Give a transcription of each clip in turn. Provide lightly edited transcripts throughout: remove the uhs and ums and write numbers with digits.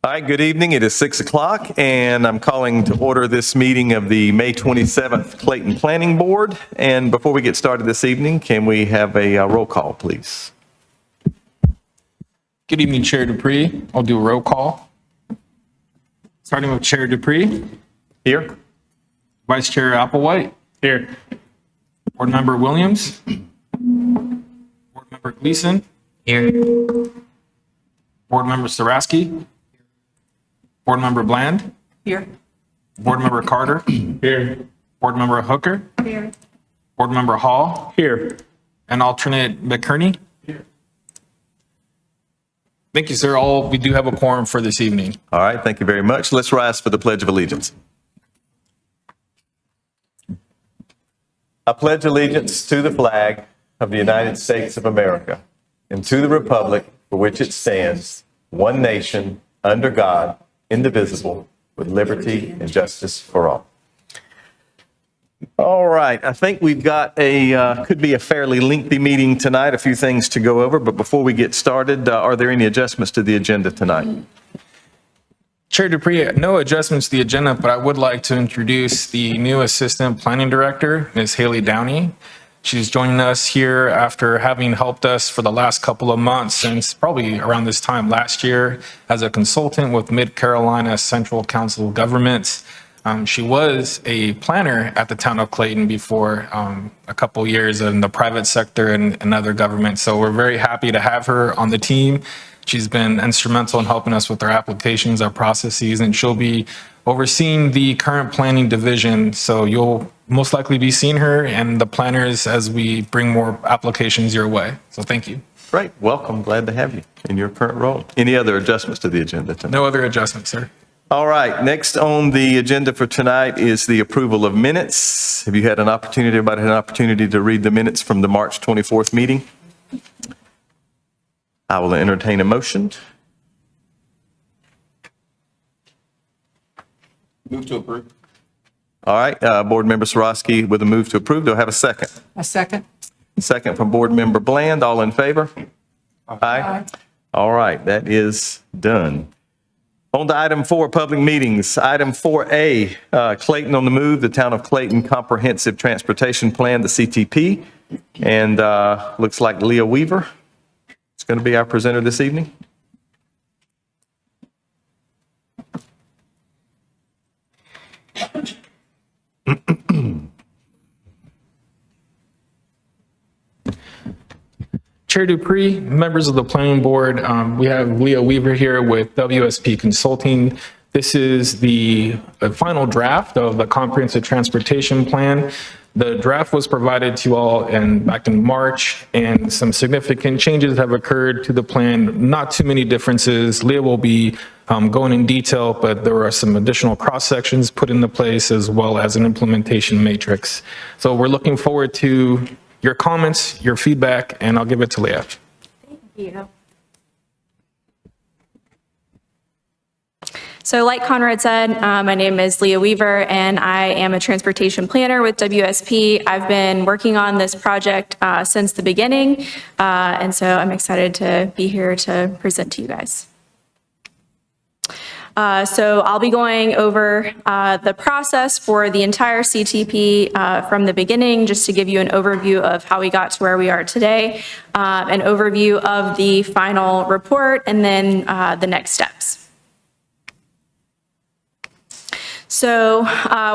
All right, good evening. It is 6 o'clock, and I'm calling to order this meeting of the May 27th Clayton Planning Board. And before we get started this evening, can we have a roll call, please? Good evening, Chair Dupree. I'll do a roll call. Starting with Chair Dupree. Here. Vice Chair Applewhite. Here. Board Member Williams. Board Member Gleason. Here. Board Member Saraski. Board Member Bland. Here. Board Member Carter. Here. Board Member Hooker. Here. Board Member Hall. Here. And alternate McKerney. Here. Thank you, sir. We do have a quorum for this evening. All right, thank you very much. Let's rise for the Pledge of Allegiance. I pledge allegiance to the flag of the United States of America and to the republic for which it stands, one nation, under God, indivisible, with liberty and justice for all. All right, I think we've got could be a fairly lengthy meeting tonight, a few things to go over, but before we get started, are there any adjustments to the agenda tonight? Chair Dupree, no adjustments to the agenda, but I would like to introduce the new Assistant Planning Director, Ms. Haley Downey. She's joining us here after having helped us for the last couple of months, since probably around this time last year, as a consultant with Mid-Carolina Central Council of Governments. She was a planner at the town of Clayton before a couple years in the private sector and other governments. So we're very happy to have her on the team. She's been instrumental in helping us with our applications, our processes, and she'll be overseeing the current planning division. So you'll most likely be seeing her and the planners as we bring more applications your way. So thank you. Great, welcome, glad to have you in your current role. Any other adjustments to the agenda tonight? No other adjustments, sir. All right, next on the agenda for tonight is the approval of minutes. Have you had an opportunity, everybody had an opportunity to read the minutes from the March 24th meeting? I will entertain a motion. Move to approve. All right, Board Member Saraski with a move to approve. Do I have a second? A second. Second from Board Member Bland. All in favor? Aye. All right, that is done. On to item 4, public meetings. Item 4A, Clayton on the Move, the Town of Clayton Comprehensive Transportation Plan, the CTP. And looks like Leah Weaver is going to be our presenter this evening. Chair Dupree, members of the planning board, we have Leah Weaver here with WSP Consulting. This is the final draft of the comprehensive transportation plan. The draft was provided to you all back in March, and some significant changes have occurred to the plan. Not too many differences. Leah will be going in detail, but there are some additional cross sections put into place as well as an implementation matrix. So we're looking forward to your comments, your feedback, and I'll give it to Leah. Thank you. So like Conrad said, my name is Leah Weaver, and I am a transportation planner with WSP. I've been working on this project since the beginning, and so I'm excited to be here to present to you guys. So I'll be going over the process for the entire CTP from the beginning, just to give you an overview of how we got to where we are today, an overview of the final report, and then the next steps. So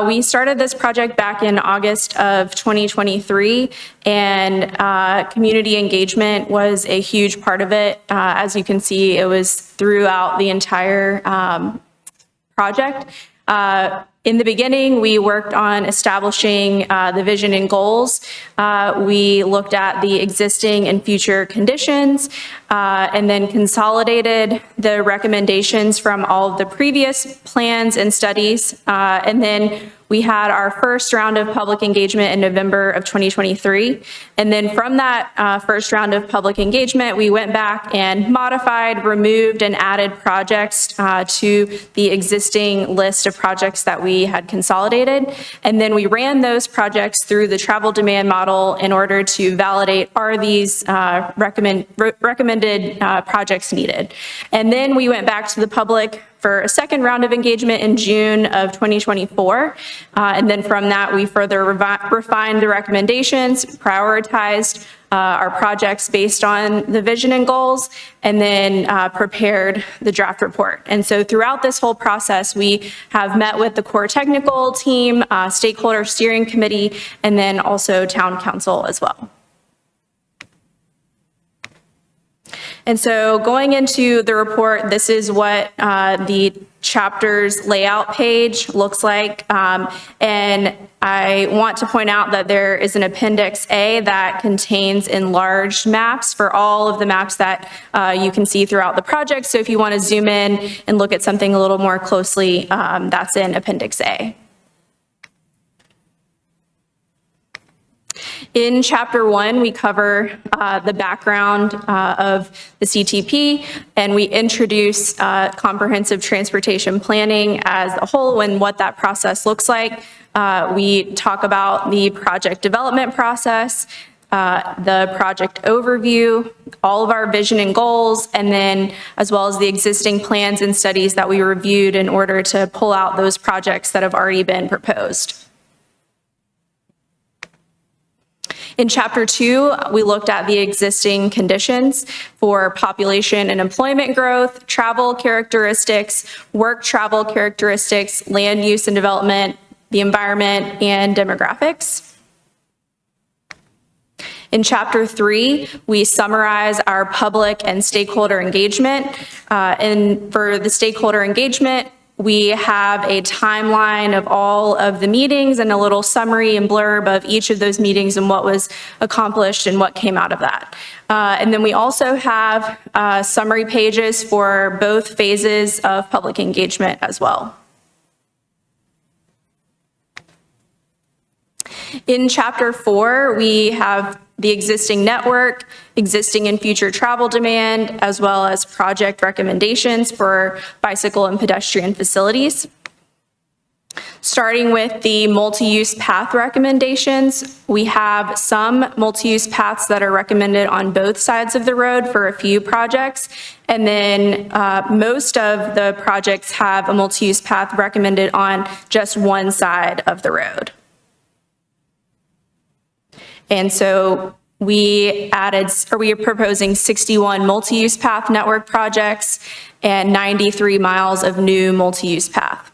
we started this project back in August of 2023, and community engagement was a huge part of it. As you can see, it was throughout the entire project. In the beginning, we worked on establishing the vision and goals. We looked at the existing and future conditions, and then consolidated the recommendations from all of the previous plans and studies. And then we had our first round of public engagement in November of 2023. And then from that first round of public engagement, we went back and modified, removed, and added projects to the existing list of projects that we had consolidated. And then we ran those projects through the travel demand model in order to validate, are these recommended projects needed? And then we went back to the public for a second round of engagement in June of 2024. And then from that, we further refined the recommendations, prioritized our projects based on the vision and goals, and then prepared the draft report. And so throughout this whole process, we have met with the core technical team, stakeholder steering committee, and then also town council as well. And so going into the report, this is what the chapter's layout page looks like. And I want to point out that there is an Appendix A that contains enlarged maps for all of the maps that you can see throughout the project. So if you want to zoom in and look at something a little more closely, that's in Appendix A. In Chapter 1, we cover the background of the CTP, and we introduce comprehensive transportation planning as a whole and what that process looks like. We talk about the project development process, the project overview, all of our vision and goals, and then as well as the existing plans and studies that we reviewed in order to pull out those projects that have already been proposed. In Chapter 2, we looked at the existing conditions for population and employment growth, travel characteristics, work travel characteristics, land use and development, the environment, and demographics. In Chapter 3, we summarize our public and stakeholder engagement. And for the stakeholder engagement, we have a timeline of all of the meetings and a little summary and blurb of each of those meetings and what was accomplished and what came out of that. And then we also have summary pages for both phases of public engagement as well. In Chapter 4, we have the existing network, existing and future travel demand, as well as project recommendations for bicycle and pedestrian facilities. Starting with the multi-use path recommendations, we have some multi-use paths that are recommended on both sides of the road for a few projects, and then most of the projects have a multi-use path recommended on just one side of the road. And so we are proposing 61 multi-use path network projects and 93 miles of new multi-use path.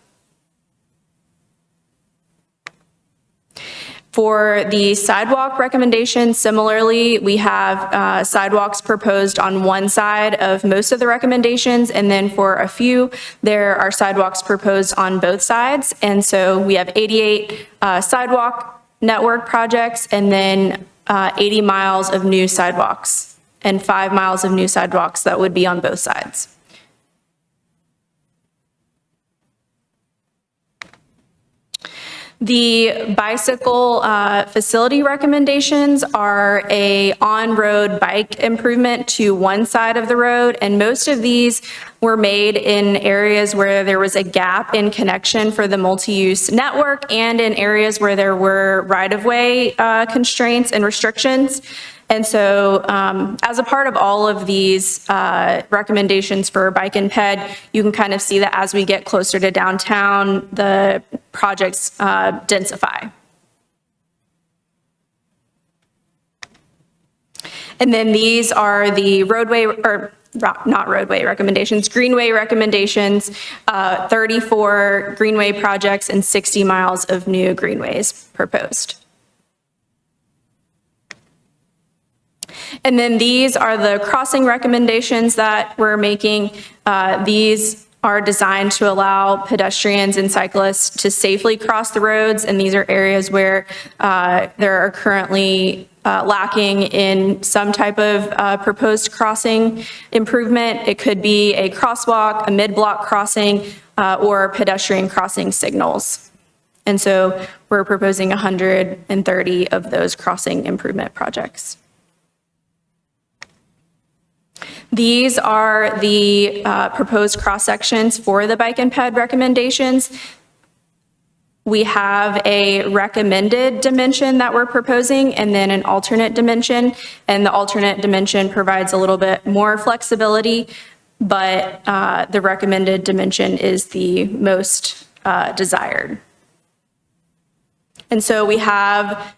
For the sidewalk recommendations, similarly, we have sidewalks proposed on one side of most of the recommendations, and then for a few, there are sidewalks proposed on both sides. And so we have 88 sidewalk network projects, and then 80 miles of new sidewalks and 5 miles of new sidewalks that would be on both sides. The bicycle facility recommendations are a on-road bike improvement to one side of the road, and most of these were made in areas where there was a gap in connection for the multi-use network and in areas where there were right-of-way constraints and restrictions. And so as a part of all of these recommendations for bike and ped, you can kind of see that as we get closer to downtown, the projects densify. And then these are the greenway recommendations, 34 greenway projects and 60 miles of new greenways proposed. And then these are the crossing recommendations that we're making. These are designed to allow pedestrians and cyclists to safely cross the roads, and these are areas where there are currently lacking in some type of proposed crossing improvement. It could be a crosswalk, a mid-block crossing, or pedestrian crossing signals. And so we're proposing 130 of those crossing improvement projects. These are the proposed cross-sections for the bike and ped recommendations. We have a recommended dimension that we're proposing and then an alternate dimension. And the alternate dimension provides a little bit more flexibility, but the recommended dimension is the most desired. And so we have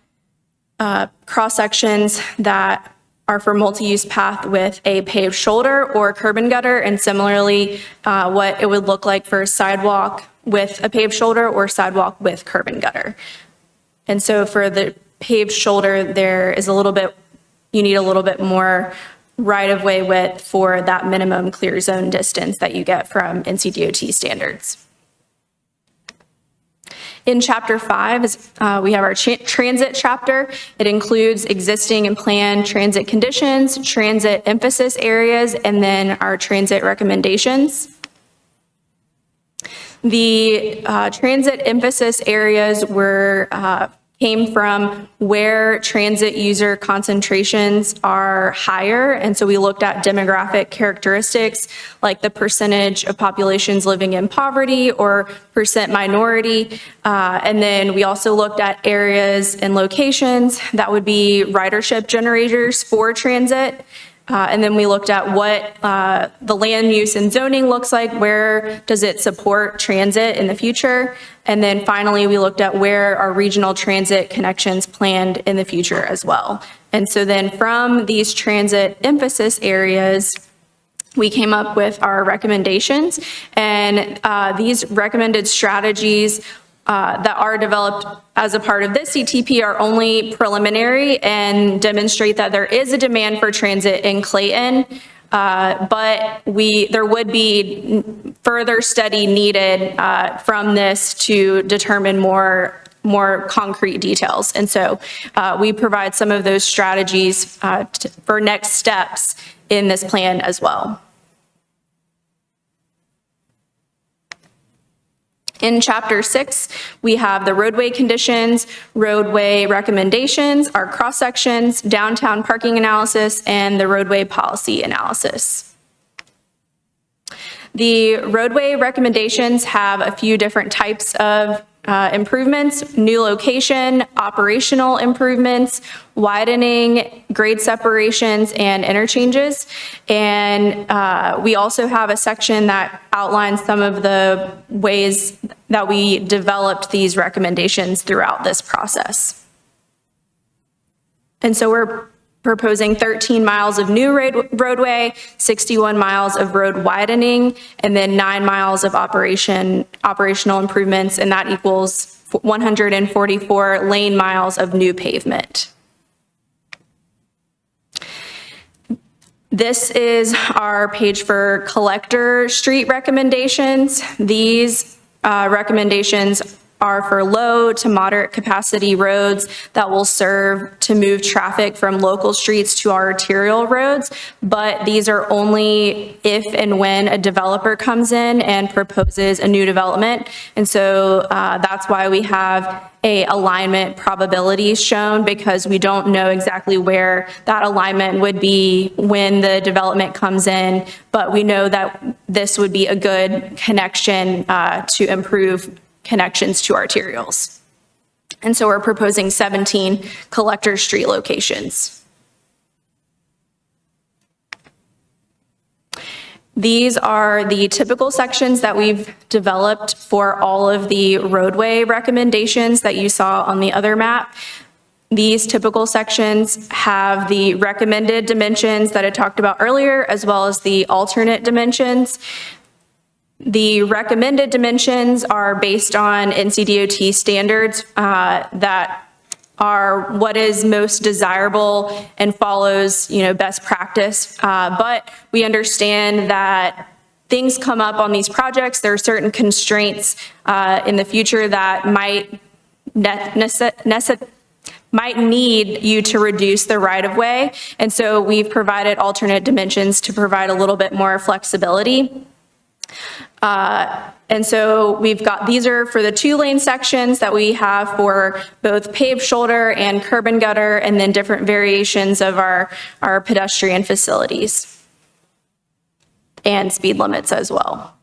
cross sections that are for multi-use path with a paved shoulder or curb and gutter, and similarly, what it would look like for a sidewalk with a paved shoulder or sidewalk with curb and gutter. And so for the paved shoulder, there is you need a little bit more right-of-way width for that minimum clear zone distance that you get from NCDOT standards. In Chapter 5, we have our transit chapter. It includes existing and planned transit conditions, transit emphasis areas, and then our transit recommendations. The transit emphasis areas came from where transit user concentrations are higher. And so we looked at demographic characteristics like the percentage of populations living in poverty or percent minority. And then we also looked at areas and locations that would be ridership generators for transit. And then we looked at what the land use and zoning looks like, where does it support transit in the future? And then finally, we looked at where are regional transit connections planned in the future as well. And so then from these transit emphasis areas, we came up with our recommendations, and these recommended strategies that are developed as a part of this CTP are only preliminary and demonstrate that there is a demand for transit in Clayton, but there would be further study needed from this to determine more concrete details. And so we provide some of those strategies for next steps in this plan as well. In Chapter 6, we have the roadway conditions, roadway recommendations, our cross-sections, downtown parking analysis, and the roadway policy analysis. The roadway recommendations have a few different types of improvements: new location, operational improvements, widening, grade separations, and interchanges. And we also have a section that outlines some of the ways that we developed these recommendations throughout this process. And so we're proposing 13 miles of new roadway, 61 miles of road widening, and then 9 miles of operational improvements, and that equals 144 lane miles of new pavement. This is our page for collector street recommendations. These recommendations are for low to moderate capacity roads that will serve to move traffic from local streets to our arterial roads, but these are only if and when a developer comes in and proposes a new development. And so that's why we have a alignment probabilities shown, because we don't know exactly where that alignment would be when the development comes in, but we know that this would be a good connection to improve connections to arterials. And so we're proposing 17 collector street locations. These are the typical sections that we've developed for all of the roadway recommendations that you saw on the other map. These typical sections have the recommended dimensions that I talked about earlier, as well as the alternate dimensions. The recommended dimensions are based on NCDOT standards that are what is most desirable and follows, best practice. But we understand that things come up on these projects. There are certain constraints in the future that might need you to reduce the right-of-way. And so we've provided alternate dimensions to provide a little bit more flexibility. And so these are for the 2-lane sections that we have for both paved shoulder and curb and gutter, and then different variations of our pedestrian facilities and speed limits as well.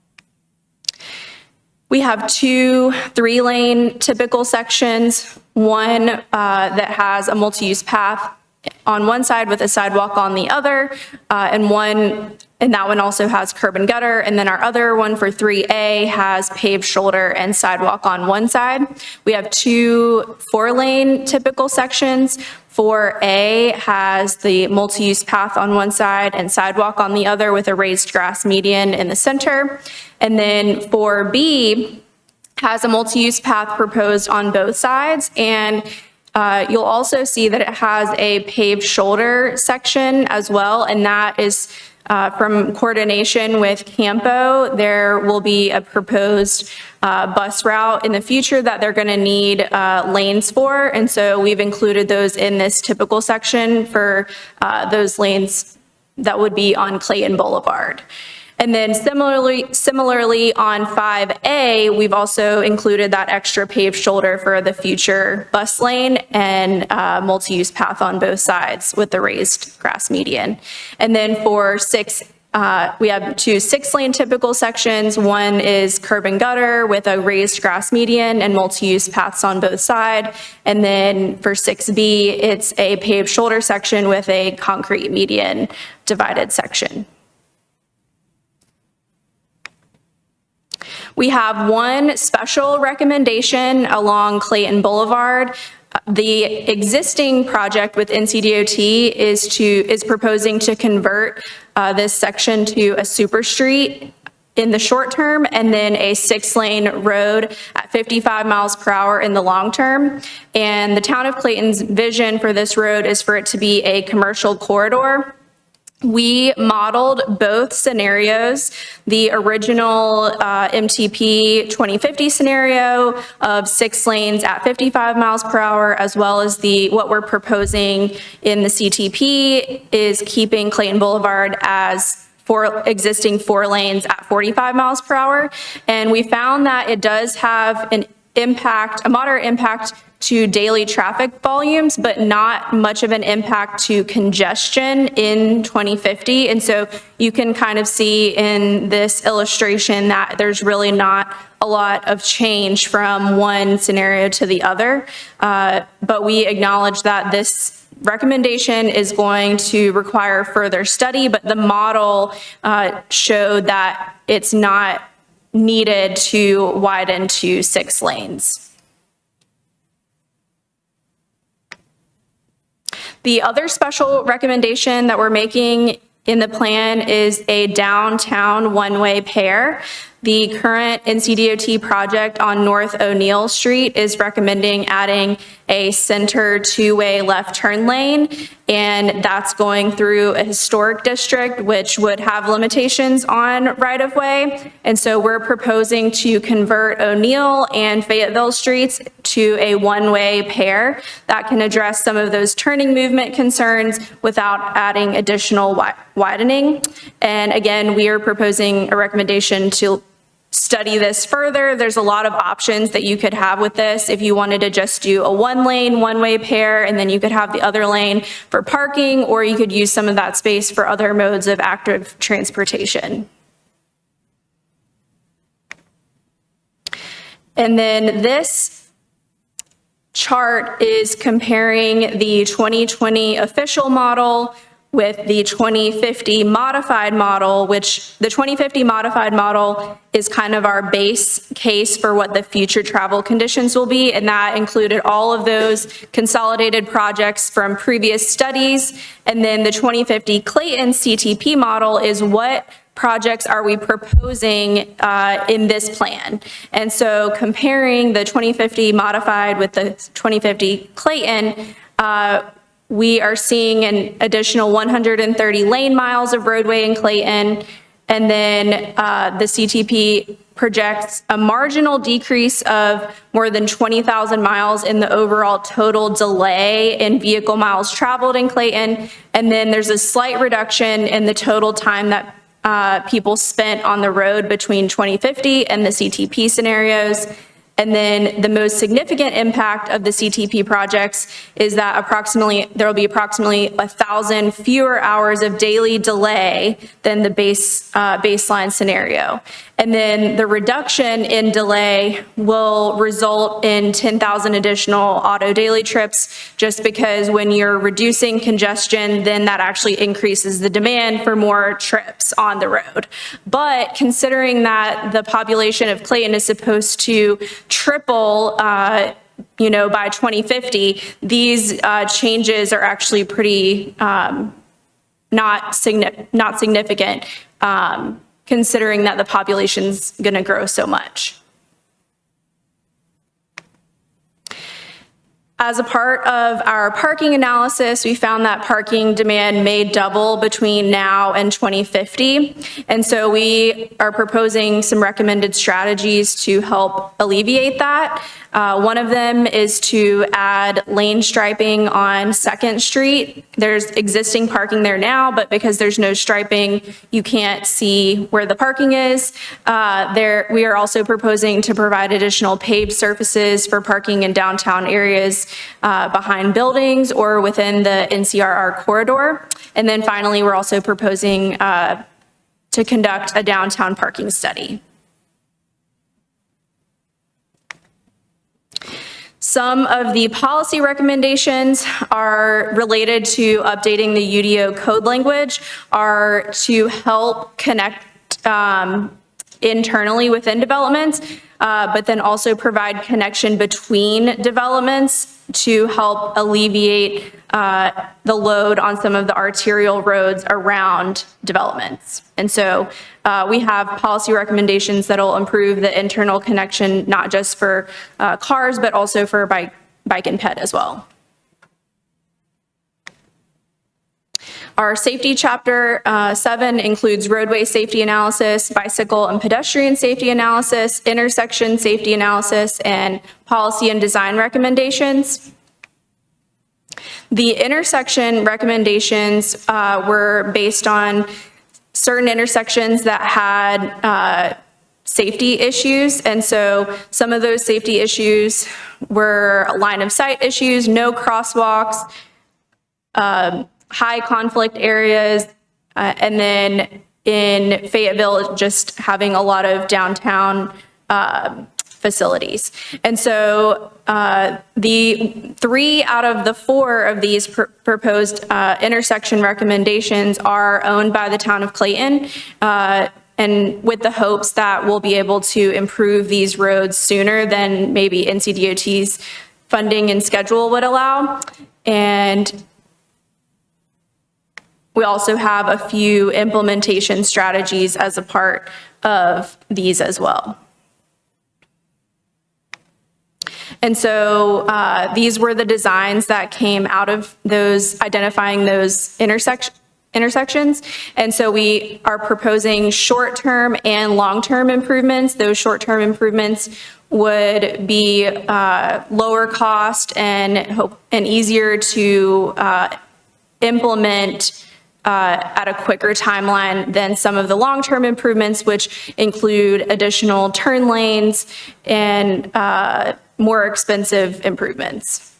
We have 2 3-lane typical sections, one that has a multi-use path on one side with a sidewalk on the other, and that one also has curb and gutter. And then our other one for 3A has paved shoulder and sidewalk on one side. We have 2 4-lane typical sections. 4A has the multi-use path on one side and sidewalk on the other with a raised grass median in the center. And then 4B has a multi-use path proposed on both sides. And you'll also see that it has a paved shoulder section as well, and that is from coordination with Campo. There will be a proposed bus route in the future that they're going to need lanes for, and so we've included those in this typical section for those lanes that would be on Clayton Boulevard. And then similarly on 5A, we've also included that extra paved shoulder for the future bus lane and multi-use path on both sides with the raised grass median. And then for 6, we have 2 6-lane typical sections. One is curb and gutter with a raised grass median and multi-use paths on both sides. And then for 6B, it's a paved shoulder section with a concrete median divided section. We have one special recommendation along Clayton Boulevard. The existing project with NCDOT is proposing to convert this section to a super street in the short term and then a 6-lane road at 55 miles per hour in the long term. And the town of Clayton's vision for this road is for it to be a commercial corridor. We modeled both scenarios, the original MTP 2050 scenario of 6 lanes at 55 miles per hour, as well as what we're proposing in the CTP is keeping Clayton Boulevard as existing 4 lanes at 45 miles per hour. And we found that it does have an impact, a moderate impact to daily traffic volumes, but not much of an impact to congestion in 2050. And so you can kind of see in this illustration that there's really not a lot of change from one scenario to the other. But we acknowledge that this recommendation is going to require further study, but the model showed that it's not needed to widen to 6 lanes. The other special recommendation that we're making in the plan is a downtown one-way pair. The current NCDOT project on North O'Neill Street is recommending adding a center 2-way left turn lane, and that's going through a historic district, which would have limitations on right-of-way. And so we're proposing to convert O'Neill and Fayetteville Streets to a one-way pair that can address some of those turning movement concerns without adding additional widening. And again, we are proposing a recommendation to study this further. There's a lot of options that you could have with this. If you wanted to just do a 1-lane, one-way pair, and then you could have the other lane for parking, or you could use some of that space for other modes of active transportation. And then this chart is comparing the 2020 official model with the 2050 modified model, which the 2050 modified model is kind of our base case for what the future travel conditions will be. And that included all of those consolidated projects from previous studies. And then the 2050 Clayton CTP model is what projects are we proposing in this plan. And so comparing the 2050 modified with the 2050 Clayton, we are seeing an additional 130 lane miles of roadway in Clayton. And then the CTP projects a marginal decrease of more than 20,000 miles in the overall total delay in vehicle miles traveled in Clayton. And then there's a slight reduction in the total time that people spent on the road between 2050 and the CTP scenarios. And then the most significant impact of the CTP projects is that there will be approximately 1,000 fewer hours of daily delay than the baseline scenario. And then the reduction in delay will result in 10,000 additional auto daily trips, just because when you're reducing congestion, then that actually increases the demand for more trips on the road. But considering that the population of Clayton is supposed to triple, by 2050, these changes are actually pretty not significant, considering that the population's going to grow so much. As a part of our parking analysis, we found that parking demand may double between now and 2050. And so we are proposing some recommended strategies to help alleviate that. One of them is to add lane striping on 2nd Street. There's existing parking there now, but because there's no striping, you can't see where the parking is. We are also proposing to provide additional paved surfaces for parking in downtown areas behind buildings or within the NCRR corridor. And then finally, we're also proposing to conduct a downtown parking study. Some of the policy recommendations are related to updating the UDO code language, are to help connect internally within developments, but then also provide connection between developments to help alleviate the load on some of the arterial roads around developments. And so we have policy recommendations that'll improve the internal connection, not just for cars, but also for bike and ped as well. Our safety chapter 7 includes roadway safety analysis, bicycle and pedestrian safety analysis, intersection safety analysis, and policy and design recommendations. The intersection recommendations were based on certain intersections that had safety issues. And so some of those safety issues were line of sight issues, no crosswalks, high conflict areas, and then in Fayetteville, just having a lot of downtown facilities. And so the 3 out of the 4 of these proposed intersection recommendations are owned by the town of Clayton, and with the hopes that we'll be able to improve these roads sooner than maybe NCDOT's funding and schedule would allow. And we also have a few implementation strategies as a part of these as well. And so these were the designs that came out of those, identifying those intersections. And so we are proposing short-term and long-term improvements. Those short-term improvements would be lower cost and easier to implement at a quicker timeline than some of the long-term improvements, which include additional turn lanes and more expensive improvements.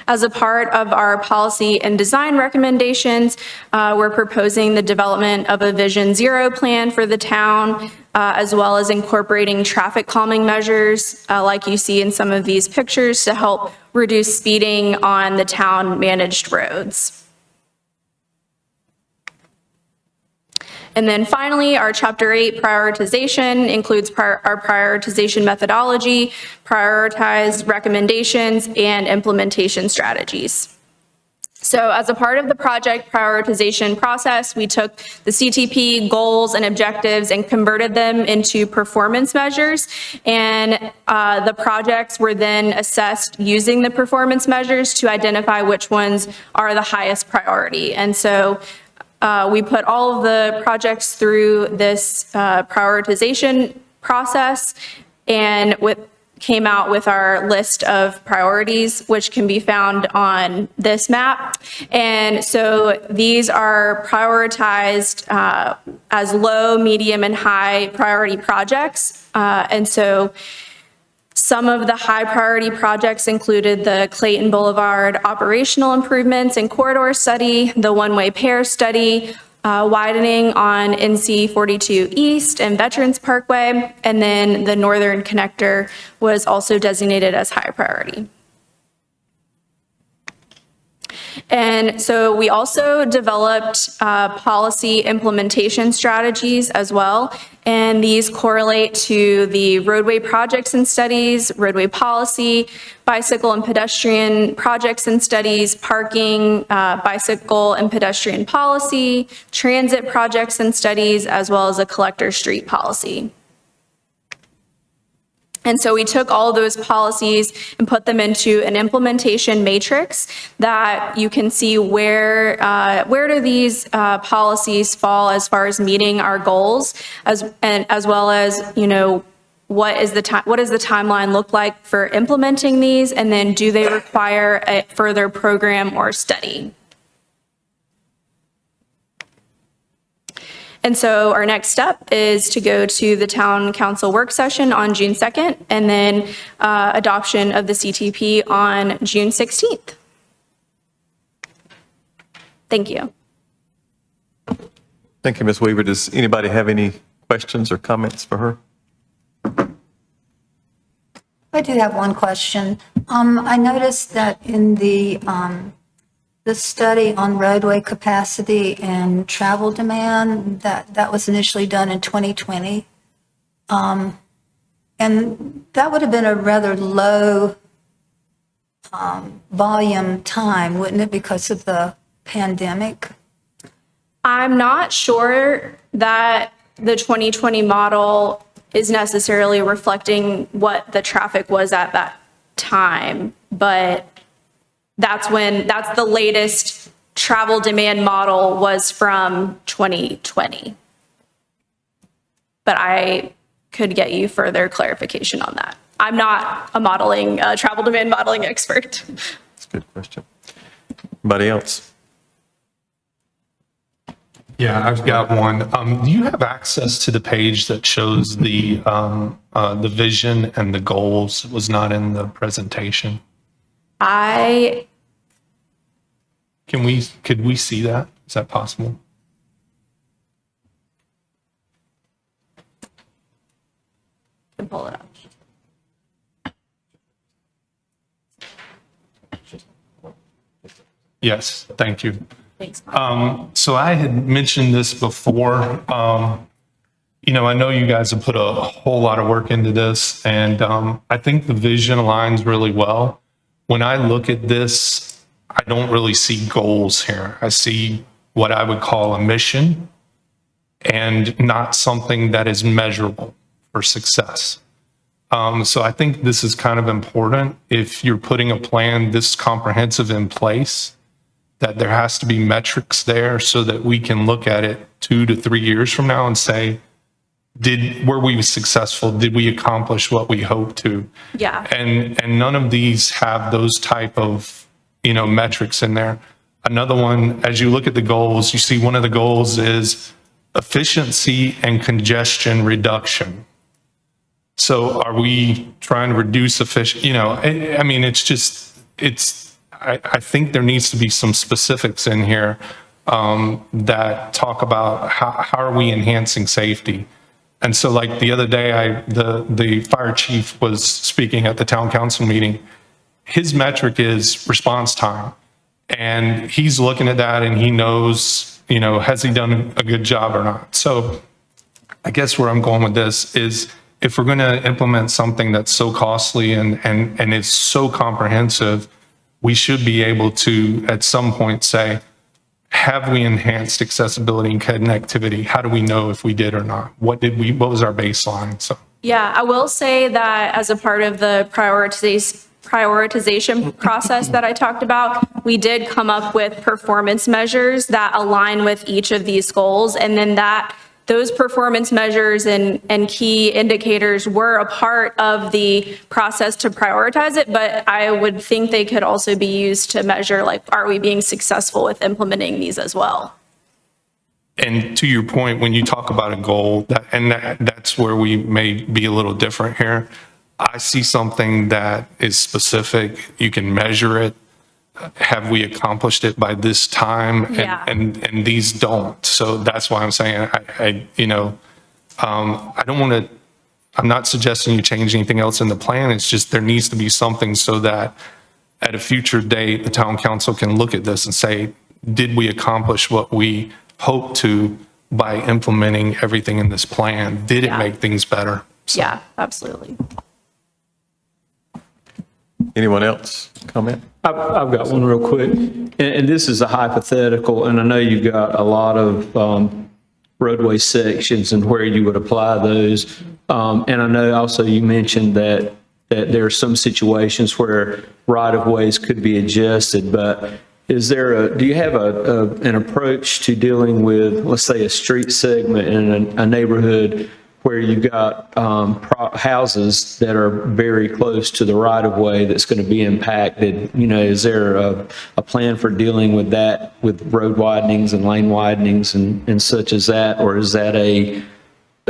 As a part of our policy and design recommendations, we're proposing the development of a Vision Zero plan for the town, as well as incorporating traffic calming measures, like you see in some of these pictures, to help reduce speeding on the town-managed roads. And then finally, our Chapter 8 prioritization includes our prioritization methodology, prioritized recommendations, and implementation strategies. So as a part of the project prioritization process, we took the CTP goals and objectives and converted them into performance measures. And the projects were then assessed using the performance measures to identify which ones are the highest priority. And so we put all of the projects through this prioritization process and came out with our list of priorities, which can be found on this map. And so these are prioritized as low, medium, and high priority projects. And so some of the high priority projects included the Clayton Boulevard operational improvements and corridor study, the one-way pair study, widening on NC 42 East and Veterans Parkway, and then the northern connector was also designated as high priority. And so we also developed policy implementation strategies as well, and these correlate to the roadway projects and studies, roadway policy, bicycle and pedestrian projects and studies, parking, bicycle and pedestrian policy, transit projects and studies, as well as a collector street policy. And so we took all of those policies and put them into an implementation matrix that you can see where do these policies fall as far as meeting our goals, as well as, you know, what does the timeline look like for implementing these, and then do they require a further program or study? And so our next step is to go to the town council work session on June 2nd, and then adoption of the CTP on June 16th. Thank you. Thank you, Ms. Weaver. Does anybody have any questions or comments for her? I do have one question. I noticed that in the study on roadway capacity and travel demand, that was initially done in 2020. And that would have been a rather low volume time, wouldn't it, because of the pandemic? I'm not sure that the 2020 model is necessarily reflecting what the traffic was at that time, but that's the latest travel demand model was from 2020. But I could get you further clarification on that. I'm not a travel demand modeling expert. That's a good question. Anybody else? Yeah, I've got one. Do you have access to the page that shows the vision and the goals? It was not in the presentation. Could we see that? Is that possible? Can pull it up. Yes, thank you. Thanks. So I had mentioned this before. You know, I know you guys have put a whole lot of work into this, and I think the vision aligns really well. When I look at this, I don't really see goals here. I see what I would call a mission and not something that is measurable for success. So I think this is kind of important. If you're putting a plan this comprehensive in place, that there has to be metrics there so that we can look at it 2 to 3 years from now and say, were we successful? Did we accomplish what we hoped to? Yeah. And none of these have those type of, you know, metrics in there. Another one, as you look at the goals, you see one of the goals is efficiency and congestion reduction. So are we trying to reduce you know, I mean, I think there needs to be some specifics in here that talk about how are we enhancing safety. And so like the other day, the fire chief was speaking at the town council meeting. His metric is response time. And he's looking at that and he knows, you know, has he done a good job or not? So I guess where I'm going with this is if we're going to implement something that's so costly and is so comprehensive, we should be able to, at some point, say, have we enhanced accessibility and connectivity? How do we know if we did or not? What was our baseline? So, Yeah, I will say that as a part of the prioritization process that I talked about, we did come up with performance measures that align with each of these goals. And then those performance measures and key indicators were a part of the process to prioritize it, but I would think they could also be used to measure, like, are we being successful with implementing these as well? and to your point, when you talk about a goal, that's where we may be a little different here. I see something that is specific. You can measure it. have we accomplished it by this time? Yeah. And these don't. So that's why I'm saying, I don't want to, I'm not suggesting you change anything else in the plan. It's just there needs to be something so that at a future date, the town council can look at this and say, did we accomplish what we hoped to by implementing everything in this plan? Did it Yeah. make things better? So- Yeah, absolutely. Anyone else comment? I've got one real quick, and this is a hypothetical, and I know you've got a lot of roadway sections and where you would apply those. And I know also you mentioned that there are some situations where right-of-ways could be adjusted, but do you have an approach to dealing with, let's say, a street segment in a neighborhood where you've got houses that are very close to the right-of-way that's going to be impacted? You know, is there a plan for dealing with that, with road widenings and lane widenings and such as that? Or is that a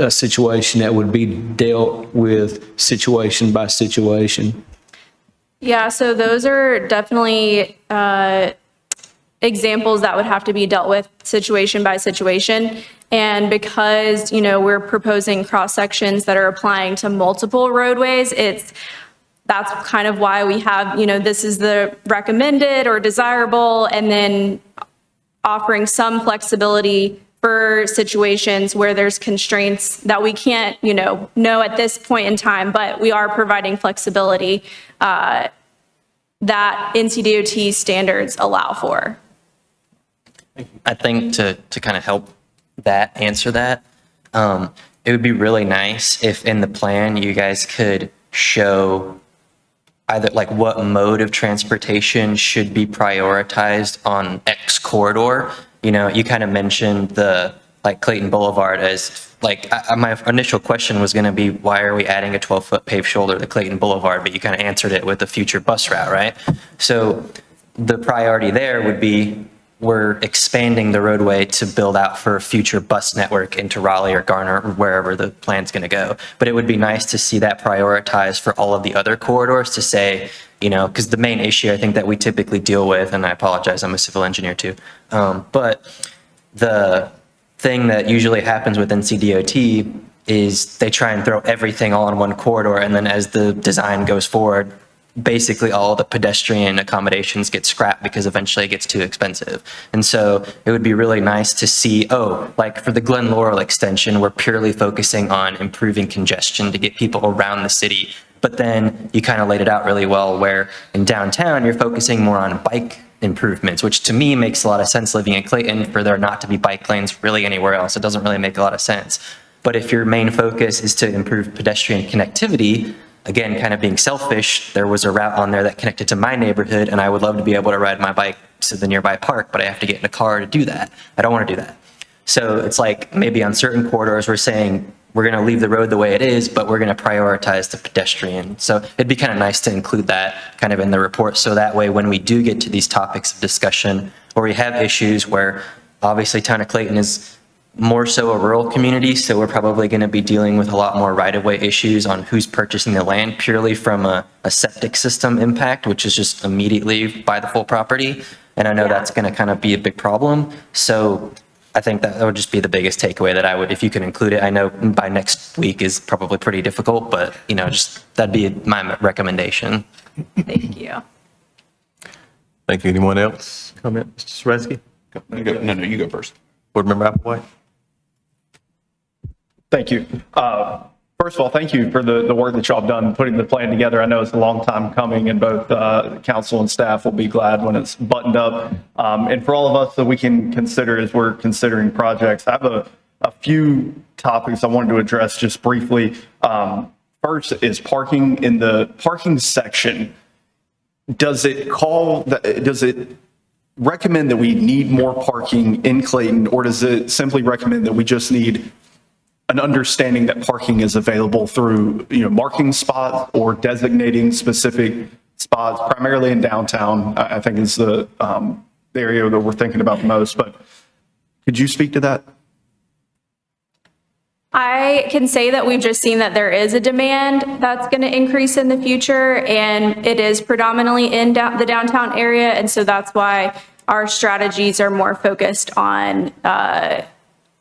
situation that would be dealt with situation by situation? Yeah, so those are definitely examples that would have to be dealt with situation by situation. And because, you know, we're proposing cross sections that are applying to multiple roadways, that's kind of why we have, you know, this is the recommended or desirable, and then offering some flexibility for situations where there's constraints that we can't, you know at this point in time, but we are providing flexibility that NCDOT standards allow for. I think to kind of help answer that, it would be really nice if in the plan you guys could show either like what mode of transportation should be prioritized on X corridor. You know, you kind of mentioned like Clayton Boulevard as like, my initial question was going to be, why are we adding a 12-foot paved shoulder to Clayton Boulevard? But you kind of answered it with a future bus route, right? So the priority there would be, we're expanding the roadway to build out for a future bus network into Raleigh or Garner or wherever the plan's going to go. But it would be nice to see that prioritized for all of the other corridors to say, you know, because the main issue I think that we typically deal with, and I apologize, I'm a civil engineer too, but the thing that usually happens with NCDOT is they try and throw everything all in one corridor, and then as the design goes forward, basically all the pedestrian accommodations get scrapped because eventually it gets too expensive. And so it would be really nice to see, like for the Glen Laurel extension, we're purely focusing on improving congestion to get people around the city. But then you kind of laid it out really well, where in downtown, you're focusing more on bike improvements, which to me makes a lot of sense living in Clayton for there not to be bike lanes really anywhere else. It doesn't really make a lot of sense. But if your main focus is to improve pedestrian connectivity, again, kind of being selfish, there was a route on there that connected to my neighborhood, and I would love to be able to ride my bike to the nearby park, but I have to get in a car to do that. I don't want to do that. So it's like maybe on certain corridors, we're saying we're going to leave the road the way it is, but we're going to prioritize the pedestrian. So it'd be kind of nice to include that kind of in the report. So that way, when we do get to these topics of discussion, or we have issues where obviously town of Clayton is more so a rural community, so we're probably going to be dealing with a lot more right-of-way issues on who's purchasing the land purely from a septic system impact, which is just immediately by the full property. And I know that's going to kind of be a big problem. So I think that would just be the biggest takeaway that I would, if you can include it. I know by next week is probably pretty difficult, but you know, just that'd be my recommendation. Thank you. Thank you. Anyone else comment? Mr. Suretsky? No, you go first. Board Member Applewhite? Thank you. First of all, thank you for the work that y'all have done putting the plan together. I know it's a long time coming, and both council and staff will be glad when it's buttoned up. And for all of us that we can consider as we're considering projects, I have a few topics I wanted to address just briefly. First is parking. In the parking section, does it recommend that we need more parking in Clayton, or does it simply recommend that we just need an understanding that parking is available through, marking spots or designating specific spots, primarily in downtown, I think is the area that we're thinking about the most, but could you speak to that? I can say that we've just seen that there is a demand that's going to increase in the future, and it is predominantly in the downtown area, and so that's why our strategies are more focused on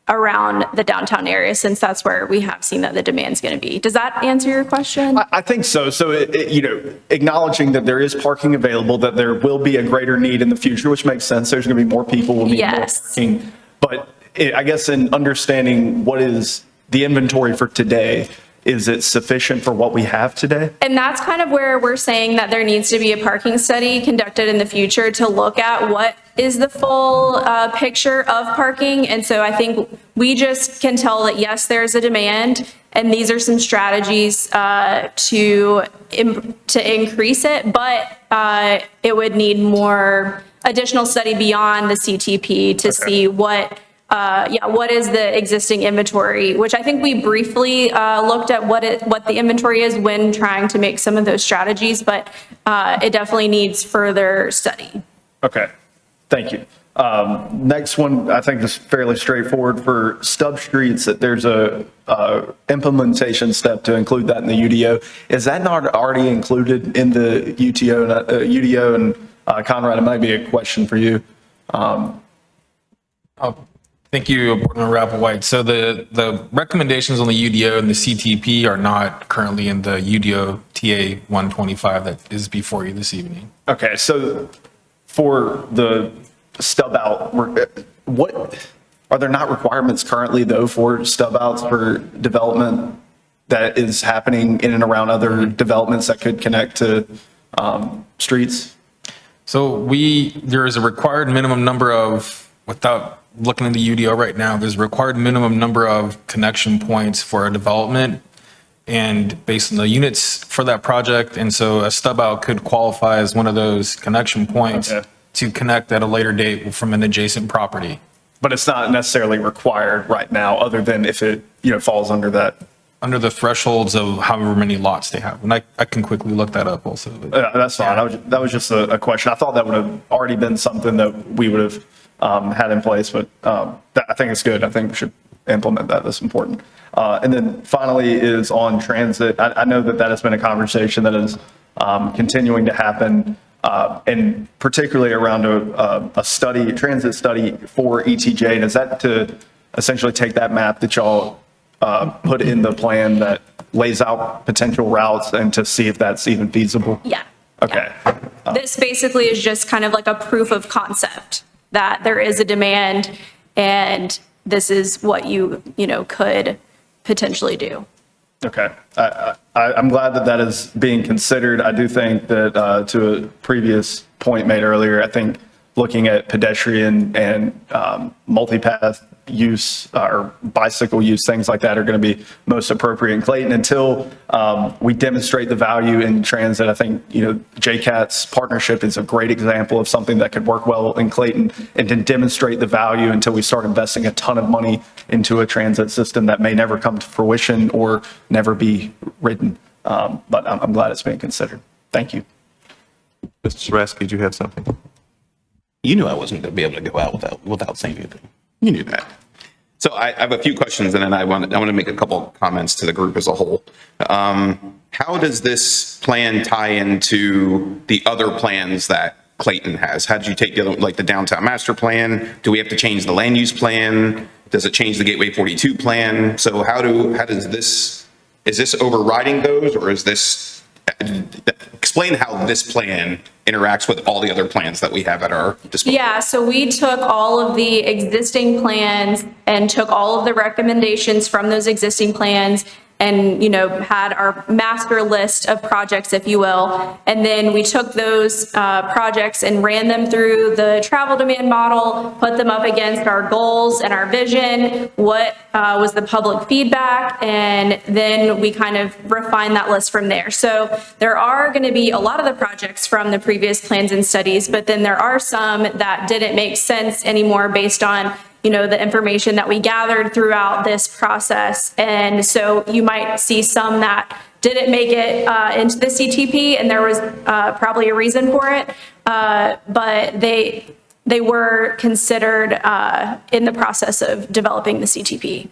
around the downtown area, since that's where we have seen that the demand's going to be. Does that answer your question? I think so. So, acknowledging that there is parking available, that there will be a greater need in the future, which makes sense. There's going to be more people will need more Yes. parking. But I guess in understanding what is the inventory for today, is it sufficient for what we have today? And that's kind of where we're saying that there needs to be a parking study conducted in the future to look at what is the full picture of parking. And so I think we just can tell that, yes, there's a demand, and these are some strategies to increase it, but it would need more additional study beyond the CTP to see what is the existing inventory, which I think we briefly looked at what the inventory is when trying to make some of those strategies, but it definitely needs further study. Okay, thank you. Next one, I think is fairly straightforward for stub streets, that there's a implementation step to include that in the UDO. Is that not already included in the UDO? And Conrad, it might be a question for you. Thank you, Board Member Applewhite. So the recommendations on the UDO and the CTP are not currently in the UDO TA 125 that is before you this evening. Okay, so for the stub out, what are there not requirements currently though for stub outs for development that is happening in and around other developments that could connect to streets? So there is a required minimum number of, without looking at the UDO right now, there's a required minimum number of connection points for a development and based on the units for that project. And so a stub out could qualify as one of those connection points to connect at a later date from an adjacent property. But it's not necessarily required right now, other than if it, falls under that. Under the thresholds of however many lots they have. And I can quickly look that up also. That's fine. That was just a question. I thought that would have already been something that we would have had in place, but I think it's good. I think we should implement that. That's important. And then finally is on transit. I know that has been a conversation that is continuing to happen, and particularly around a transit study for ETJ. And is that to essentially take that map that y'all put in the plan that lays out potential routes and to see if that's even feasible? Yeah. Okay. This basically is just kind of like a proof of concept that there is a demand and this is what you could potentially do. Okay. I'm glad that is being considered. I do think that to a previous point made earlier, I think looking at pedestrian and multipath use or bicycle use, things like that are going to be most appropriate in Clayton until we demonstrate the value in transit. I think, JCAT's partnership is a great example of something that could work well in Clayton, and to demonstrate the value until we start investing a ton of money into a transit system that may never come to fruition or never be ridden. But I'm glad it's being considered. Thank you. Mr. Sarasky, did you have something? You knew I wasn't going to be able to go out without saying anything. You knew that. So I have a few questions, and then I want to make a couple comments to the group as a whole. How does this plan tie into the other plans that Clayton has? How did you take the downtown master plan? Do we have to change the land use plan? Does it change the Gateway 42 plan? So how does this, is this overriding those, or is this, explain how this plan interacts with all the other plans that we have at our disposal? Yeah, so we took all of the existing plans and took all of the recommendations from those existing plans and, had our master list of projects, if you will. And then we took those projects and ran them through the travel demand model, put them up against our goals and our vision, what was the public feedback, and then we kind of refined that list from there. So there are going to be a lot of the projects from the previous plans and studies, but then there are some that didn't make sense anymore based on the information that we gathered throughout this process. And so you might see some that didn't make it into the CTP, and there was probably a reason for it, but they were considered in the process of developing the CTP.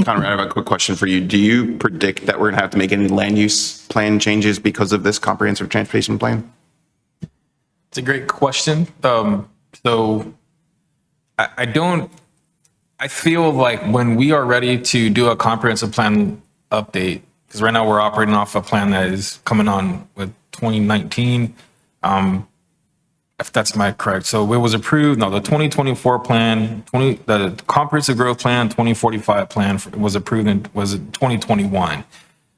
Conrad, I have a quick question for you. Do you predict that we're going to have to make any land use plan changes because of this comprehensive transportation plan? It's a great question. So I don't, I feel like when we are ready to do a comprehensive plan update, because right now we're operating off a plan that is coming on with 2019, if that's my correct. So it was approved, no, the 2024 plan, the comprehensive growth plan, 2045 plan was approved in, was in 2021.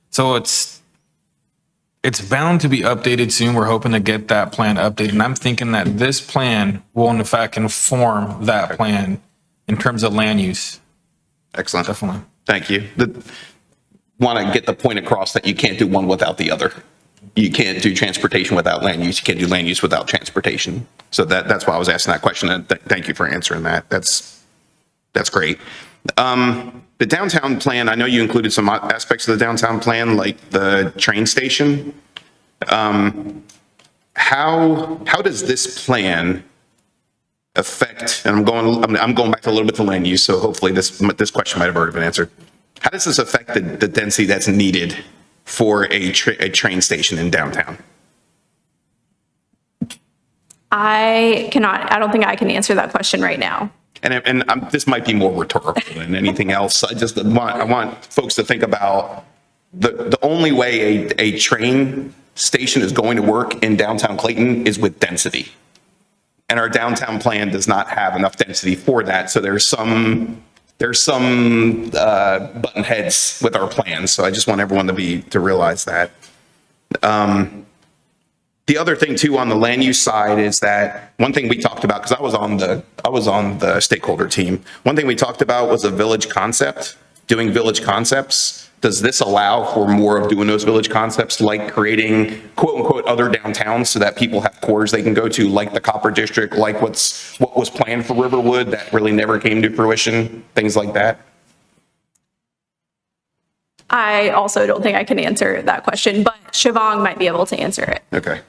So it's bound to be updated soon. We're hoping to get that plan updated. And I'm thinking that this plan will in fact inform that plan in terms of land use. Excellent. Definitely. Thank you. Want to get the point across that you can't do one without the other. You can't do transportation without land use. You can't do land use without transportation. So that's why I was asking that question. And thank you for answering that. That's great. The downtown plan, I know you included some aspects of the downtown plan, like the train station. How does this plan affect, and I'm going back to a little bit to land use, so hopefully this question might have already been answered. How does this affect the density that's needed for a train station in downtown? I don't think I can answer that question right now. And this might be more rhetorical than anything else. I want folks to think about the only way a train station is going to work in downtown Clayton is with density. And our downtown plan does not have enough density for that. So there's some button heads with our plans. So I just want everyone to realize that. The other thing too on the land use side is that one thing we talked about, because I was on the stakeholder team. One thing we talked about was a village concept, doing village concepts. Does this allow for more of doing those village concepts, like creating quote unquote other downtowns so that people have cores they can go to, like the Copper District, like what was planned for Riverwood that really never came to fruition, things like that? I also don't think I can answer that question, but Shivang might be able to answer it. Okay.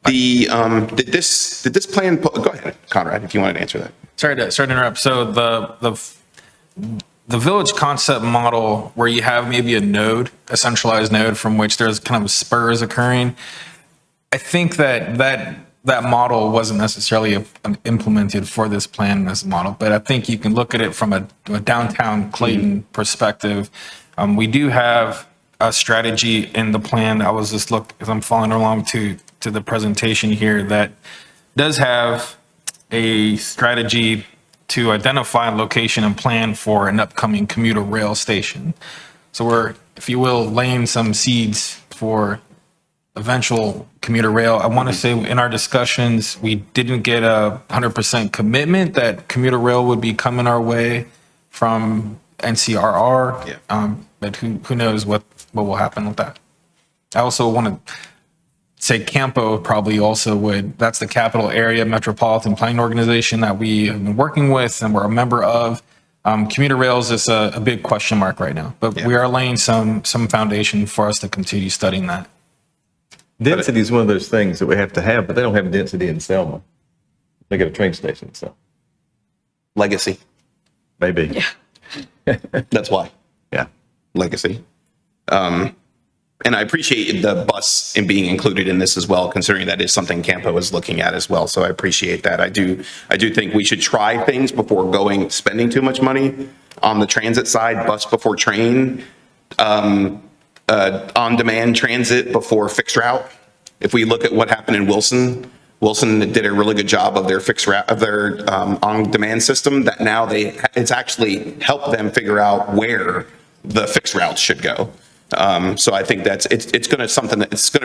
Did this plan, go ahead, Conrad, if you wanted to answer that. Sorry to interrupt. So the village concept model, where you have maybe a centralized node from which there's kind of spurs occurring, I think that model wasn't necessarily implemented for this plan as a model, but I think you can look at it from a downtown Clayton perspective. We do have a strategy in the plan. I was just as I'm following along to the presentation here, that does have a strategy to identify location and plan for an upcoming commuter rail station. So we're, if you will, laying some seeds for eventual commuter rail. I want to say in our discussions, we didn't get a 100% commitment that commuter rail would be coming our way from NCRR. Yeah. But who knows what will happen with that. I also want to say Campo probably also would, that's the capital area metropolitan planning organization that we have been working with and we're a member of. Commuter rails is a big question mark right now, but we are laying some foundation for us to continue studying that. Density is one of those things that we have to have, but they don't have density in Selma. They got a train station, so Legacy. maybe. Yeah. That's why. Yeah. Legacy. And I appreciate the bus in being included in this as well, considering that is something Campo is looking at as well. So I appreciate that. I do think we should try things before spending too much money on the transit side, bus before train, on-demand transit before fixed route. If we look at what happened in Wilson did a really good job of their fixed route, of their on-demand system, that now it's actually helped them figure out where the fixed routes should go. So I think it's going to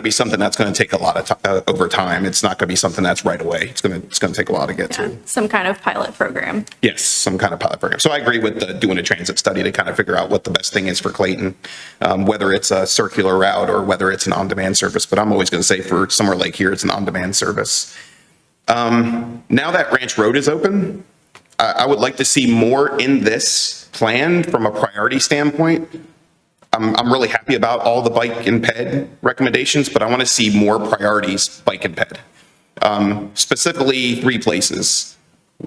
be something that's going to take a lot of over time. It's not going to be something that's right away. It's going to take a while to get to. Some kind of pilot program. Yes, some kind of pilot program. So I agree with doing a transit study to kind of figure out what the best thing is for Clayton, whether it's a circular route or whether it's an on-demand service. But I'm always going to say for somewhere like here, it's an on-demand service. Now that Ranch Road is open, I would like to see more in this plan from a priority standpoint. I'm really happy about all the bike and ped recommendations, but I want to see more priorities bike and ped. Specifically 3 places,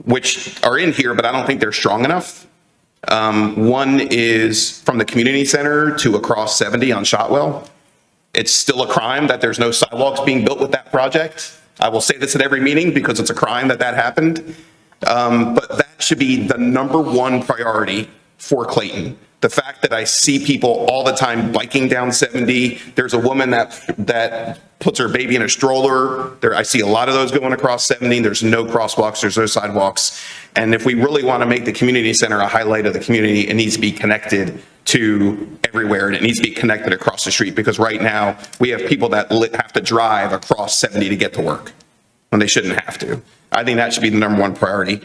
which are in here, but I don't think they're strong enough. One is from the community center to across 70 on Shotwell. It's still a crime that there's no sidewalks being built with that project. I will say this at every meeting because it's a crime that happened. But that should be the number one priority for Clayton. The fact that I see people all the time biking down 70. There's a woman that puts her baby in a stroller. I see a lot of those going across 70. There's no crosswalks, there's no sidewalks. And if we really want to make the community center a highlight of the community, it needs to be connected to everywhere, and it needs to be connected across the street, because right now we have people that have to drive across 70 to get to work when they shouldn't have to. I think that should be the number one priority.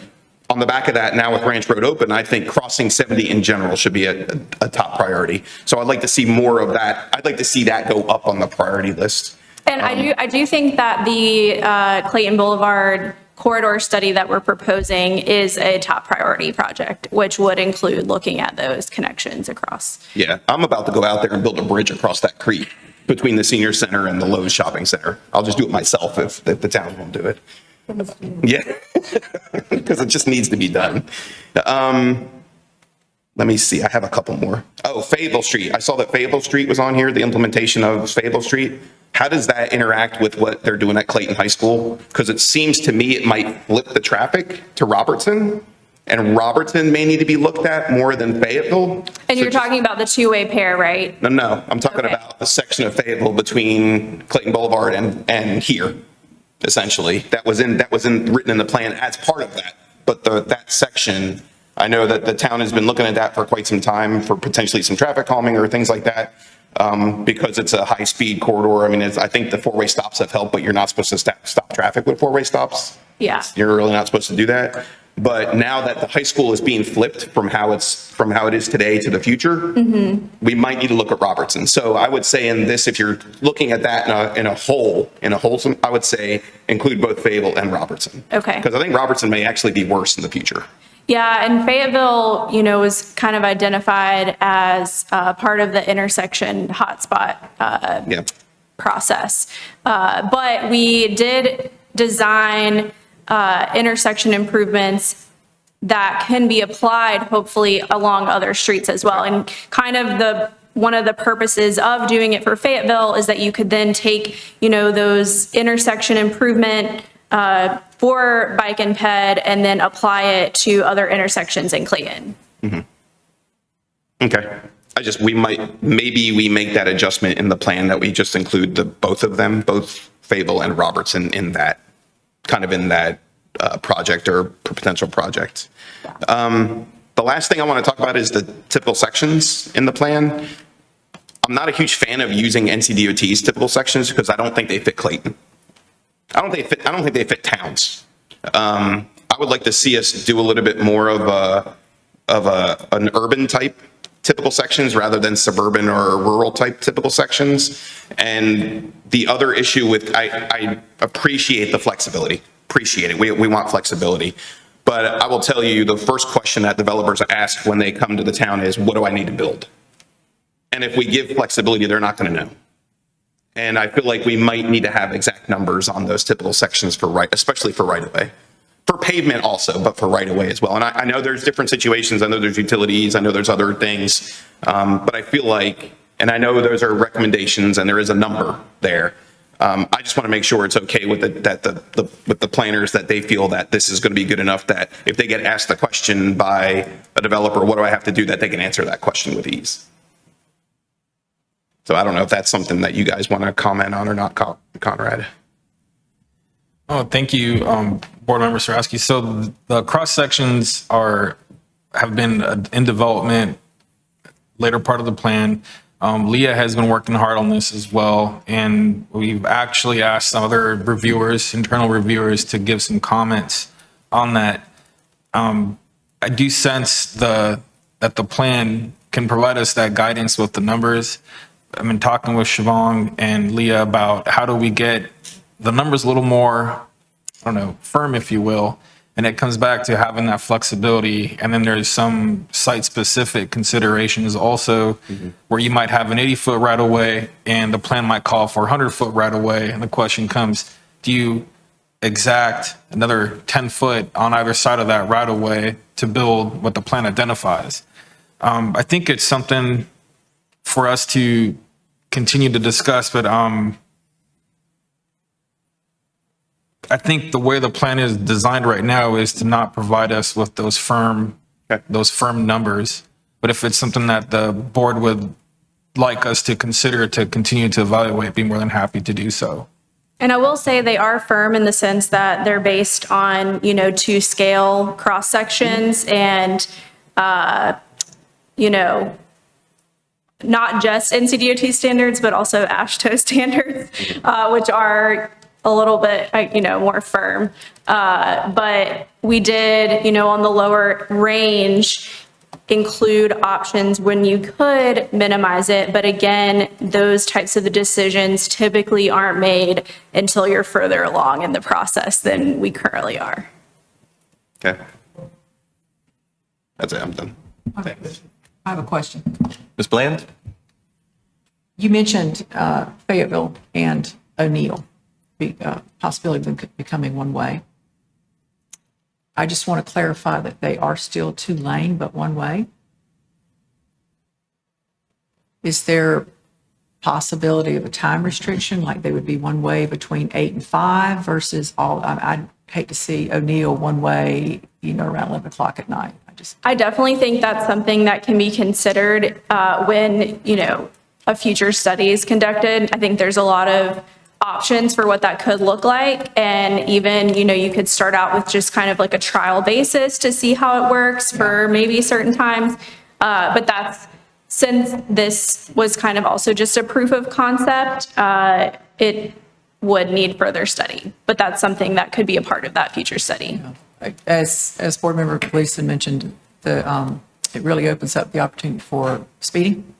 On the back of that, now with Ranch Road open, I think crossing 70 in general should be a top priority. So I'd like to see more of that. I'd like to see that go up on the priority list. And I do think that the Clayton Boulevard corridor study that we're proposing is a top priority project, which would include looking at those connections across. Yeah, I'm about to go out there and build a bridge across that creek between the senior center and the Lowe's shopping center. I'll just do it myself if the town won't do it. Yeah, because it just needs to be done. Let me see, I have a couple more. Oh, Fayetteville Street. I saw that Fayetteville Street was on here, the implementation of Fayetteville Street. How does that interact with what they're doing at Clayton High School? Because it seems to me it might flip the traffic to Robertson, and Robertson may need to be looked at more than Fayetteville. And you're talking about the two-way pair, right? No, I'm talking Okay. about the section of Fayetteville between Clayton Boulevard and here, essentially. That was written in the plan as part of that. But that section, I know that the town has been looking at that for quite some time for potentially some traffic calming or things like that. Because it's a high-speed corridor. I mean, I think the four-way stops have helped, but you're not supposed to stop traffic with four-way stops. Yeah. You're really not supposed to do that. But now that the high school is being flipped from how it is today to the future, we might need to look at Robertson. So I would say in this, if you're looking at that in a wholesome, I would say include both Fayetteville and Robertson. Okay. Because I think Robertson may actually be worse in the future. Yeah, and Fayetteville, was kind of identified as part of the intersection hotspot Yeah. process. But we did design intersection improvements that can be applied hopefully along other streets as well. And kind of one of the purposes of doing it for Fayetteville is that you could then take, those intersection improvement for bike and ped and then apply it to other intersections in Clayton. Okay. Maybe we make that adjustment in the plan that we just include both of them, both Fayetteville and Robertson in that project or potential project. The last thing I want to talk about is the typical sections in the plan. I'm not a huge fan of using NCDOT's typical sections because I don't think they fit Clayton. I don't think they fit towns. I would like to see us do a little bit more of an urban type typical sections rather than suburban or rural type typical sections. And the other issue with, I appreciate the flexibility, appreciate it. We want flexibility. But I will tell you, the first question that developers ask when they come to the town is, what do I need to build? And if we give flexibility, they're not going to know. And I feel like we might need to have exact numbers on those typical sections especially for right-of-way. For pavement also, but for right-of-way as well. And I know there's different situations. I know there's utilities. I know there's other things. But I feel like, and I know those are recommendations and there is a number there. I just want to make sure it's okay with with the planners that they feel that this is going to be good enough that if they get asked the question by a developer, what do I have to do, that they can answer that question with ease. So I don't know if that's something that you guys want to comment on or not, Conrad. Oh, thank you, Board Member Sarowski. So the cross sections have been in development, later part of the plan. Leah has been working hard on this as well, and we've actually asked some other reviewers, internal reviewers, to give some comments on that. I do sense that the plan can provide us that guidance with the numbers. I've been talking with Siobhan and Leah about how do we get the numbers a little more, firm, if you will. And it comes back to having that flexibility. And then there's some site-specific considerations also where you might have an 80-foot right-of-way and the plan might call for a 100-foot right-of-way. And the question comes, do you exact another 10 foot on either side of that right-of-way to build what the plan identifies? I think it's something for us to continue to discuss, but I think the way the plan is designed right now is to not provide us with those firm numbers. But if it's something that the board would like us to consider to continue to evaluate, be more than happy to do so. And I will say they are firm in the sense that they're based on, to scale cross sections and, not just NCDOT standards, but also AASHTO standards, which are a little bit, more firm. But we did, on the lower range, include options when you could minimize it. But again, those types of decisions typically aren't made until you're further along in the process than we currently are. Okay. That's it, I'm done. Okay. I have a question. Ms. Bland? You mentioned Fayetteville and O'Neill, the possibility of becoming one way. I just want to clarify that they are still 2 lane, but 1 way. Is there possibility of a time restriction, like they would be 1 way between 8 and 5 versus all? I'd hate to see O'Neill 1 way, around 11 o'clock at night. I definitely think that's something that can be considered when, a future study is conducted. I think there's a lot of options for what that could look like. And even, you could start out with just kind of like a trial basis to see how it works for maybe certain times. But since this was kind of also just a proof of concept, it would need further study. But that's something that could be a part of that future study. As Board Member Gleason mentioned, it really opens up the opportunity for speeding,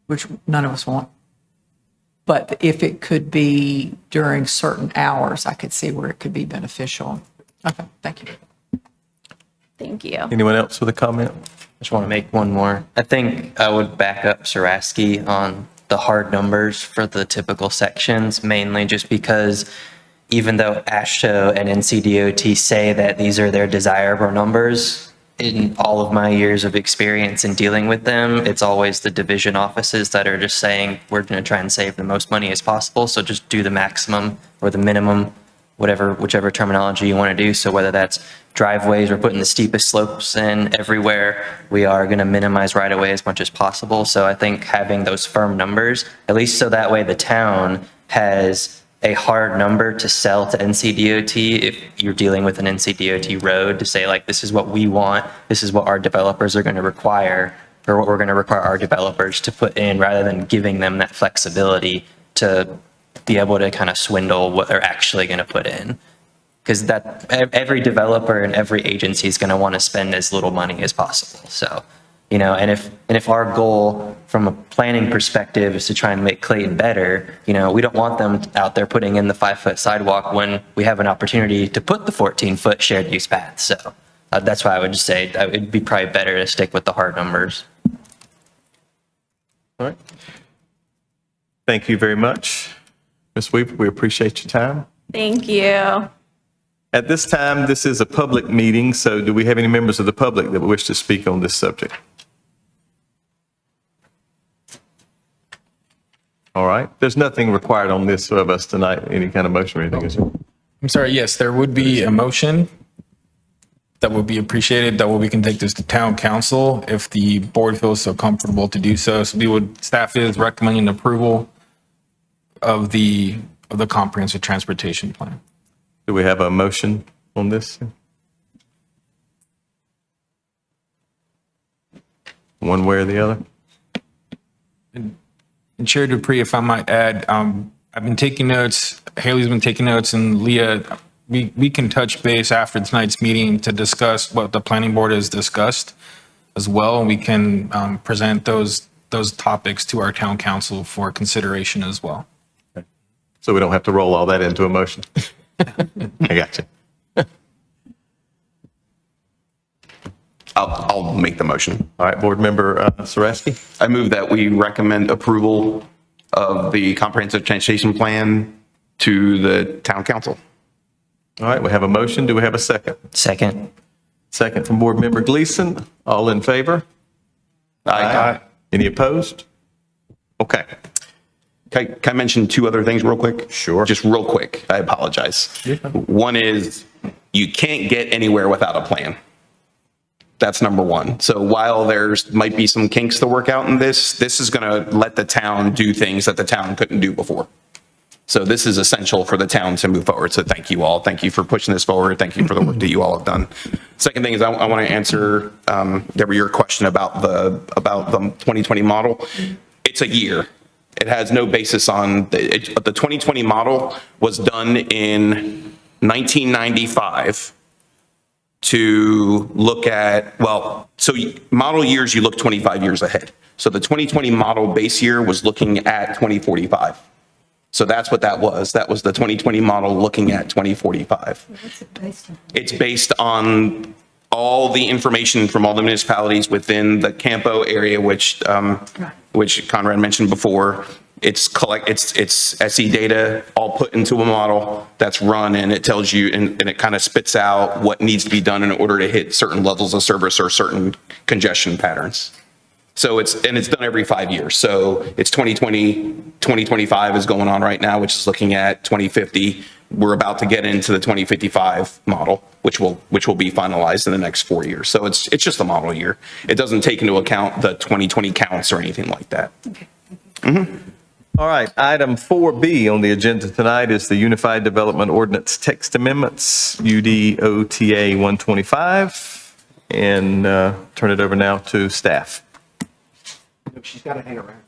which none of us want. But if it could be during certain hours, I could see where it could be beneficial. Okay, thank you. Thank you. Anyone else with a comment? I just want to make one more. I think I would back up Saraski on the hard numbers for the typical sections, mainly just because even though AASHTO and NCDOT say that these are their desirable numbers, in all of my years of experience in dealing with them, it's always the division offices that are just saying, we're going to try and save the most money as possible. So just do the maximum or the minimum, whichever terminology you want to do. So whether that's driveways, we're putting the steepest slopes in everywhere, we are going to minimize right away as much as possible. So I think having those firm numbers, at least so that way the town has a hard number to sell to NCDOT if you're dealing with an NCDOT road, to say like, this is what we want, this is what our developers are going to require, or what we're going to require our developers to put in, rather than giving them that flexibility to be able to kind of swindle what they're actually going to put in. Because that every developer and every agency is going to want to spend as little money as possible. So, and if our goal from a planning perspective is to try and make Clayton better, we don't want them out there putting in the 5-foot sidewalk when we have an opportunity to put the 14-foot shared use path. So that's why I would just say it'd be probably better to stick with the hard numbers. All right. Thank you very much. Ms. Weaver, we appreciate your time. Thank you. At this time, this is a public meeting, so do we have any members of the public that wish to speak on this subject? All right. There's nothing required on this of us tonight, any kind of motion or anything, is there? I'm sorry, yes, there would be a motion that would be appreciated, that we can take this to town council if the board feels so comfortable to do so. So staff is recommending approval of the comprehensive transportation plan. Do we have a motion on this? One way or the other? And Chair Dupree, if I might add, I've been taking notes, Haley's been taking notes, and Leah, we can touch base after tonight's meeting to discuss what the planning board has discussed as well. And we can present those topics to our town council for consideration as well. Okay. So we don't have to roll all that into a motion. I got you. I'll make the motion. All right, Board Member Saraski. I move that we recommend approval of the comprehensive transportation plan to the town council. All right, we have a motion. Do we have a second? Second. Second from Board Member Gleason. All in favor? Aye. Any opposed? Okay. Can I mention two other things real quick? Sure. Just real quick. I apologize. One is you can't get anywhere without a plan. That's number one. So while there's might be some kinks to work out in this is going to let the town do things that the town couldn't do before. So this is essential for the town to move forward. So thank you all. Thank you for pushing this forward. Thank you for the work that you all have done. Second thing is I want to answer, Deborah, your question about the 2020 model. It's a year. It has no basis on, the 2020 model was done in 1995 to look at, well, so model years, you look 25 years ahead. So the 2020 model base year was looking at 2045. So that's what that was. That was the 2020 model looking at 2045. What's it based on? It's based on all the information from all the municipalities within the Campo area, which Conrad mentioned before. It's SE data all put into a model that's run, and it tells you, and it kind of spits out what needs to be done in order to hit certain levels of service or certain congestion patterns. So it's done every 5 years. So it's 2020, 2025 is going on right now, which is looking at 2050. We're about to get into the 2055 model, which will be finalized in the next 4 years. So it's just a model year. It doesn't take into account the 2020 counts or anything like that. All right, item 4B on the agenda tonight is the Unified Development Ordinance Text Amendments, UDOTA 125, and turn it over now to staff. She's got to hang around.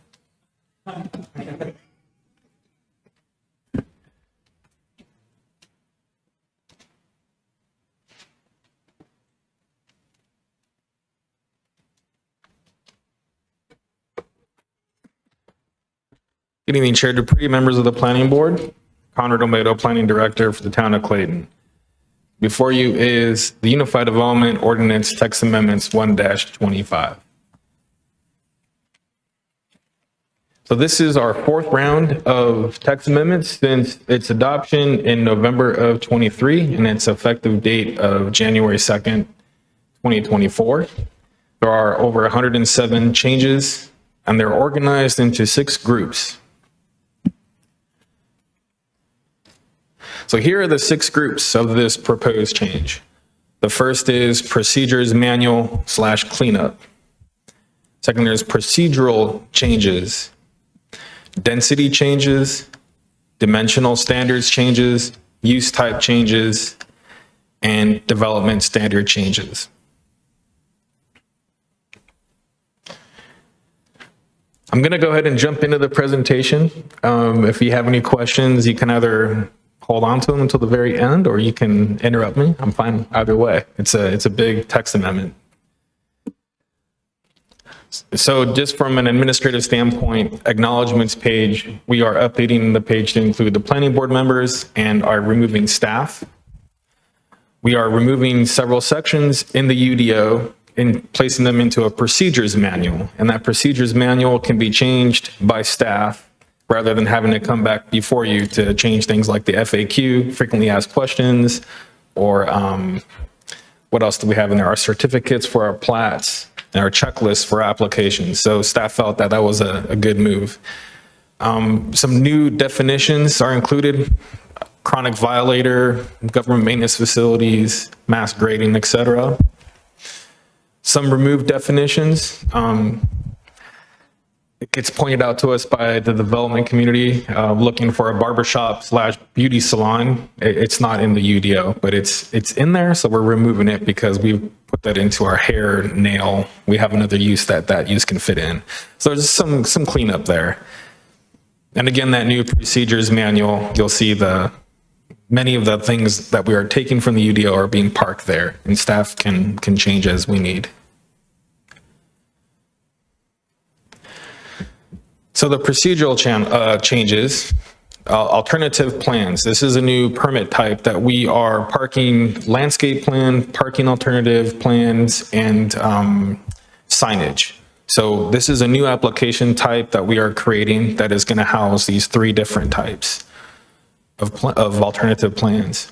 Good evening, Chair Dupree, members of the Planning Board. Conrad Olmedo, Planning Director for the Town of Clayton. Before you is the Unified Development Ordinance Text Amendments 1-25. So this is our fourth round of text amendments since its adoption in November of 23 and its effective date of January 2nd, 2024. There are over 107 changes, and they're organized into 6 groups. So here are the 6 groups of this proposed change. The first is procedures manual / cleanup. Second, there's procedural changes, density changes, dimensional standards changes, use type changes, and development standard changes. I'm going to go ahead and jump into the presentation. If you have any questions, you can either hold on to them until the very end, or you can interrupt me. I'm fine either way. It's a big text amendment. So just from an administrative standpoint, acknowledgements page, we are updating the page to include the planning board members and are removing staff. We are removing several sections in the UDO and placing them into a procedures manual. And that procedures manual can be changed by staff rather than having to come back before you to change things like the FAQ, frequently asked questions, or what else do we have in there? Our certificates for our plats and our checklists for applications. So staff felt that was a good move. Some new definitions are included: chronic violator, government maintenance facilities, mass grading, etc. Some removed definitions. It gets pointed out to us by the development community looking for a barbershop / beauty salon. It's not in the UDO, but it's in there, so we're removing it because we've put that into our hair, nail. We have another use that use can fit in. So there's some cleanup there. And again, that new procedures manual, you'll see many of the things that we are taking from the UDO are being parked there, and staff can change as we need. So the procedural changes, alternative plans. This is a new permit type that we are parking landscape plan, parking alternative plans, and signage. So this is a new application type that we are creating that is going to house these 3 different types of alternative plans.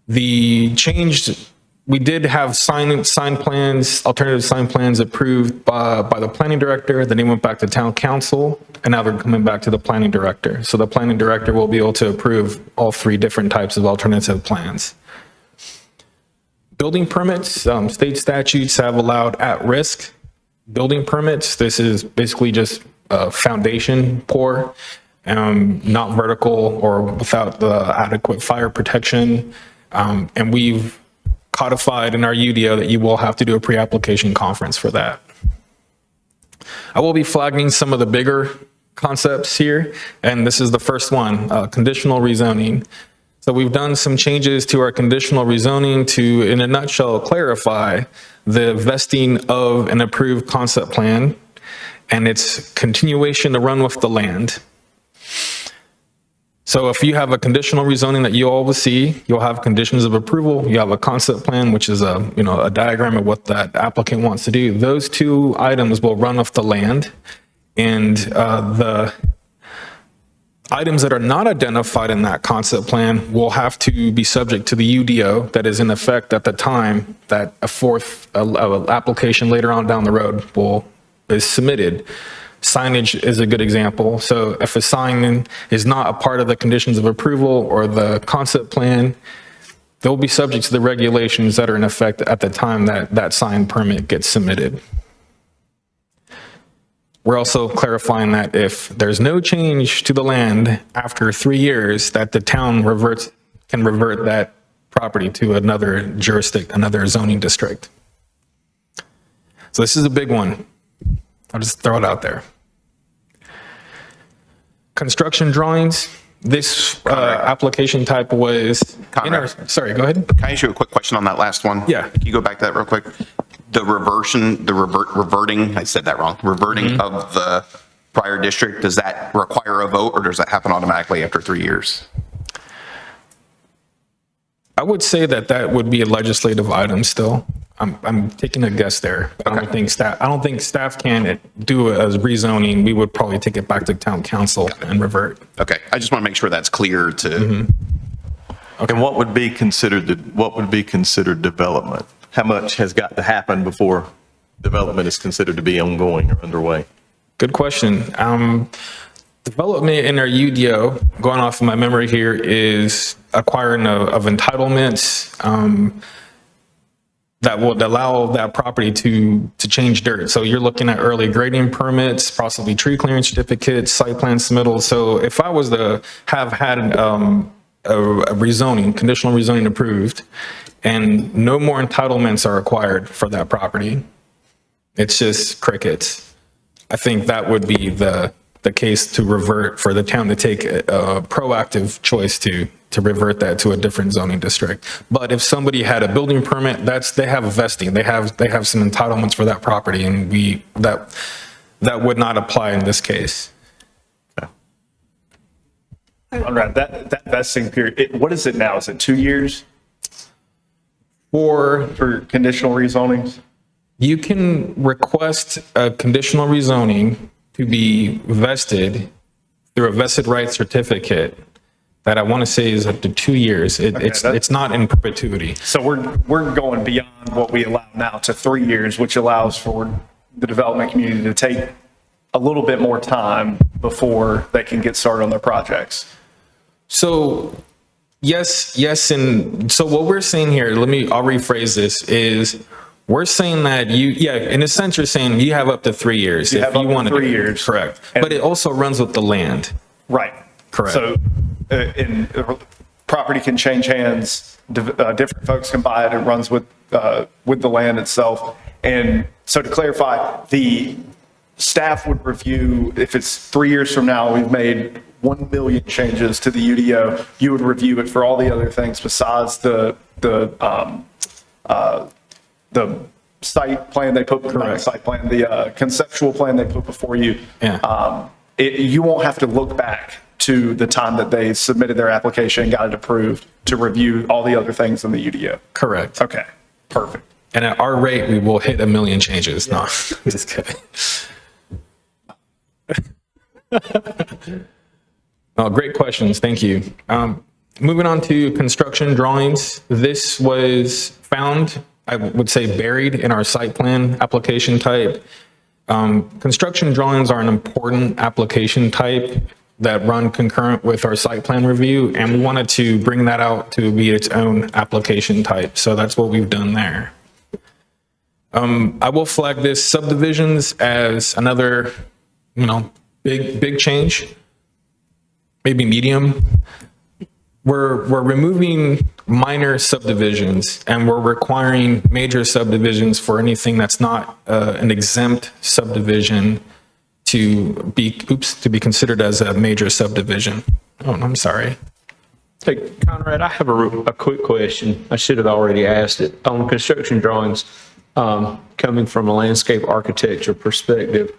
The changed we did have sign plans, alternative sign plans approved by the planning director. Then they went back to town council, and now they're coming back to the planning director. So the planning director will be able to approve all 3 different types of alternative plans. Building permits, state statutes have allowed at-risk building permits. This is basically just a foundation pour, not vertical or without the adequate fire protection. And we've codified in our UDO that you will have to do a pre-application conference for that. I will be flagging some of the bigger concepts here, and this is the first one, conditional rezoning. So we've done some changes to our conditional rezoning to, in a nutshell, clarify the vesting of an approved concept plan and its continuation to run with the land. So if you have a conditional rezoning that you all will see, you'll have conditions of approval, you have a concept plan, which is a diagram of what that applicant wants to do. Those 2 items will run off the land, and the items that are not identified in that concept plan will have to be subject to the UDO that is in effect at the time that a fourth application later on down the road is submitted. Signage is a good example. So if a sign is not a part of the conditions of approval or the concept plan, they'll be subject to the regulations that are in effect at the time that that sign permit gets submitted. We're also clarifying that if there's no change to the land after 3 years, that the town can revert that property to another jurisdiction, another zoning district. So this is a big one. I'll just throw it out there. Construction drawings. This application type was in our, sorry, go ahead. Can I ask you a quick question on that last one? Yeah. Can you go back to that real quick? The reverting, I said that wrong, reverting of the prior district, does that require a vote or does that happen automatically after 3 years? I would say that that would be a legislative item still. I'm taking a guess there. I don't think staff can do it as rezoning. We would probably take it back to town council and revert. Okay, I just want to make sure that's clear to. And what would be considered development? How much has got to happen before development is considered to be ongoing or underway? Good question. Development in our UDO, going off of my memory here, is acquiring of entitlements that would allow that property to change dirt. So you're looking at early grading permits, possibly tree clearance certificates, site plan submittals. So if I was to have had a rezoning, conditional rezoning approved, and no more entitlements are required for that property, it's just crickets. I think that would be the case to revert, for the town to take a proactive choice to revert that to a different zoning district. But if somebody had a building permit, they have a vesting, they have some entitlements for that property, and that would not apply in this case. Conrad, that vesting period, what is it now? Is it 2 years for conditional rezonings? You can request a conditional rezoning to be vested through a vested right certificate that I want to say is up to 2 years. It's not in perpetuity. So we're going beyond what we allow now to 3 years, which allows for the development community to take a little bit more time before they can get started on their projects. So yes. And so what we're saying here, I'll rephrase this, is we're saying that in a sense, you're saying you have up to 3 years. You have up to 3 years. Correct. But it also runs with the land. Right. Correct. So property can change hands, different folks can buy it, it runs with the land itself. And so to clarify, the staff would review, if it's 3 years from now, we've made 1 million changes to the UDO, you would review it for all the other things besides the site plan they put, not the site plan, the conceptual plan they put before you. Yeah. You won't have to look back to the time that they submitted their application and got it approved to review all the other things in the UDO. Correct. Okay, perfect. And at our rate, we will hit 1 million changes. No, just kidding. Oh, great questions. Thank you. Moving on to construction drawings, this was found, I would say buried in our site plan application type. Construction drawings are an important application type that run concurrent with our site plan review, and we wanted to bring that out to be its own application type. So that's what we've done there. I will flag this subdivisions as another, big change, maybe medium. We're removing minor subdivisions and we're requiring major subdivisions for anything that's not an exempt subdivision to be considered as a major subdivision. Oh, I'm sorry. Hey, Conrad, I have a quick question. I should have already asked it. On construction drawings, coming from a landscape architecture perspective,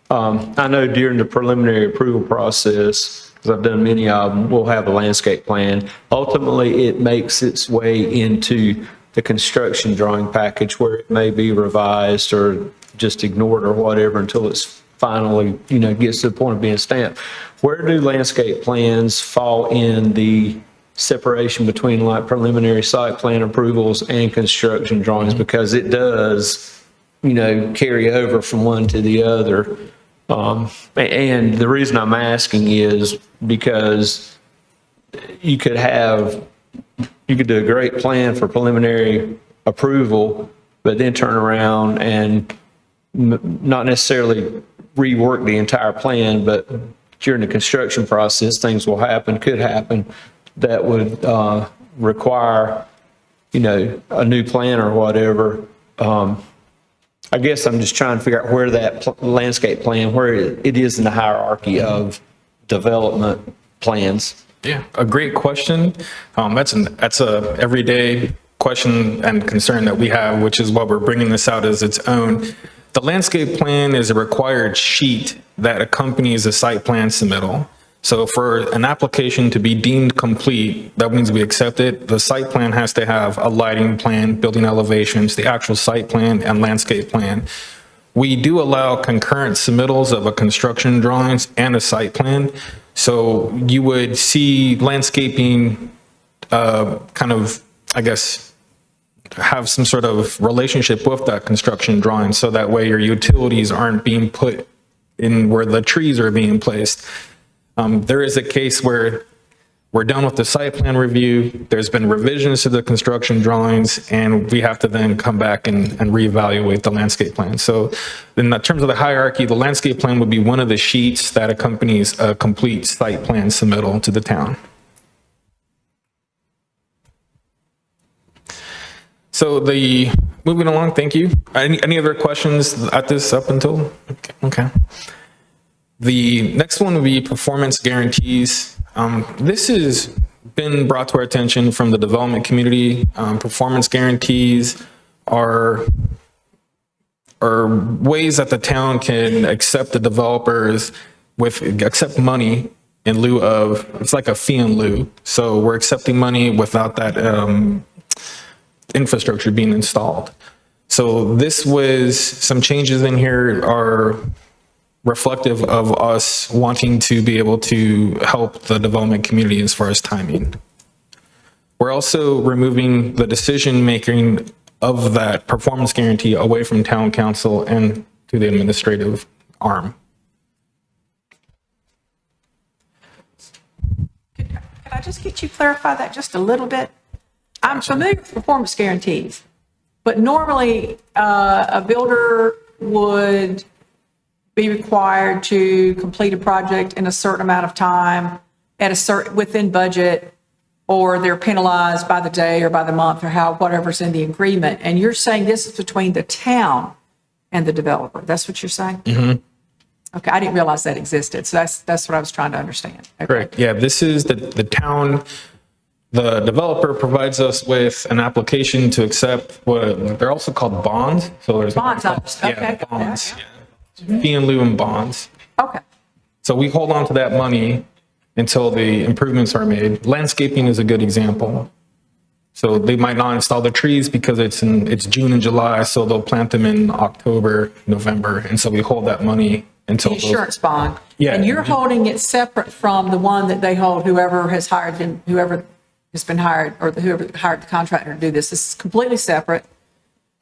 I know during the preliminary approval process, because I've done many of them, we'll have a landscape plan. Ultimately, it makes its way into the construction drawing package where it may be revised or just ignored or whatever until it's finally, gets to the point of being stamped. Where do landscape plans fall in the separation between like preliminary site plan approvals and construction drawings? Because it does, carry over from one to the other. And the reason I'm asking is because you could do a great plan for preliminary approval, but then turn around and not necessarily rework the entire plan, but during the construction process, things could happen that would require, a new plan or whatever. I guess I'm just trying to figure out where that landscape plan, where it is in the hierarchy of development plans. Yeah, a great question. That's a everyday question and concern that we have, which is why we're bringing this out as its own. The landscape plan is a required sheet that accompanies a site plan submittal. So for an application to be deemed complete, that means we accept it. The site plan has to have a lighting plan, building elevations, the actual site plan, and landscape plan. We do allow concurrent submittals of a construction drawings and a site plan. So you would see landscaping have some sort of relationship with that construction drawing, so that way your utilities aren't being put in where the trees are being placed. There is a case where we're done with the site plan review, there's been revisions to the construction drawings, and we have to then come back and reevaluate the landscape plan. So in terms of the hierarchy, the landscape plan would be one of the sheets that accompanies a complete site plan submittal to the town. So moving along, thank you. Any other questions at this up until? Okay. The next one would be performance guarantees. This has been brought to our attention from the development community. Performance guarantees are ways that the town can accept the developers accept money in lieu of, it's like a fee in lieu. So we're accepting money without that infrastructure being installed. So some changes in here are reflective of us wanting to be able to help the development community as far as timing. We're also removing the decision-making of that performance guarantee away from town council and to the administrative arm. Can I just get you to clarify that just a little bit? I'm familiar with performance guarantees, but normally a builder would be required to complete a project in a certain amount of time within budget, or they're penalized by the day or by the month or whatever's in the agreement. And you're saying this is between the town and the developer. That's what you're saying? Mm-hmm. Okay, I didn't realize that existed. So that's what I was trying to understand. Okay. Correct. Yeah, this is the town. The developer provides us with an application to accept what they're also called bonds. So there's bonds. Okay. Yeah, bonds. Yeah. Fee in lieu and bonds. Okay. So we hold on to that money until the improvements are made. Landscaping is a good example. So they might not install the trees because it's June and July, so they'll plant them in October, November, and so we hold that money until The insurance bond. Yeah. And you're holding it separate from the one that they hold, whoever has hired them, whoever has been hired, or whoever hired the contractor to do this. This is completely separate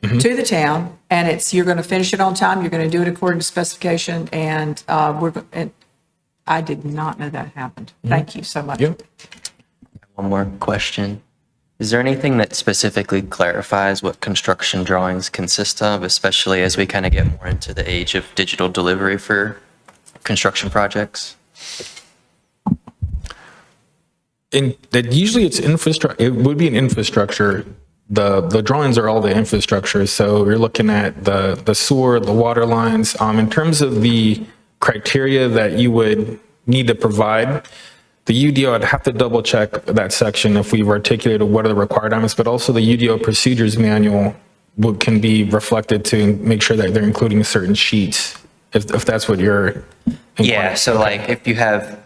to the town, and you're going to finish it on time. You're going to do it according to specification, and and I did not know that happened. Thank you so much. Yep. One more question. Is there anything that specifically clarifies what construction drawings consist of, especially as we kind of get more into the age of digital delivery for construction projects? Usually it's infrastructure, it would be an infrastructure. The drawings are all the infrastructure. So you're looking at the sewer, the water lines. In terms of the criteria that you would need to provide, the UDO, I'd have to double check that section if we've articulated what are the required items, but also the UDO procedures manual can be reflected to make sure that they're including certain sheets, if that's what you're. Yeah, so like if you have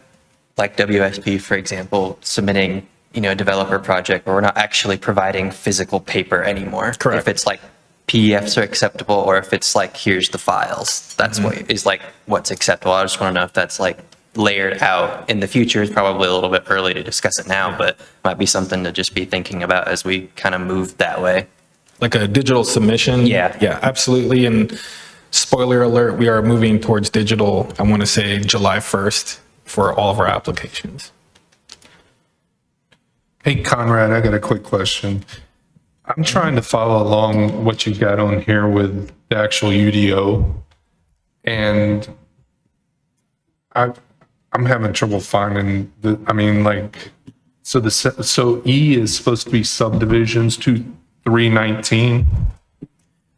like WSP, for example, submitting, a developer project where we're not actually providing physical paper anymore. Correct. If it's like PDFs are acceptable, or if it's like, here's the files, that's what is like what's acceptable. I just want to know if that's like layered out in the future. It's probably a little bit early to discuss it now, but might be something to just be thinking about as we kind of move that way. Like a digital submission? Yeah. Yeah, absolutely. And spoiler alert, we are moving towards digital, I want to say July 1st for all of our applications. Hey, Conrad, I got a quick question. I'm trying to follow along what you got on here with the actual UDO, and I'm having trouble finding so E is supposed to be subdivisions 319.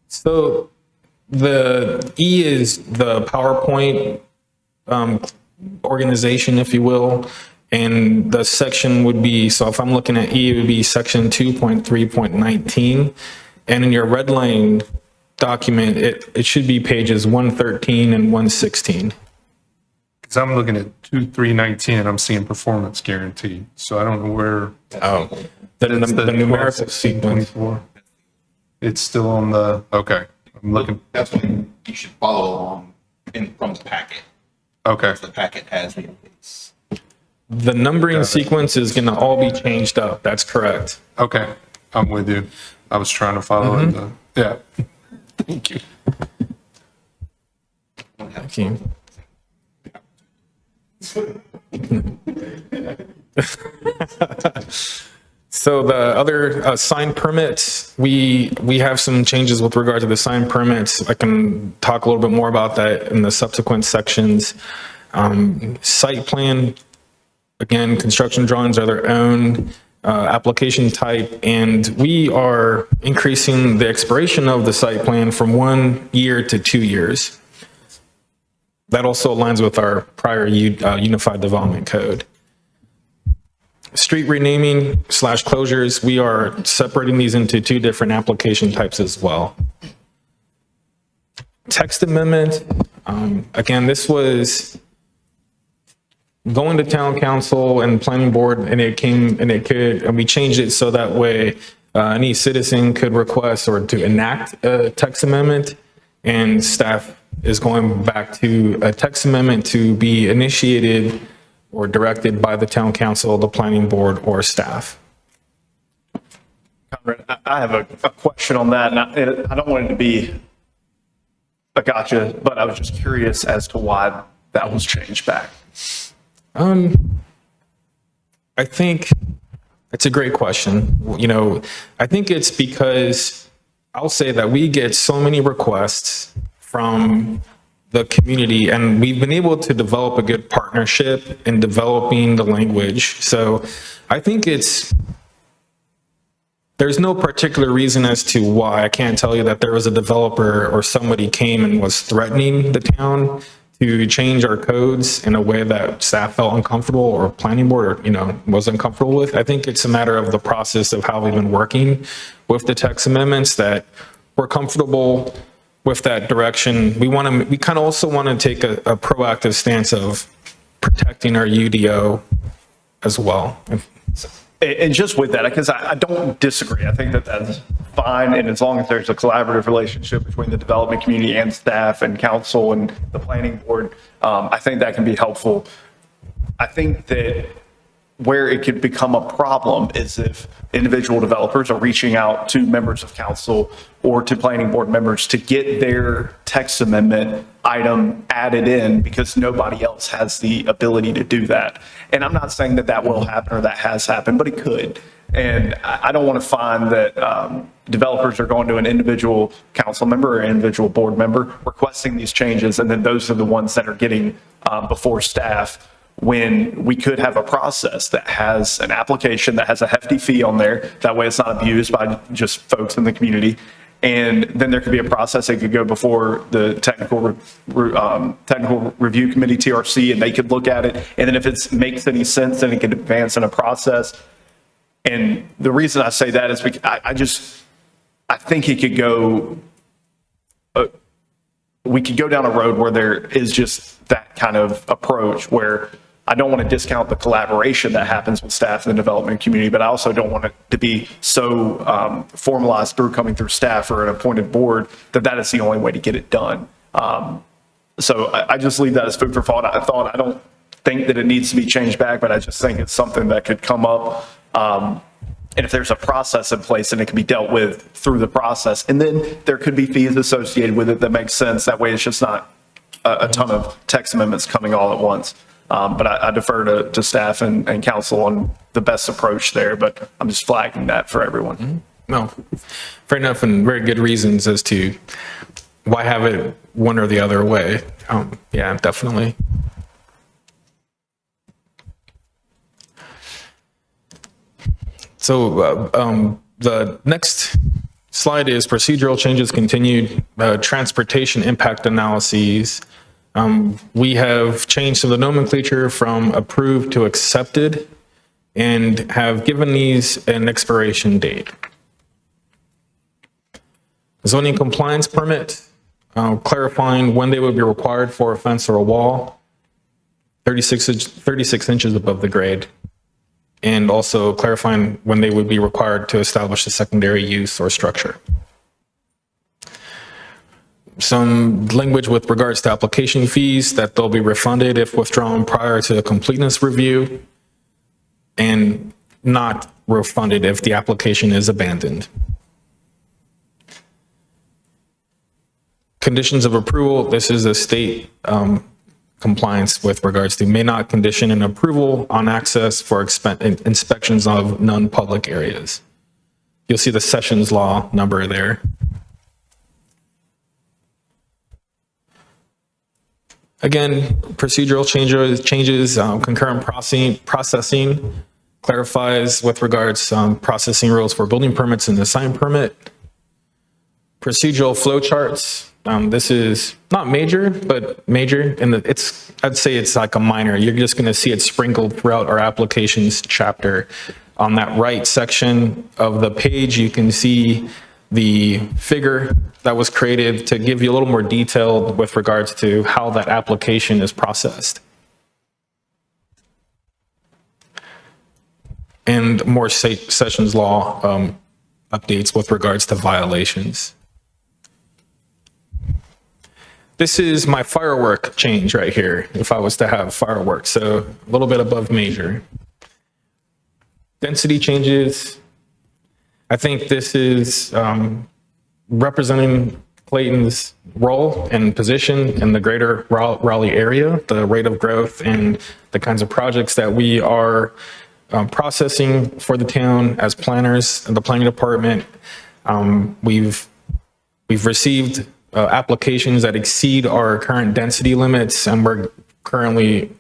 So the E is the PowerPoint organization, if you will. And the section would be, so if I'm looking at E, it would be section 2.3.19. And in your red line document, it should be pages 113 and 116. Because I'm looking at 2319 and I'm seeing performance guarantee. So I don't know where. Oh, the numerical 12, sequence. 24. It's still on the, okay. I'm looking, That's when you should follow along from the packet. okay. The packet has the updates. The numbering sequence is going to all be changed up. That's correct. Okay, I'm with you. I was trying to follow it. Yeah. Thank you. Thank you. So the other sign permits, we have some changes with regard to the sign permits. I can talk a little bit more about that in the subsequent sections. Site plan, again, construction drawings are their own application type, and we are increasing the expiration of the site plan from 1 year to 2 years. That also aligns with our prior Unified Development Code. Street renaming / closures, we are separating these into 2 different application types as well. Text amendment, again, this was going to town council and planning board, and we changed it so that way any citizen could request or to enact a text amendment, and staff is going back to a text amendment to be initiated or directed by the town council, the planning board, or staff. Conrad, I have a question on that, and I don't want it to be a gotcha, but I was just curious as to why that was changed back. I think it's a great question. I think it's because I'll say that we get so many requests from the community, and we've been able to develop a good partnership in developing the language. So I think there's no particular reason as to why. I can't tell you that there was a developer or somebody came and was threatening the town to change our codes in a way that staff felt uncomfortable or planning board, was uncomfortable with. I think it's a matter of the process of how we've been working with the text amendments that we're comfortable with that direction. We kind of also want to take a proactive stance of protecting our UDO as well. And just with that, because I don't disagree. I think that that's fine. And as long as there's a collaborative relationship between the development community and staff and council and the planning board, I think that can be helpful. I think that where it could become a problem is if individual developers are reaching out to members of council or to planning board members to get their text amendment item added in because nobody else has the ability to do that. And I'm not saying that that will happen or that has happened, but it could. And I don't want to find that developers are going to an individual council member or individual board member requesting these changes, and then those are the ones that are getting before staff, when we could have a process that has an application that has a hefty fee on there. That way it's not abused by just folks in the community. And then there could be a process that could go before the technical review committee, TRC, and they could look at it. And then if it makes any sense, then it could advance in a process. And the reason I say that is because I think it could go, we could go down a road where there is just that kind of approach where I don't want to discount the collaboration that happens with staff and the development community, but I also don't want it to be so formalized coming through staff or an appointed board that is the only way to get it done. So I just leave that as food for thought. I don't think that it needs to be changed back, but I just think it's something that could come up. And if there's a process in place, then it can be dealt with through the process. And then there could be fees associated with it that makes sense. That way it's just not a ton of text amendments coming all at once. But I defer to staff and council on the best approach there, but I'm just flagging that for everyone. No, fair enough, and very good reasons as to why have it one or the other way. Yeah, definitely. So the next slide is procedural changes continued, transportation impact analyses. We have changed some of the nomenclature from approved to accepted and have given these an expiration date. Zoning compliance permit, clarifying when they would be required for a fence or a wall, 36 inches above the grade, and also clarifying when they would be required to establish a secondary use or structure. Some language with regards to application fees, that they'll be refunded if withdrawn prior to a completeness review, and not refunded if the application is abandoned. Conditions of approval, this is a state compliance with regards to may not condition an approval on access for inspections of non-public areas. You'll see the Sessions Law number there. Again, procedural changes, concurrent processing clarifies with regards processing rules for building permits and the sign permit. Procedural flow charts. This is not major, but major. And I'd say it's like a minor. You're just going to see it sprinkled throughout our applications chapter. On that right section of the page, you can see the figure that was created to give you a little more detail with regards to how that application is processed. And more Sessions Law updates with regards to violations. This is my firework change right here, if I was to have fireworks, so a little bit above major. Density changes. I think this is representing Clayton's role and position in the greater Raleigh area, the rate of growth and the kinds of projects that we are processing for the town as planners in the planning department. We've received applications that exceed our current density limits, and we're currently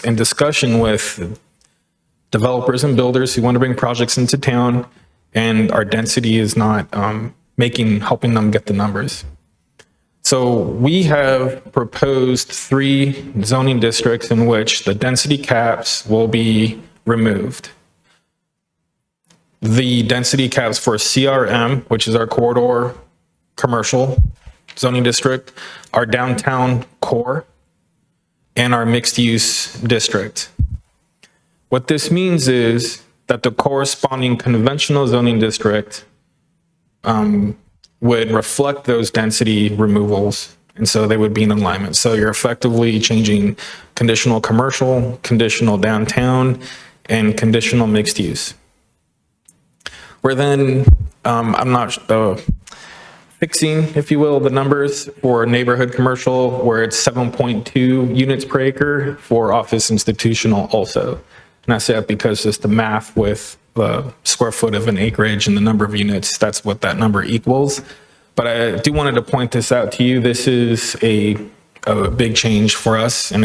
in discussion with developers and builders who want to bring projects into town, and our density is not helping them get the numbers. So we have proposed 3 zoning districts in which the density caps will be removed. The density caps for CRM, which is our corridor commercial zoning district, our downtown core, and our mixed use district. What this means is that the corresponding conventional zoning district would reflect those density removals, and so they would be in alignment. So you're effectively changing conditional commercial, conditional downtown, and conditional mixed use. We're then, I'm not fixing, if you will, the numbers for neighborhood commercial, where it's 7.2 units per acre, for office institutional also. And I say that because just the math with the square foot of an acreage and the number of units, that's what that number equals. But I do wanted to point this out to you. This is a big change for us, and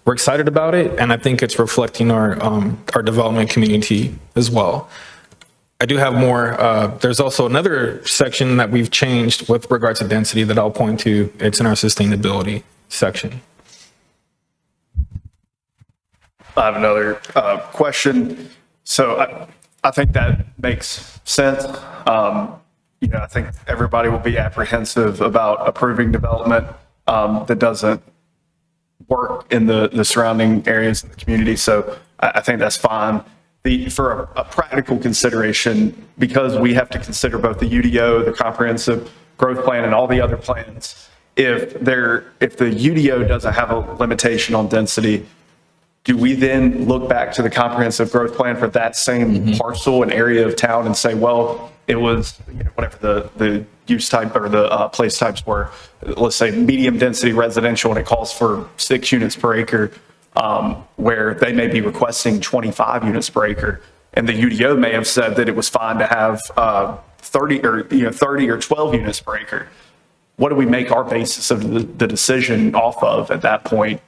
we're excited about it, and I think it's reflecting our development community as well. I do have more. There's also another section that we've changed with regards to density that I'll point to. It's in our sustainability section. I have another question. So I think that makes sense. I think everybody will be apprehensive about approving development that doesn't work in the surrounding areas of the community. So I think that's fine. For a practical consideration, because we have to consider both the UDO, the comprehensive growth plan, and all the other plans, if the UDO doesn't have a limitation on density, do we then look back to the comprehensive growth plan for that same parcel and area of town and say, well, it was whatever the use type or the place types were, let's say medium density residential, and it calls for 6 units per acre, where they may be requesting 25 units per acre, and the UDO may have said that it was fine to have 30 or 12 units per acre. What do we make our basis of the decision off of at that point?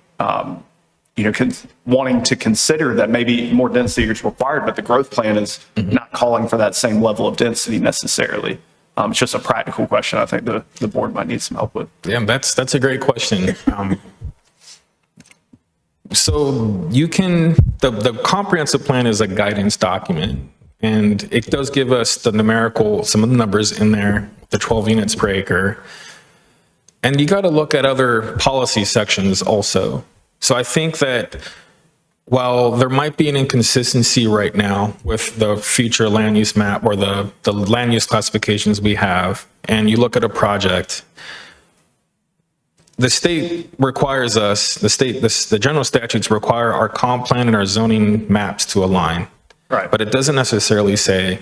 Wanting to consider that maybe more density is required, but the growth plan is not calling for that same level of density necessarily. It's just a practical question I think the board might need some help with. Yeah, that's a great question. So you can, the comprehensive plan is a guidance document, and it does give us the numerical, some of the numbers in there, the 12 units per acre. And you got to look at other policy sections also. So I think that while there might be an inconsistency right now with the future land use map or the land use classifications we have, and you look at a project, the state requires us, the general statutes require our comp plan and our zoning maps to align. Right. But it doesn't necessarily say,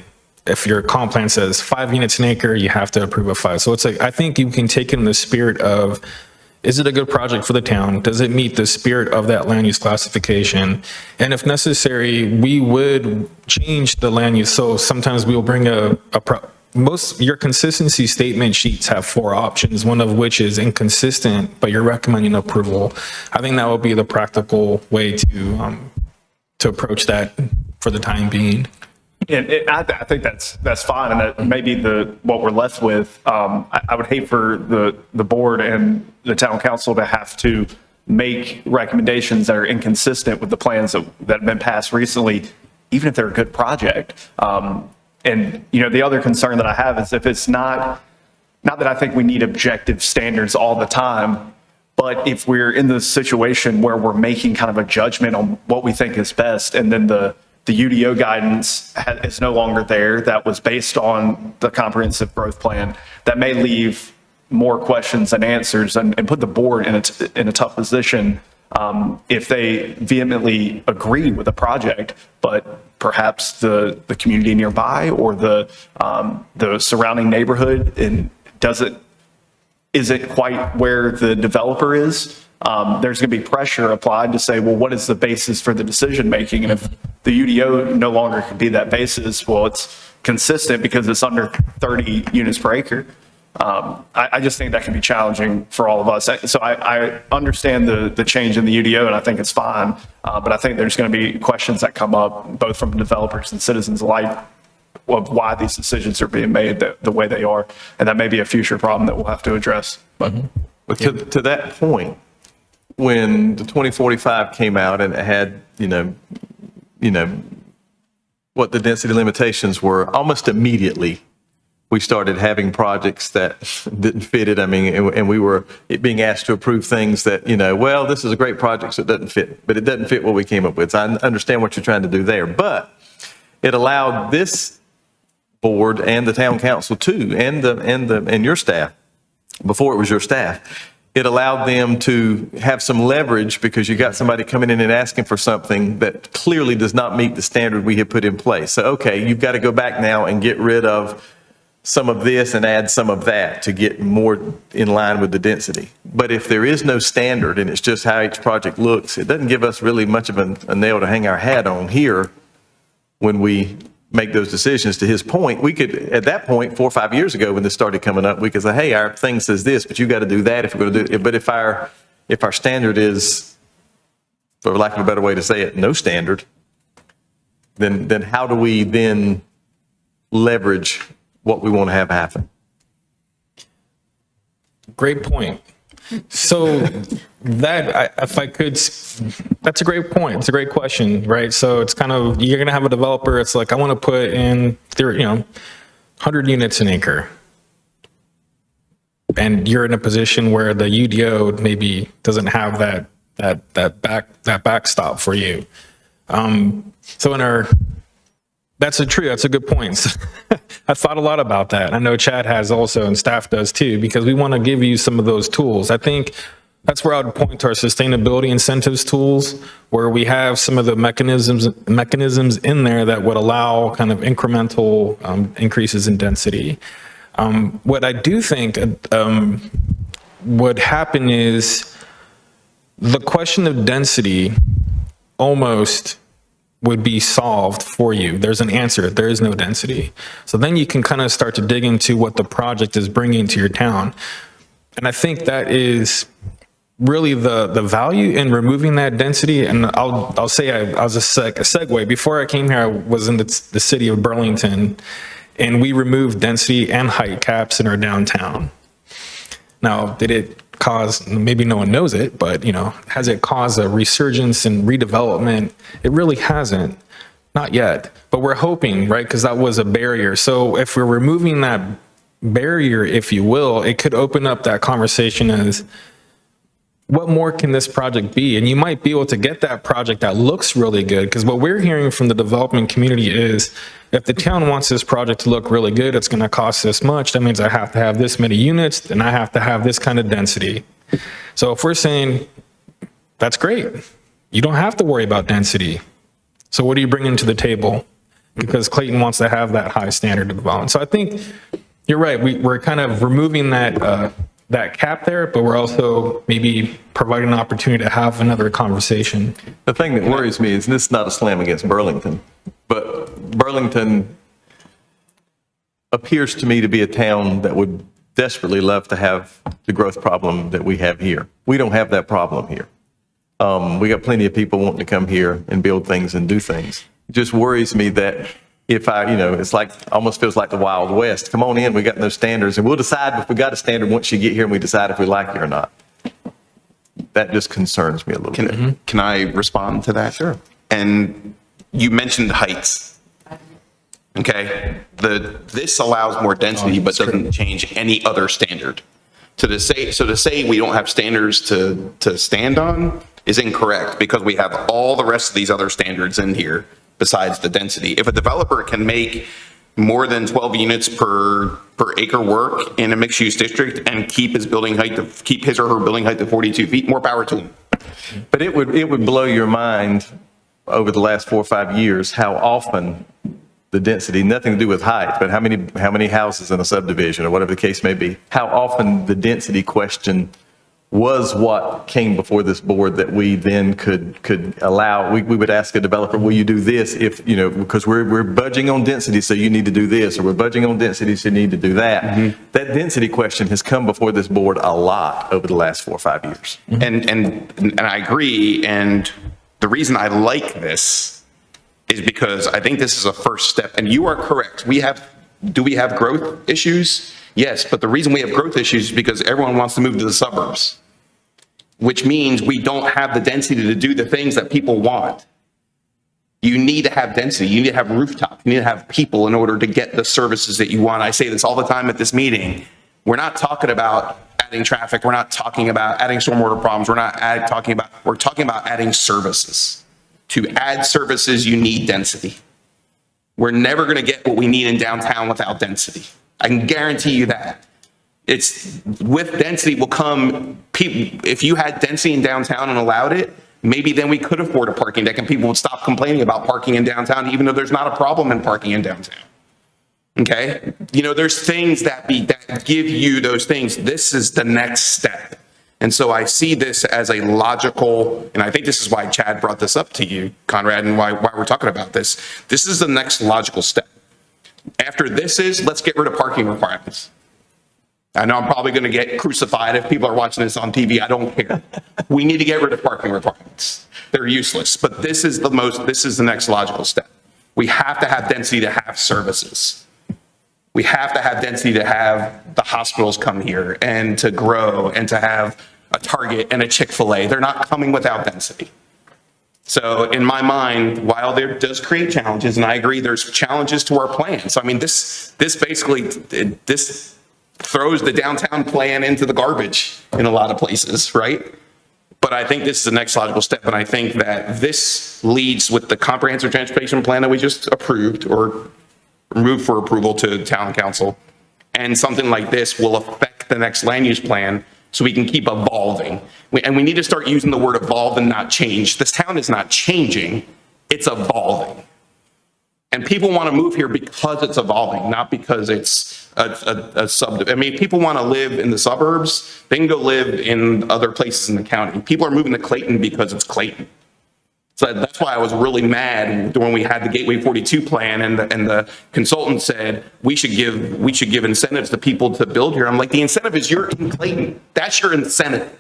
if your comp plan says 5 units an acre, you have to approve of 5. So it's like, I think you can take it in the spirit of, is it a good project for the town? Does it meet the spirit of that land use classification? And if necessary, we would change the land use. So sometimes we'll bring your consistency statement sheets have 4 options, one of which is inconsistent, but you're recommending approval. I think that would be the practical way to approach that for the time being. And I think that's fine, and that maybe what we're left with. I would hate for the board and the town council to have to make recommendations that are inconsistent with the plans that have been passed recently, even if they're a good project. And the other concern that I have is if it's not that I think we need objective standards all the time, but if we're in the situation where we're making kind of a judgment on what we think is best, and then the UDO guidance is no longer there, that was based on the comprehensive growth plan, that may leave more questions than answers and put the board in a tough position if they vehemently agree with a project, but perhaps the community nearby or the surrounding neighborhood isn't quite where the developer is. There's going to be pressure applied to say, well, what is the basis for the decision making? And if the UDO no longer can be that basis, well, it's consistent because it's under 30 units per acre. I just think that can be challenging for all of us. So I understand the change in the UDO, and I think it's fine. But I think there's going to be questions that come up, both from developers and citizens alike, of why these decisions are being made the way they are. And that may be a future problem that we'll have to address. But To that point, when the 2045 came out and it had, what the density limitations were, almost immediately we started having projects that didn't fit it. I mean, and we were being asked to approve things that, well, this is a great project, so it doesn't fit, but it doesn't fit what we came up with. So I understand what you're trying to do there, but it allowed this board and the town council too, and your staff, before it was your staff, it allowed them to have some leverage because you got somebody coming in and asking for something that clearly does not meet the standard we had put in place. So, okay, you've got to go back now and get rid of some of this and add some of that to get more in line with the density. But if there is no standard and it's just how each project looks, it doesn't give us really much of a nail to hang our hat on here when we make those decisions. To his point, we could, at that point, 4 or 5 years ago when this started coming up, we could say, hey, our thing says this, but you got to do that if we're going to do it. But if our standard is, for lack of a better way to say it, no standard, then how do we then leverage what we want to have happen? Great point. So that, if I could, that's a great point. It's a great question, right? So it's kind of, you're going to have a developer, it's like, I want to put in, 100 units an acre. And you're in a position where the UDO maybe doesn't have that backstop for you. So that's a good point. I thought a lot about that. I know Chad has also, and staff does too, because we want to give you some of those tools. I think that's where I would point to our sustainability incentives tools, where we have some of the mechanisms in there that would allow kind of incremental increases in density. What I do think would happen is the question of density almost would be solved for you. There's an answer. There is no density. So then you can kind of start to dig into what the project is bringing to your town. And I think that is really the value in removing that density. And I'll say, I'll just a segue. Before I came here, I was in the city of Burlington, and we removed density and height caps in our downtown. Now, did it cause, maybe no one knows it, but has it caused a resurgence and redevelopment? It really hasn't, not yet, but we're hoping, right? Because that was a barrier. So if we're removing that barrier, if you will, it could open up that conversation as, what more can this project be? And you might be able to get that project that looks really good, because what we're hearing from the development community is, if the town wants this project to look really good, it's going to cost this much. That means I have to have this many units, and I have to have this kind of density. So if we're saying, that's great, you don't have to worry about density. So what are you bringing to the table? Because Clayton wants to have that high standard of development. So I think you're right. We're kind of removing that cap there, but we're also maybe providing an opportunity to have another conversation. The thing that worries me is, and this is not a slam against Burlington, but Burlington appears to me to be a town that would desperately love to have the growth problem that we have here. We don't have that problem here. We got plenty of people wanting to come here and build things and do things. It just worries me that if it's like, almost feels like the Wild West. Come on in, we got no standards, and we'll decide if we got a standard once you get here, and we decide if we like it or not. That just concerns me a little bit. Can I respond to that? Sure. And you mentioned heights. Okay, this allows more density, but doesn't change any other standard. To say we don't have standards to stand on is incorrect, because we have all the rest of these other standards in here besides the density. If a developer can make more than 12 units per acre work in a mixed use district and keep his or her building height to 42 feet, more power to him. But it would blow your mind over the last 4 or 5 years how often the density, nothing to do with height, but how many houses in a subdivision or whatever the case may be, how often the density question was what came before this board that we then could allow. We would ask a developer, will you do this if, because we're budging on density, so you need to do this, or we're budging on density, so you need to do that. Mm-hmm. That density question has come before this board a lot over the last 4 or 5 years. Mm-hmm. And I agree. And the reason I like this is because I think this is a first step. And you are correct. Do we have growth issues? Yes, but the reason we have growth issues is because everyone wants to move to the suburbs, which means we don't have the density to do the things that people want. You need to have density. You need to have rooftops. You need to have people in order to get the services that you want. I say this all the time at this meeting. We're not talking about adding traffic. We're not talking about adding stormwater problems. We're talking about adding services. To add services, you need density. We're never going to get what we need in downtown without density. I can guarantee you that. It's with density will come people. If you had density in downtown and allowed it, maybe then we could afford a parking deck and people would stop complaining about parking in downtown, even though there's not a problem in parking in downtown. Okay? You know, there's things that give you those things. This is the next step. And so I see this as a logical, and I think this is why Chad brought this up to you, Conrad, and why we're talking about this. This is the next logical step. After this is, let's get rid of parking requirements. I know I'm probably going to get crucified if people are watching this on TV. I don't care. We need to get rid of parking requirements. They're useless. But this is the next logical step. We have to have density to have services. We have to have density to have the hospitals come here and to grow and to have a Target and a Chick-fil-A. They're not coming without density. So in my mind, while there does create challenges, and I agree there's challenges to our plan. So I mean, this throws the downtown plan into the garbage in a lot of places, right? But I think this is the next logical step, and I think that this leads with the comprehensive transportation plan that we just approved or removed for approval to town council, and something like this will affect the next land use plan so we can keep evolving. And we need to start using the word evolve and not change. This town is not changing, it's evolving. And people want to move here because it's evolving, not because it's I mean, people want to live in the suburbs, they can go live in other places in the county. People are moving to Clayton because it's Clayton. So that's why I was really mad when we had the Gateway 42 plan and the consultant said we should give incentives to people to build here. I'm like, the incentive is you're in Clayton. That's your incentive.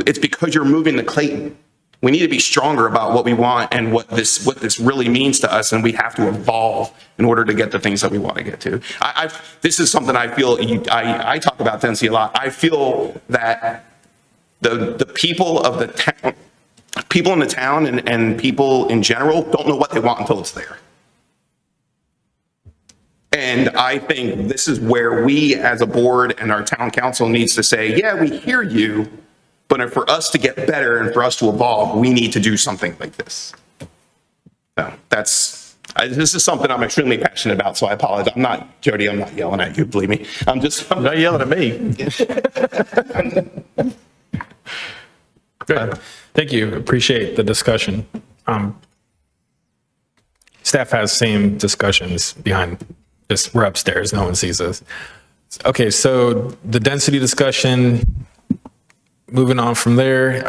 It's because you're moving to Clayton. We need to be stronger about what we want and what this really means to us, and we have to evolve in order to get the things that we want to get to. This is something I feel, I talk about density a lot. I feel that the people of the town, people in the town and people in general don't know what they want until it's there. And I think this is where we as a board and our town council needs to say, yeah, we hear you, but for us to get better and for us to evolve, we need to do something like this. So this is something I'm extremely passionate about, so I apologize. Jody, I'm not yelling at you, believe me. I'm not yelling at me. Good. Thank you. Appreciate the discussion. Staff has same discussions behind this. We're upstairs. No one sees us. Okay, so the density discussion, moving on from there.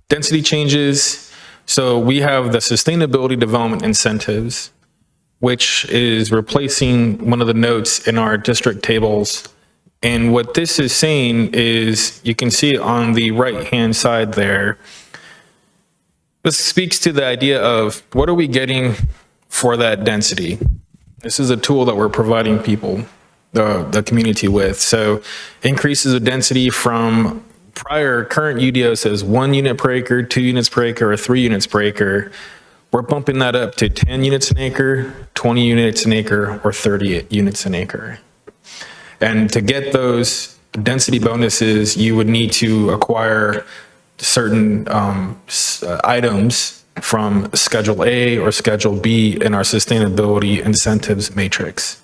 Density changes. So we have the sustainability development incentives, which is replacing one of the notes in our district tables. And what this is saying is, you can see it on the right-hand side there. This speaks to the idea of what are we getting for that density? This is a tool that we're providing people, the community with. So increases of density from current UDO says 1 unit per acre, 2 units per acre, or 3 units per acre. We're bumping that up to 10 units an acre, 20 units an acre, or 30 units an acre. And to get those density bonuses, you would need to acquire certain items from Schedule A or Schedule B in our sustainability incentives matrix.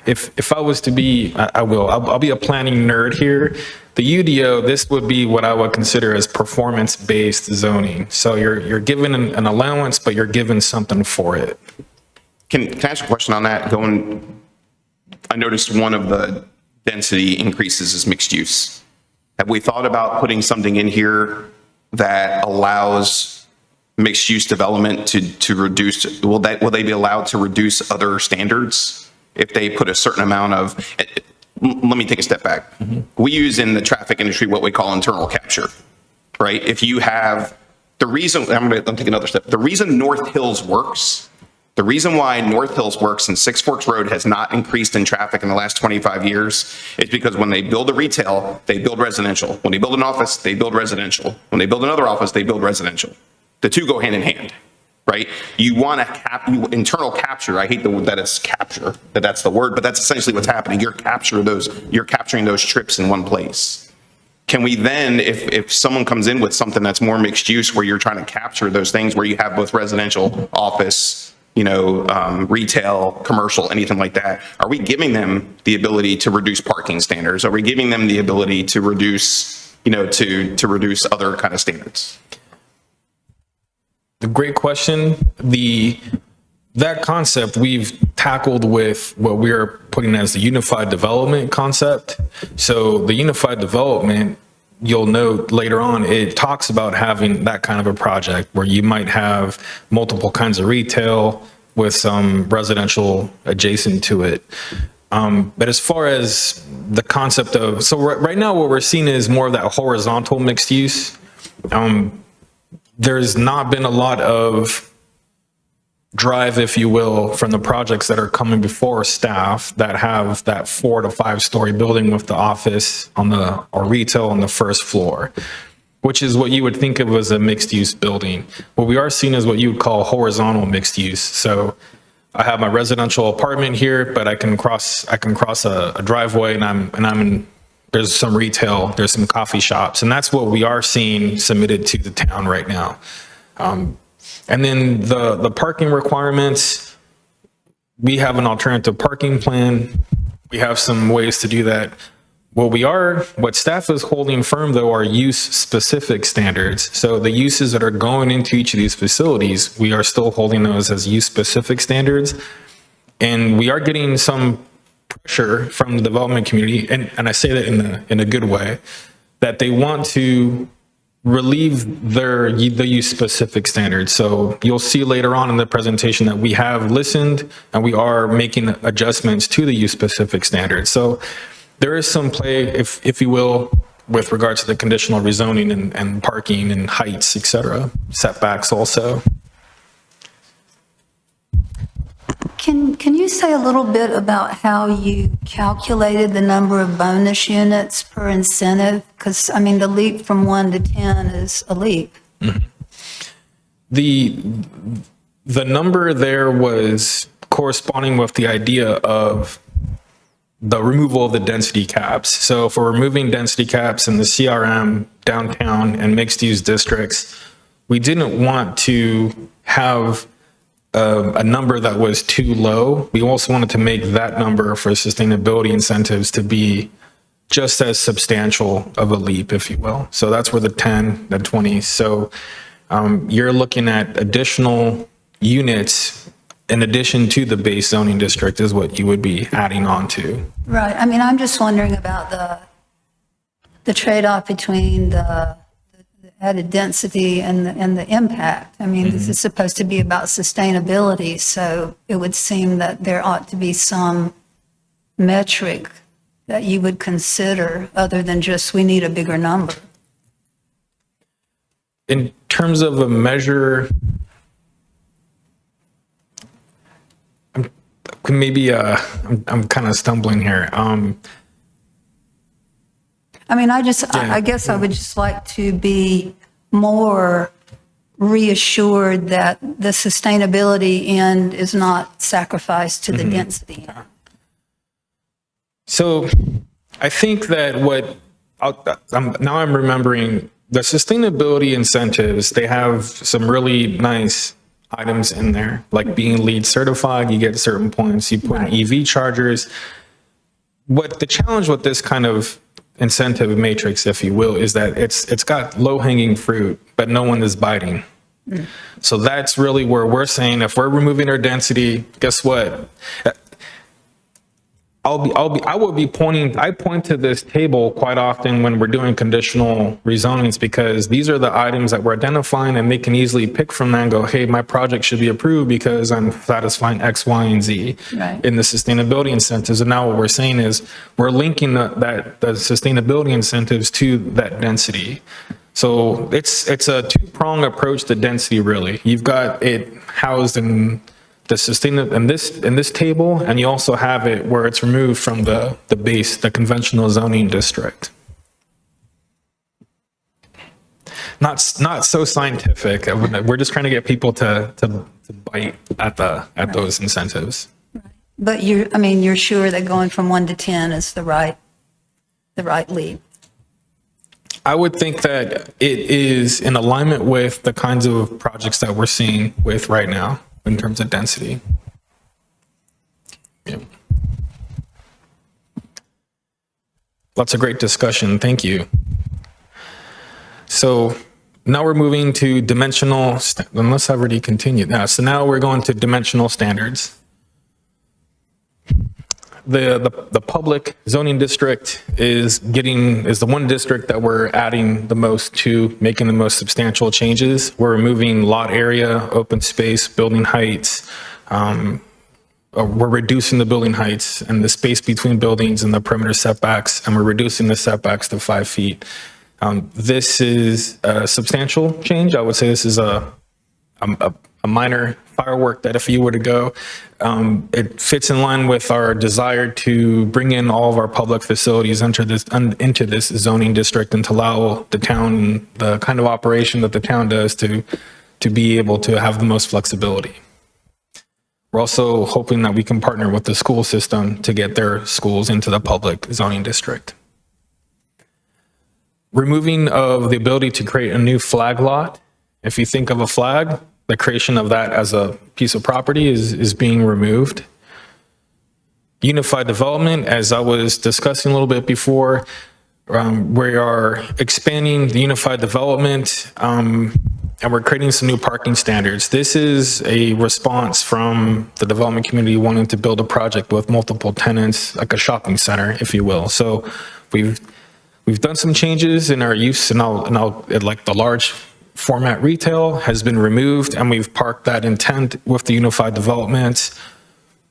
If I was to be, I'll be a planning nerd here. The UDO, this would be what I would consider as performance-based zoning. So you're given an allowance, but you're given something for it. Can I ask a question on that? I noticed one of the density increases is mixed use. Have we thought about putting something in here that allows mixed use development to reduce, will they be allowed to reduce other standards if they put a certain amount of, let me take a step back. Mm-hmm. We use in the traffic industry what we call internal capture, right? If you have, I'm taking another step. The reason North Hills works, the reason why North Hills works and Six Forks Road has not increased in traffic in the last 25 years is because when they build a retail, they build residential. When they build an office, they build residential. When they build another office, they build residential. The two go hand in hand, right? You want to internal capture. I hate that it's capture, that's the word, but that's essentially what's happening. You're capturing those trips in one place. Can we then, if someone comes in with something that's more mixed use where you're trying to capture those things where you have both residential, office, retail, commercial, anything like that, are we giving them the ability to reduce parking standards? Are we giving them the ability to reduce, to reduce other kind of standards? The great question. That concept we've tackled with what we're putting as the unified development concept. So the unified development, you'll note later on, it talks about having that kind of a project where you might have multiple kinds of retail with some residential adjacent to it. But as far as the concept of, so right now what we're seeing is more of that horizontal mixed use. There's not been a lot of drive, if you will, from the projects that are coming before staff that have that 4 to 5 story building with the office or retail on the first floor, which is what you would think of as a mixed use building. What we are seeing is what you would call horizontal mixed use. So I have my residential apartment here, but I can cross a driveway and there's some retail, there's some coffee shops, and that's what we are seeing submitted to the town right now. And then the parking requirements, we have an alternative parking plan. We have some ways to do that. What staff is holding firm though are use specific standards. So the uses that are going into each of these facilities, we are still holding those as use specific standards. And we are getting some pressure from the development community, and I say that in a good way, that they want to relieve the use specific standards. So you'll see later on in the presentation that we have listened and we are making adjustments to the use specific standards. So there is some play, if you will, with regards to the conditional rezoning and parking and heights, et cetera, setbacks also. Can you say a little bit about how you calculated the number of bonus units per incentive? Because, I mean, the leap from 1 to 10 is a leap. The number there was corresponding with the idea of the removal of the density caps. So if we're removing density caps in the CRM, downtown, and mixed-use districts, we didn't want to have a number that was too low. We also wanted to make that number for sustainability incentives to be just as substantial of a leap, if you will. So that's where the 10, the 20. So you're looking at additional units in addition to the base zoning district is what you would be adding on to. Right. I mean, I'm just wondering about the trade-off between the added density and the impact. I mean, this is supposed to be about sustainability, so it would seem that there ought to be some metric that you would consider other than just we need a bigger number. In terms of a measure, I'm kind of stumbling here. I mean, I guess I would just like to be more reassured that the sustainability end is not sacrificed to the density end. So I think that now I'm remembering the sustainability incentives, they have some really nice items in there, like being LEED certified, you get certain points, you put in EV chargers. What the challenge with this kind of incentive matrix, if you will, is that it's got low-hanging fruit, but no one is biting. So that's really where we're saying if we're removing our density, guess what? I point to this table quite often when we're doing conditional rezonings because these are the items that we're identifying and they can easily pick from that and go, hey, my project should be approved because I'm satisfying X, Y, and Z in the sustainability incentives. And now what we're saying is we're linking the sustainability incentives to that density. So it's a two-pronged approach to density, really. You've got it housed in the in this table, and you also have it where it's removed from the base, the conventional zoning district. Not so scientific. We're just trying to get people to bite at those incentives. But you're sure that going from 1 to 10 is the right leap? I would think that it is in alignment with the kinds of projects that we're seeing with right now. in terms of density. Yeah. Lots of great discussion. Thank you. So now we're moving to dimensional, unless I've already continued. So now we're going to dimensional standards. The public zoning district is the one district that we're adding the most to, making the most substantial changes. We're removing lot area, open space, building heights. We're reducing the building heights and the space between buildings and the perimeter setbacks, and we're reducing the setbacks to 5 feet. This is a substantial change. I would say this is a minor firework that if you were to go, it fits in line with our desire to bring in all of our public facilities into this zoning district and to allow the town, the kind of operation that the town does, to be able to have the most flexibility. We're also hoping that we can partner with the school system to get their schools into the public zoning district. Removing of the ability to create a new flag lot. If you think of a flag, the creation of that as a piece of property is being removed. Unified development, as I was discussing a little bit before, we are expanding the unified development, and we're creating some new parking standards. This is a response from the development community wanting to build a project with multiple tenants, like a shopping center, if you will. So we've done some changes in our use, and like the large format retail has been removed, and we've parked that intent with the unified development.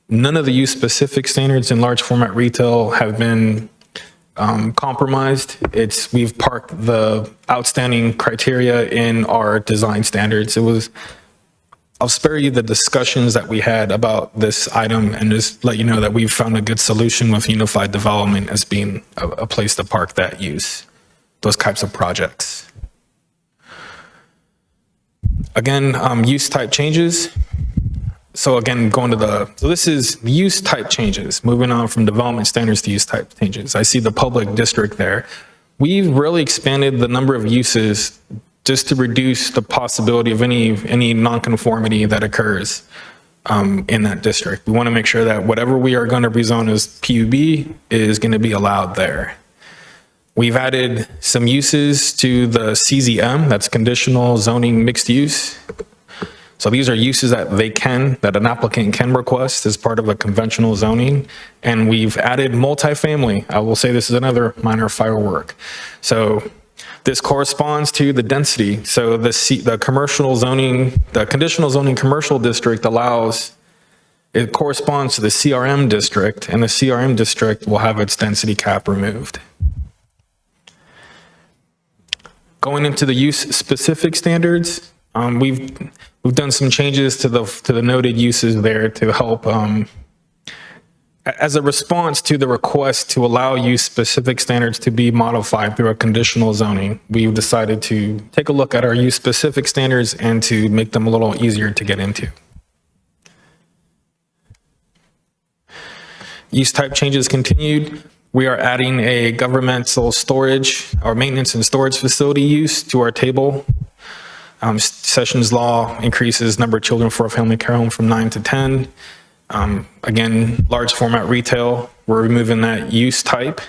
None of the use specific standards in large format retail have been compromised. We've parked the outstanding criteria in our design standards. I'll spare you the discussions that we had about this item and just let you know that we've found a good solution with unified development as being a place to park that use, those types of projects. Again, use type changes. So again, this is use type changes, moving on from development standards to use type changes. I see the public district there. We've really expanded the number of uses just to reduce the possibility of any nonconformity that occurs in that district. We want to make sure that whatever we are going to rezone as PUB is going to be allowed there. We've added some uses to the CZM, that's conditional zoning mixed use. So these are uses that an applicant can request as part of a conventional zoning. And we've added multifamily. I will say this is another minor firework. So this corresponds to the density. So the commercial zoning, the conditional zoning commercial district it corresponds to the CRM district, and the CRM district will have its density cap removed. Going into the use specific standards, we've done some changes to the noted uses there to help as a response to the request to allow use specific standards to be modified through a conditional zoning. We've decided to take a look at our use specific standards and to make them a little easier to get into. Use type changes continued. We are adding a governmental storage or maintenance and storage facility use to our table. Sessions law increases number of children for a family care home from 9 to 10. Again, large format retail, we're removing that use type.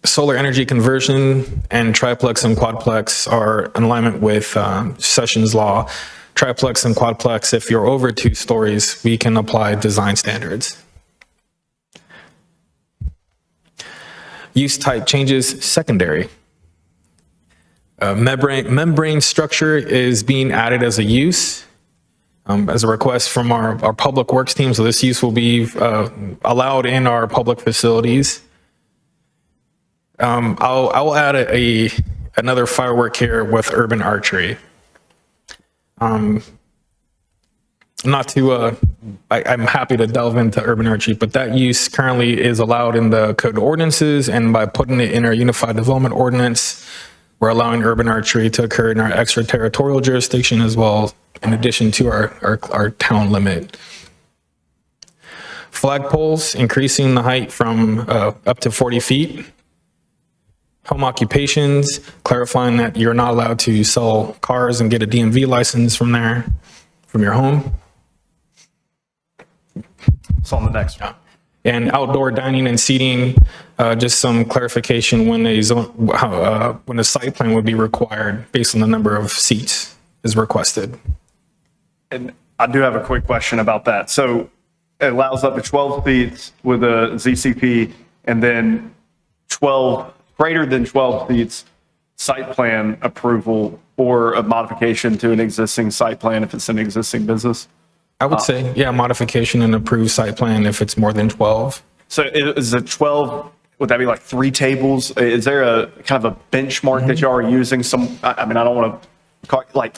Solar energy conversion and triplex and quadplex are in alignment with Sessions law. Triplex and quadplex, if you're over 2 stories, we can apply design standards. Use type changes secondary. Membrane structure is being added as a use, as a request from our public works team. So this use will be allowed in our public facilities. I'll add another firework here with urban archery. I'm happy to delve into urban archery, but that use currently is allowed in the code ordinances, and by putting it in our unified development ordinance, we're allowing urban archery to occur in our extraterritorial jurisdiction as well, in addition to our town limit. Flagpoles, increasing the height from up to 40 feet. Home occupations, clarifying that you're not allowed to sell cars and get a DMV license from there. from your home. It's on the next one. And outdoor dining and seating, just some clarification when when a site plan would be required based on the number of seats is requested. And I do have a quick question about that. So it allows up to 12 seats with a ZCP, and then 12, greater than 12 seats, site plan approval or a modification to an existing site plan if it's an existing business. I would say, yeah, modification and approved site plan if it's more than 12. So is it 12, would that be like 3 tables? Is there a kind of a benchmark that you are using? I mean, I don't want to, like,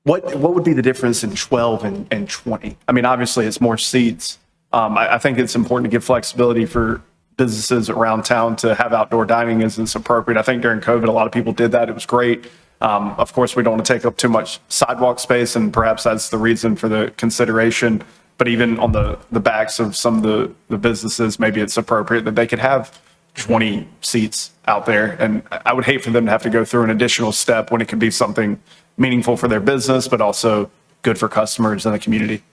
what would be the difference in 12 and 20? I mean, obviously it's more seats. I think it's important to give flexibility for businesses around town to have outdoor dining as it's appropriate. I think during COVID, a lot of people did that. It was great. Of course, we don't want to take up too much sidewalk space, and perhaps that's the reason for the consideration. But even on the backs of some of the businesses, maybe it's appropriate that they could have 20 seats out there. And I would hate for them to have to go through an additional step when it could be something meaningful for their business, but also good for customers and the community.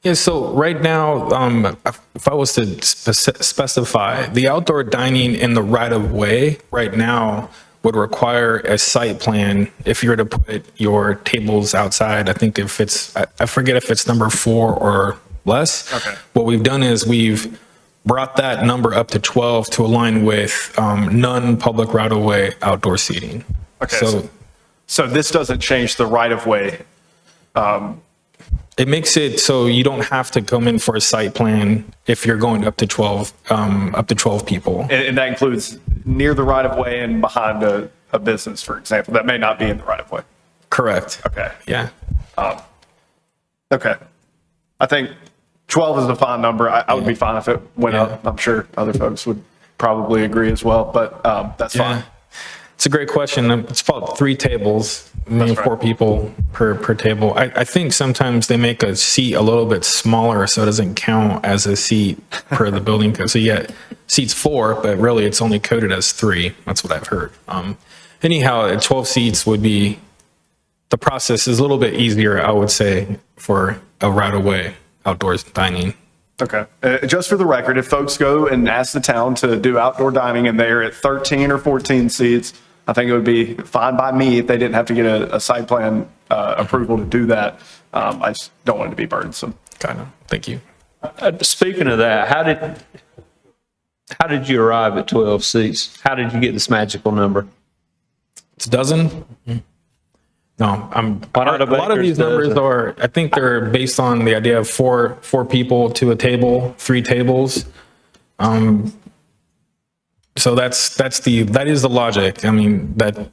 Yeah, so right now, if I was to specify, the outdoor dining in the right of way right now would require a site plan if you were to put your tables outside. I think if it's, I forget if it's number 4 or less. Okay. What we've done is we've brought that number up to 12 to align with non-public right of way outdoor seating. Okay. So this doesn't change the right of way. It makes it so you don't have to come in for a site plan if you're going up to 12 people. And that includes near the right of way and behind a business, for example, that may not be in the right of way. Correct. Okay. Yeah. Okay. I think 12 is a fine number. I would be fine if it went up. I'm sure other folks would probably agree as well, but that's fine. It's a great question. It's about 3 tables, maybe 4 people per table. I think sometimes they make a seat a little bit smaller so it doesn't count as a seat per the building code. So you get seats 4, but really it's only coded as 3. That's what I've heard. Anyhow, 12 seats would be, the process is a little bit easier, I would say, for a right-of-way outdoors dining. Okay. Just for the record, if folks go and ask the town to do outdoor dining and they're at 13 or 14 seats, I think it would be fine by me if they didn't have to get a site plan approval to do that. I just don't want it to be burdensome. Kind of. Thank you. Speaking of that, how did you arrive at 12 seats? How did you get this magical number? It's a dozen? No, a lot of these numbers are, I think they're based on the idea of four people to a table, 3 tables. So that is the logic. I mean, that.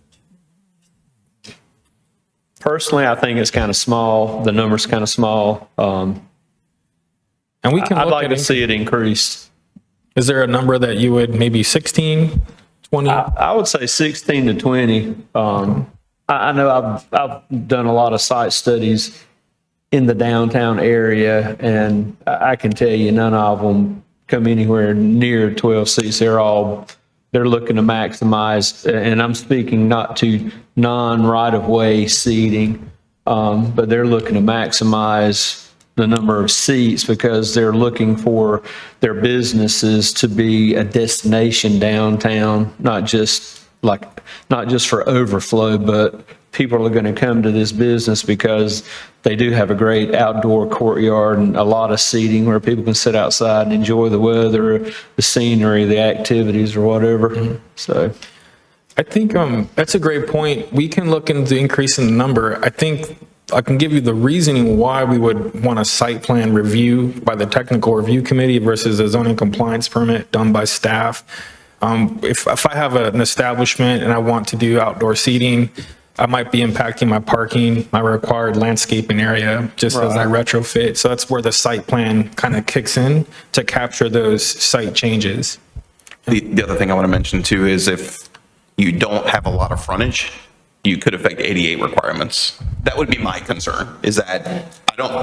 Personally, I think it's kind of small. The number's kind of small. And we can I'd look like at to see it increased. Is there a number that you would, maybe 16, 20? I would say 16 to 20. I know I've done a lot of site studies in the downtown area, and I can tell you none of them come anywhere near 12 seats. They're looking to maximize, and I'm speaking not to non-right-of-way seating, but they're looking to maximize the number of seats because they're looking for their businesses to be a destination downtown, not just for overflow, but people are going to come to this business because they do have a great outdoor courtyard and a lot of seating where people can sit outside and enjoy the weather, the scenery, the activities or whatever. So I think that's a great point. We can look into increasing the number. I think I can give you the reasoning why we would want a site plan review by the technical review committee versus a zoning compliance permit done by staff. If I have an establishment and I want to do outdoor seating, I might be impacting my parking, my required landscaping area, just as I retrofit. So that's where the site plan kind of kicks in to capture those site changes. The other thing I want to mention too is if you don't have a lot of frontage, you could affect ADA requirements. That would be my concern, is that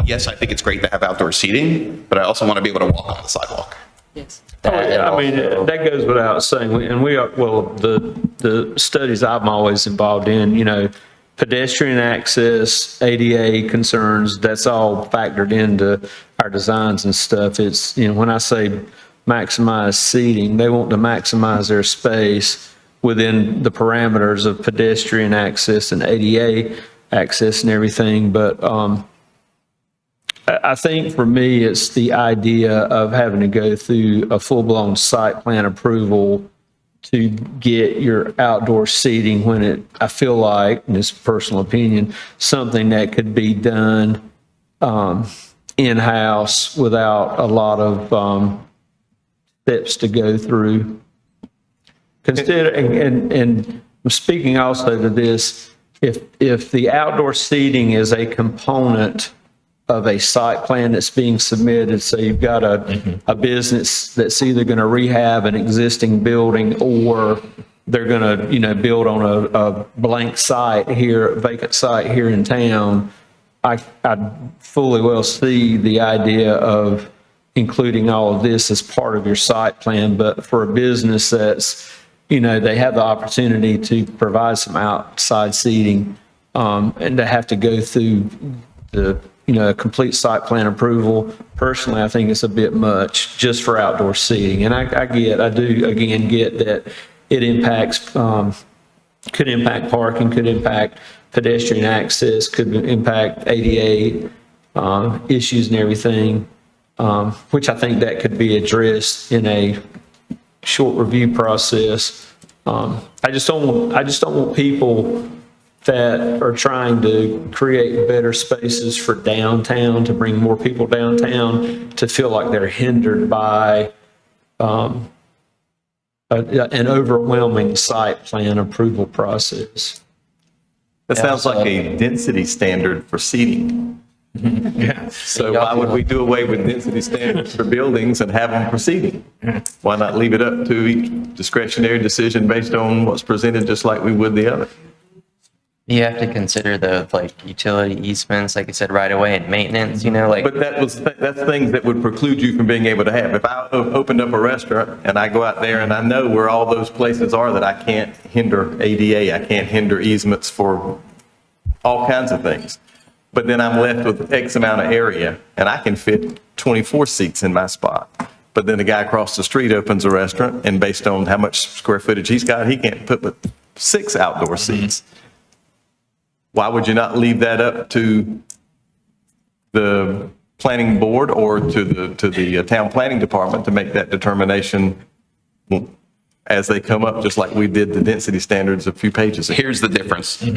yes, I think it's great to have outdoor seating, but I also want to be able to walk on the sidewalk. Yes. I mean, that goes without saying, and the studies I'm always involved in, pedestrian access, ADA concerns, that's all factored into our designs and stuff. It's, when I say maximize seating, they want to maximize their space within the parameters of pedestrian access and ADA access and everything. But I think for me, it's the idea of having to go through a full-blown site plan approval to get your outdoor seating when I feel like, and it's personal opinion, something that could be done in-house without a lot of steps to go through. Consider, and I'm speaking also to this, if the outdoor seating is a component of a site plan that's being submitted, so you've got a business that's either going to rehab an existing building or they're going to, build on a blank site here, a vacant site here in town, I fully well see the idea of including all of this as part of your site plan. But for a business that's, they have the opportunity to provide some outside seating, and to have to go through the, a complete site plan approval, personally, I think it's a bit much just for outdoor seating. And I do again get that it impacts, could impact parking, could impact pedestrian access, could impact ADA issues and everything, which I think that could be addressed in a short review process. I just don't want people that are trying to create better spaces for downtown, to bring more people downtown, to feel like they're hindered by an overwhelming site plan approval process. That sounds like a density standard for seating. Yeah. So why would we do away with density standards for buildings and have them for seating? Why not leave it up to each discretionary decision based on what's presented, just like we would the other? You have to consider the utility easements, like I said, right away, and maintenance, But that's things that would preclude you from being able to have. If I opened up a restaurant and I go out there and I know where all those places are that I can't hinder ADA, I can't hinder easements for all kinds of things. But then I'm left with X amount of area and I can fit 24 seats in my spot. But then the guy across the street opens a restaurant and based on how much square footage he's got, he can't put but 6 outdoor seats. Why would you not leave that up to the planning board or to the town planning department to make that determination as they come up, just like we did the density standards a few pages ago? Here's the difference.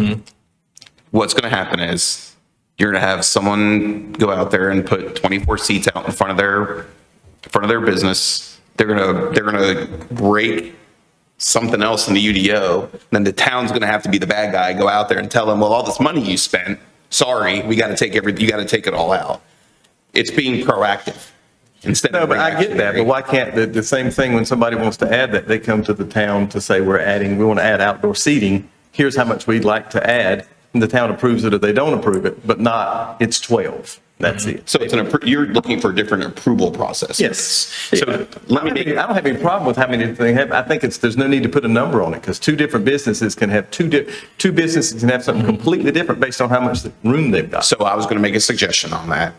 What's going to happen is you're going to have someone go out there and put 24 seats out in front of their business. They're going to break something else in the UDO. Then the town's going to have to be the bad guy, go out there and tell them, well, all this money you spent, sorry, we got to take you got to take it all out. It's being proactive. Instead No, of but I get that, but why can't the same thing when somebody wants to add that, they come to the town to say we want to add outdoor seating, here's how much we'd like to add, and the town approves it or they don't approve it, but not, it's 12. That's it. So you're looking for a different approval process. Yes. So I don't have any problem with how many they have. I think there's no need to put a number on it because two businesses can have something completely different based on how much room they've got. So I was going to make a suggestion on that.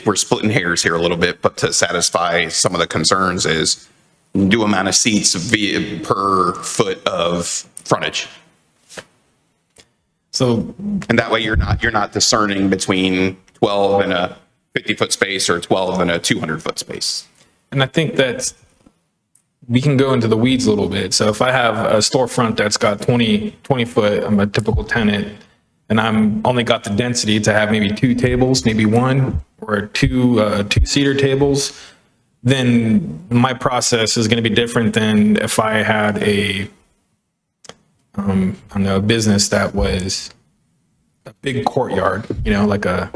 We're splitting hairs here a little bit, but to satisfy some of the concerns is do amount of seats per foot of frontage. So, And that way you're not discerning between 12 in a 50-foot space or 12 in a 200-foot space. and I think that we can go into the weeds a little bit. So if I have a storefront that's got 20 foot, I'm a typical tenant, and I'm only got the density to have maybe 2 tables, maybe 1 or 2 two-seater tables, then my process is going to be different than if I had a business that was a big courtyard, like a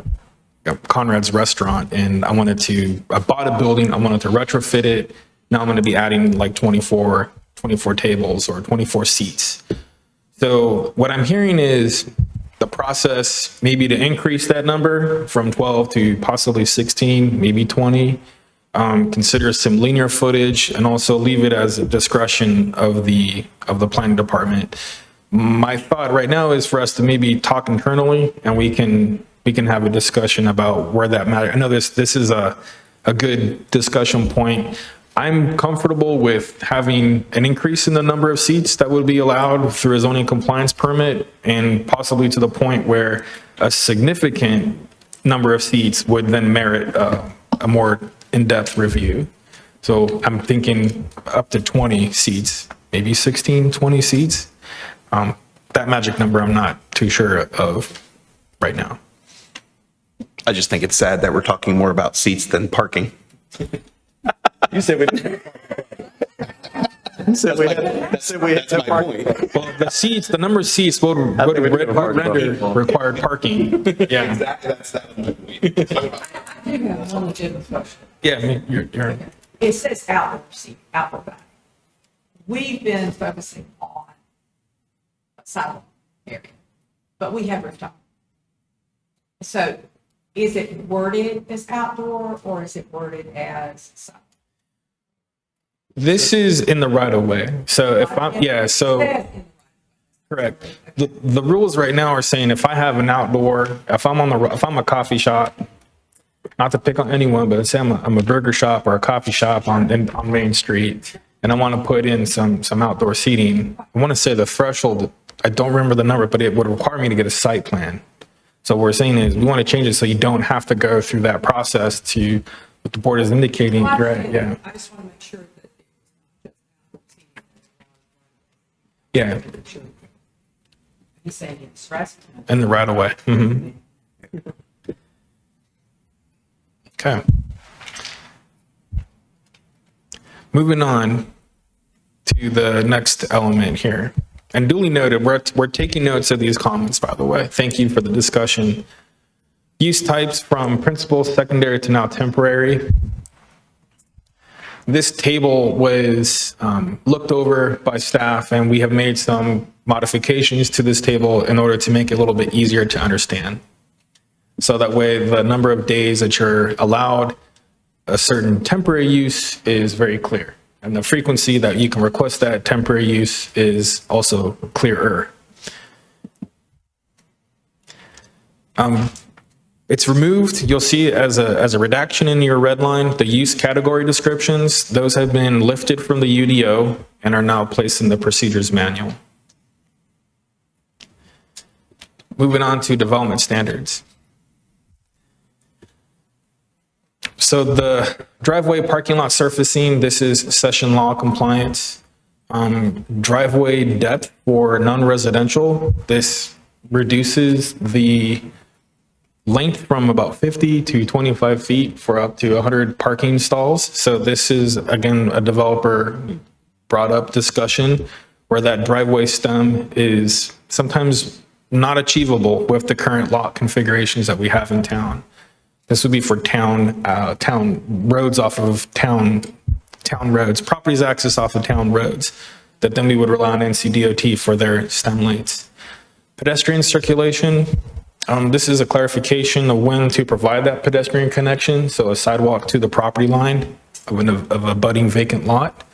Conrad's restaurant, and I bought a building, I wanted to retrofit it. Now I'm going to be adding like 24 tables or 24 seats. So what I'm hearing is the process maybe to increase that number from 12 to possibly 16, maybe 20. Consider some linear footage and also leave it as a discretion of the planning department. My thought right now is for us to maybe talk internally and we can have a discussion about where that matters. I know this is a good discussion point. I'm comfortable with having an increase in the number of seats that would be allowed through a zoning compliance permit, and possibly to the point where a significant number of seats would then merit a more in-depth review. So I'm thinking up to 20 seats, maybe 16, 20 seats. That magic number I'm not too sure of right now. I just think it's sad that we're talking more about seats than parking. You said we didn't. You said we had That's my point. Well, the number of seats would render required parking. Yeah. That's my point. I do have one legitimate question. Yeah, I mean, you're, It says outdoor seat, outdoor dining. We've been focusing on a sidewalk area, but we have rooftop. So is it worded as outdoor or is it worded as sidewalk? this is in the right of way. So if I'm, yeah, so. Correct. The rules right now are saying if I have an outdoor, if I'm a coffee shop, not to pick on anyone, but say I'm a burger shop or a coffee shop on Main Street, and I want to put in some outdoor seating, I want to say the threshold, I don't remember the number, but it would require me to get a site plan. So what we're saying is we want to change it so you don't have to go through that process to, what the board is indicating, right? Yeah. I just want to make sure that Yeah, he's saying it's right. in the right of way. Mhm. Okay. Moving on to the next element here. And duly noted, we're taking notes of these comments, by the way. Thank you for the discussion. Use types from principal, secondary to now temporary. This table was looked over by staff, and we have made some modifications to this table in order to make it a little bit easier to understand. So that way, the number of days that you're allowed a certain temporary use is very clear. And the frequency that you can request that temporary use is also clearer. It's removed. You'll see it as a redaction in your red line. The use category descriptions, those have been lifted from the UDO and are now placed in the procedures manual. Moving on to development standards. So the driveway parking lot surfacing, this is session law compliance. Driveway depth for non-residential, this reduces the length from about 50 to 25 feet for up to 100 parking stalls. So this is, again, a developer brought up discussion where that driveway stem is sometimes not achievable with the current lot configurations that we have in town. This would be for town roads off of town roads, properties access off of town roads, that then we would rely on NCDOT for their stem lengths. Pedestrian circulation, this is a clarification of when to provide that pedestrian connection, so a sidewalk to the property line of a budding vacant lot.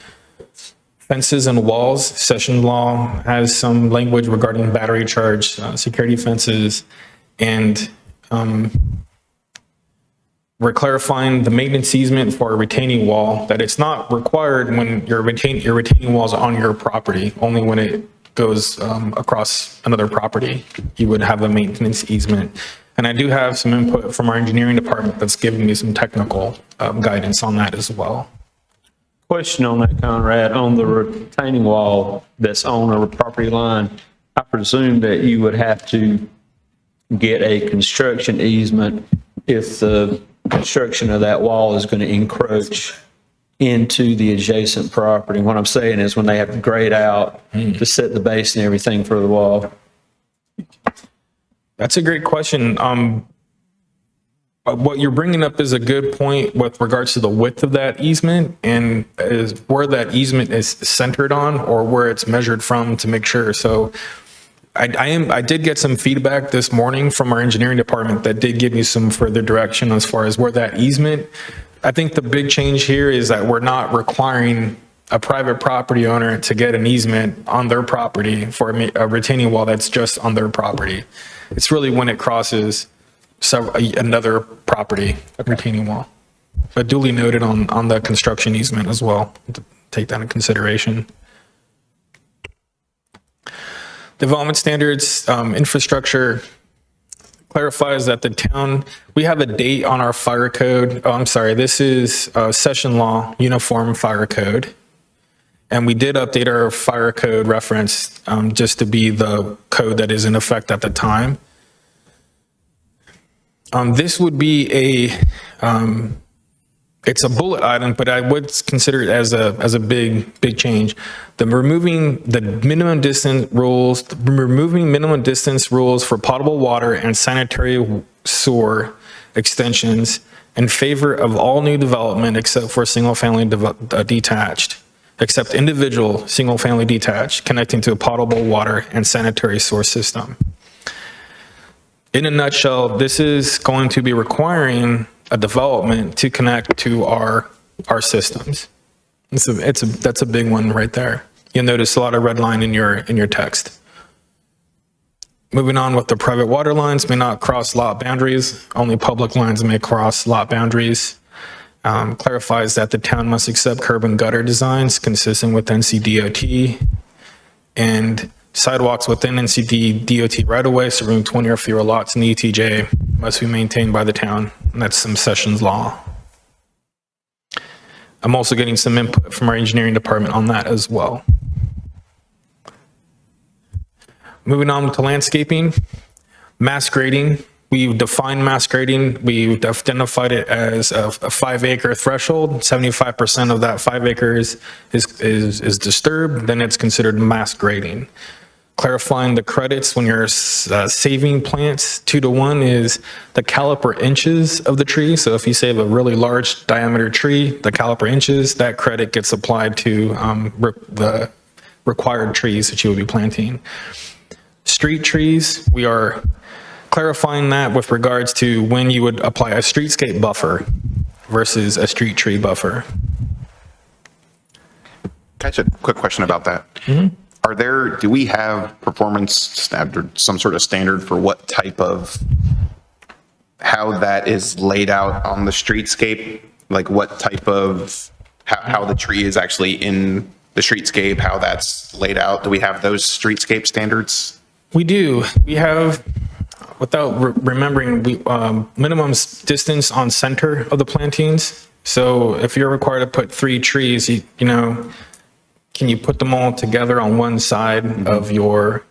Fences and walls, session law has some language regarding battery charge, security fences, and we're clarifying the maintenance easement for a retaining wall, that it's not required when your retaining wall's on your property, only when it goes across another property, you would have a maintenance easement. And I do have some input from our engineering department that's giving me some technical guidance on that as well. Question on that, Conrad, on the retaining wall that's on a property line, I presume that you would have to get a construction easement if the construction of that wall is going to encroach into the adjacent property. What I'm saying is when they have to grade out to set the base and everything for the wall. That's a great question. What you're bringing up is a good point with regards to the width of that easement and is where that easement is centered on or where it's measured from to make sure. So I did get some feedback this morning from our engineering department that did give me some further direction as far as where that easement. I think the big change here is that we're not requiring a private property owner to get an easement on their property for a retaining wall that's just on their property. It's really when it crosses another property retaining wall. But duly noted on the construction easement as well, to take that into consideration. Development standards, infrastructure clarifies that the town, we have a date on our fire code. Oh, I'm sorry, this is session law, uniform fire code. And we did update our fire code reference just to be the code that is in effect at the time. This would be it's a bullet item, but I would consider it as a big change. Removing minimum distance rules for potable water and sanitary sewer extensions in favor of all new development except for single-family detached, except individual single-family detached connecting to a potable water and sanitary source system. In a nutshell, this is going to be requiring a development to connect to our systems. That's a big one right there. You'll notice a lot of red line in your text. Moving on with the private water lines may not cross lot boundaries. Only public lines may cross lot boundaries. Clarifies that the town must accept curb and gutter designs consistent with NCDOT, and sidewalks within NCDOT right-of-way serving 20 or fewer lots in the ETJ must be maintained by the town. And that's some sessions law. I'm also getting some input from our engineering department on that as well. Moving on to landscaping, mass grading. We've defined mass grading. We've identified it as a 5-acre threshold. 75% of that 5 acres is disturbed, then it's considered mass grading. Clarifying the credits when you're saving plants 2-to-1 is the caliper inches of the tree. So if you save a really large diameter tree, the caliper inches, that credit gets applied to the required trees that you will be planting. Street trees, we are clarifying that with regards to when you would apply a streetscape buffer versus a street tree buffer. Can I ask a quick question about that? Mm-hmm. Do we have performance standard, some sort of standard for what type of, how that is laid out on the streetscape? Like what type of, how the tree is actually in the streetscape, how that's laid out? Do we have those streetscape standards? We do. We have, without remembering, minimum distance on center of the plantings. So if you're required to put 3 trees, you know, can you put them all together on one side of your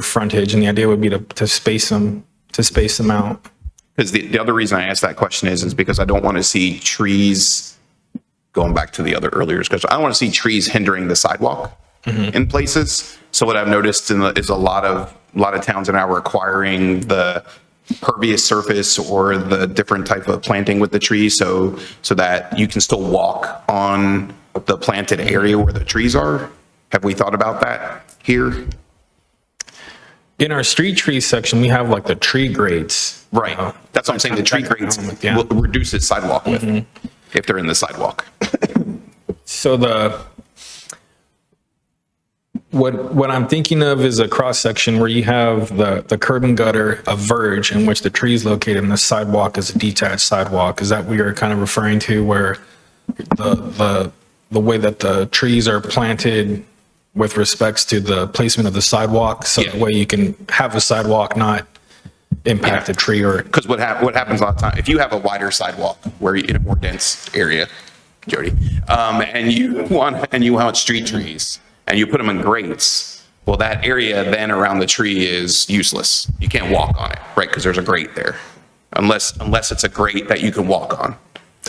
frontage? And the idea would be to space them out. Because the other reason I asked that question is because I don't want to see trees, going back to the other earlier discussion, I don't want to see trees hindering the sidewalk in places. So what I've noticed is a lot of towns are now requiring the pervious surface or the different type of planting with the tree so that you can still walk on the planted area where the trees are. Have we thought about that here? In our street tree section, we have like the tree grades. Right. That's what I'm saying. The tree grades will reduce its sidewalk width if they're in the sidewalk. So what I'm thinking of is a cross section where you have the curb and gutter, a verge in which the tree is located, and the sidewalk is a detached sidewalk. Is that what you're kind of referring to, where the way that the trees are planted with respects to the placement of the sidewalk, so that way you can have a sidewalk not impact the tree? Or because what happens a lot of time, if you have a wider sidewalk where you're in a more dense area, Jody, and you want street trees and you put them in grates, well, that area then around the tree is useless. You can't walk on it, right? Because there's a grate there, unless it's a grate that you can walk on.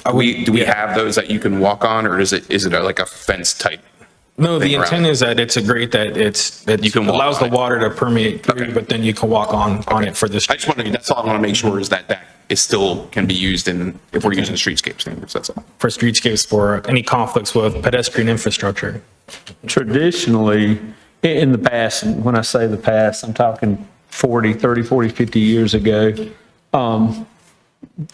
Do we have those that you can walk on, or is it like a fence type? No, the intent is that it's a grate that allows the water to permeate through, but then you can walk on it for this. I just want to, that's all I want to make sure is that it still can be used if we're using streetscape standards, that's all. For streetscapes, for any conflicts with pedestrian infrastructure. Traditionally, in the past, and when I say the past, I'm talking 30, 40, 50 years ago,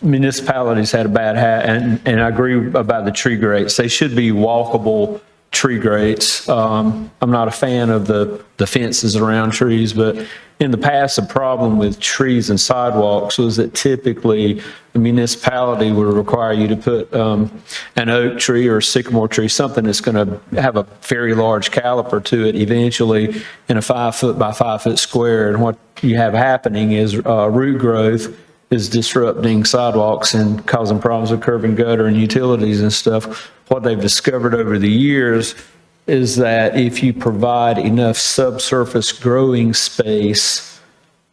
municipalities had a bad habit, and I agree about the tree grates. They should be walkable tree grates. I'm not a fan of the fences around trees, but in the past, the problem with trees and sidewalks was that typically the municipality would require you to put an oak tree or a sycamore tree, something that's going to have a very large caliper to it eventually in a 5 foot by 5 foot square. And what you have happening is root growth is disrupting sidewalks and causing problems with curb and gutter and utilities and stuff. What they've discovered over the years is that if you provide enough subsurface growing space,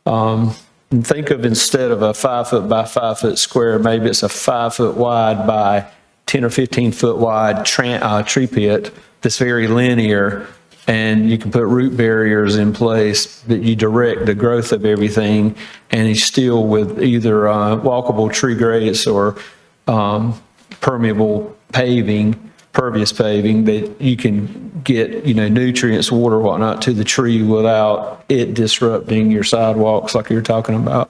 think of instead of a 5 foot by 5 foot square, maybe it's a 5 foot wide by 10 or 15 foot wide tree pit that's very linear, and you can put root barriers in place that you direct the growth of everything, and it's still with either walkable tree grates or permeable paving, pervious paving, that you can get, nutrients, water, whatnot to the tree without it disrupting your sidewalks like you're talking about.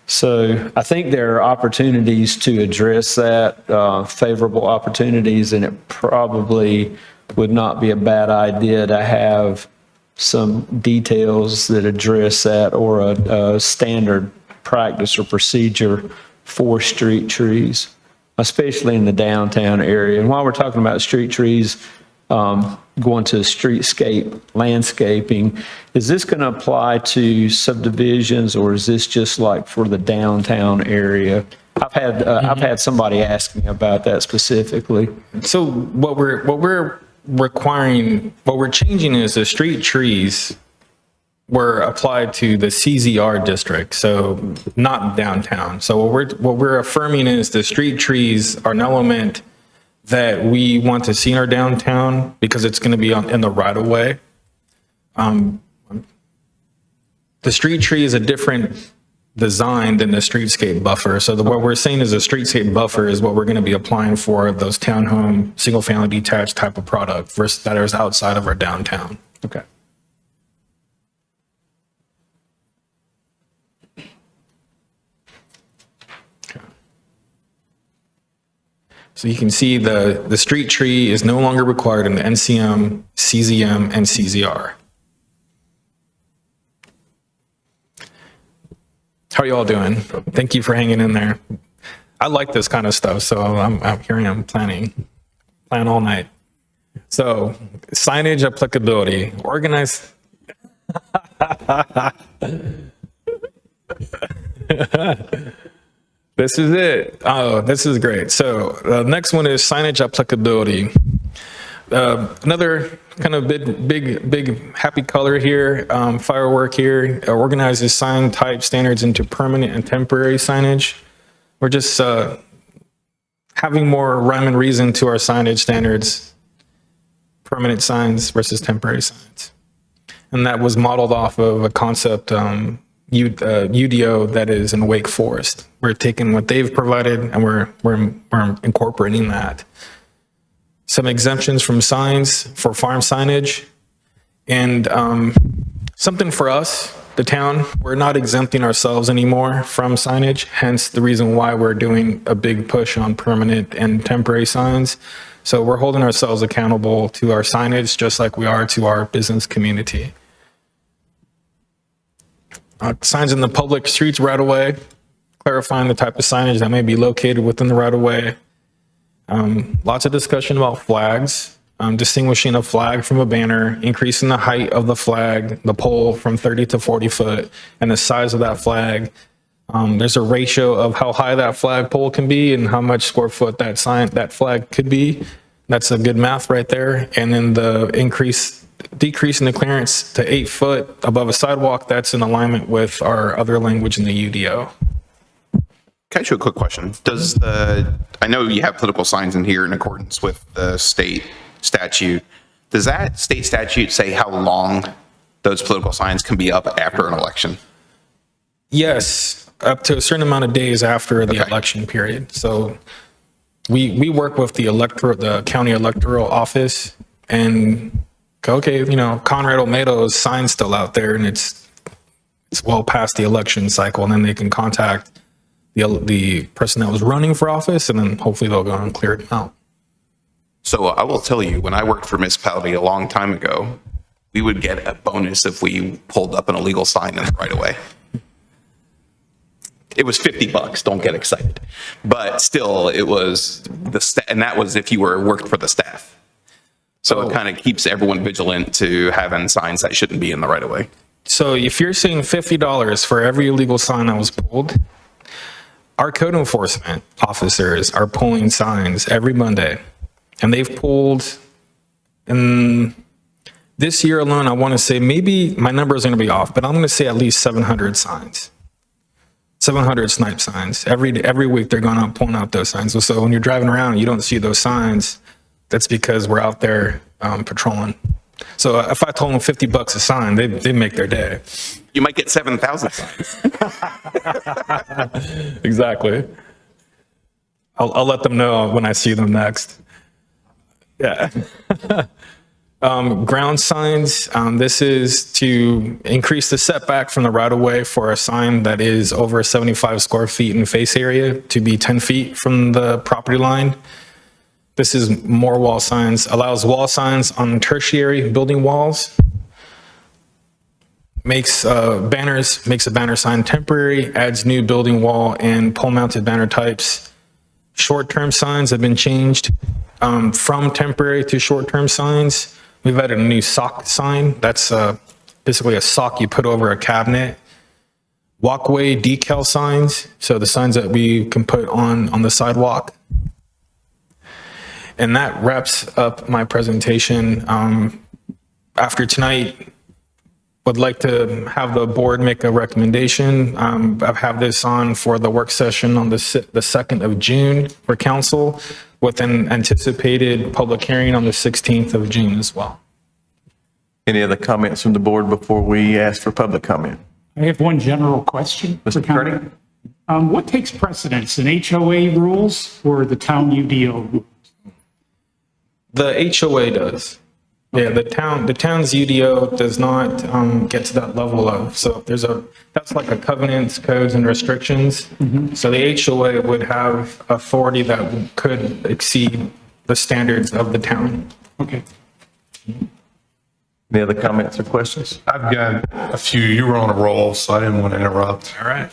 So I think there are opportunities to address that, favorable opportunities, and it probably would not be a bad idea to have some details that address that, or a standard practice or procedure for street trees, especially in the downtown area. And while we're talking about street trees, going to streetscape landscaping, is this going to apply to subdivisions, or is this just like for the downtown area? I've had somebody ask me about that specifically. So what we're changing is the street trees were applied to the CZR district, so not downtown. So what we're affirming is the street trees are an element that we want to see in our downtown because it's going to be in the right of way. The street tree is a different design than the streetscape buffer. So what we're saying is a streetscape buffer is what we're going to be applying for those townhome, single family detached type of product versus that is outside of our downtown. Okay. So you can see the street tree is no longer required in the NCM, CZM, and CZR. How are you all doing? Thank you for hanging in there. I like this kind of stuff, so I'm here. I am plan all night. So signage applicability, organize. This is it. Oh, this is great. So the next one is signage applicability. Another kind of big happy color here, firework here, organizes sign type standards into permanent and temporary signage. We're just having more rhyme and reason to our signage standards, permanent signs versus temporary signs. And that was modeled off of a concept UDO that is in Wake Forest. We're taking what they've provided and we're incorporating that. Some exemptions from signs for farm signage, and something for us, the town, we're not exempting ourselves anymore from signage, hence the reason why we're doing a big push on permanent and temporary signs. So we're holding ourselves accountable to our signage just like we are to our business community. Signs in the public streets right of way, clarifying the type of signage that may be located within the right of way. Lots of discussion about flags, distinguishing a flag from a banner, increasing the height of the flag, the pole from 30 to 40 foot, and the size of that flag. There's a ratio of how high that flag pole can be and how much square foot that flag could be. That's a good math right there. And then the decrease in the clearance to 8 foot above a sidewalk, that's in alignment with our other language in the UDO. Can I ask you a quick question? I know you have political signs in here in accordance with the state statute. Does that state statute say how long those political signs can be up after an election? Yes, up to a certain amount of days after the election period. So we work with the county electoral office and okay, Conrad Olmedo's sign's still out there and it's well past the election cycle, and then they can contact the person that was running for office, and then hopefully they'll go and clear it out. So I will tell you, when I worked for municipality a long time ago, we would get a bonus if we pulled up an illegal sign in the right of way. It was $50, don't get excited. But still, it was and that was if you worked for the staff. So it kind of keeps everyone vigilant to having signs that shouldn't be in the right of way. So if you're seeing $50 for every illegal sign that was pulled, our code enforcement officers are pulling signs every Monday. And they've pulled, in this year alone, I want to say, maybe my number is going to be off, but I'm going to say at least 700 signs. 700 snipe signs. Every week they're going out pulling out those signs. So when you're driving around and you don't see those signs, that's because we're out there patrolling. So if I told them $50 a sign, they make their day. You might get 7,000 signs. Exactly. I'll let them know when I see them next. Yeah. Ground signs, this is to increase the setback from the right of way for a sign that is over 75 square feet in face area to be 10 feet from the property line. This is more wall signs, allows wall signs on tertiary building walls. Makes a banner sign temporary, adds new building wall and pole mounted banner types. Short-term signs have been changed from temporary to short-term signs. We've added a new sock sign. That's basically a sock you put over a cabinet. Walkway decal signs, so the signs that we can put on the sidewalk. And that wraps up my presentation. After tonight, would like to have the board make a recommendation. I've had this on for the work session on the 2nd of June for council, with an anticipated public hearing on the 16th of June as well. Any other comments from the board before we ask for public comment? I have one general question. Mr. McCurdy? What takes precedence, an HOA rules or the town UDO rules? The HOA does. Yeah, the town's UDO does not get to that level of, so that's like a covenants, codes and restrictions. So the HOA would have authority that could exceed the standards of the town. Okay. Any other comments or questions? I've got a few. You were on a roll, so I didn't want to interrupt. All right.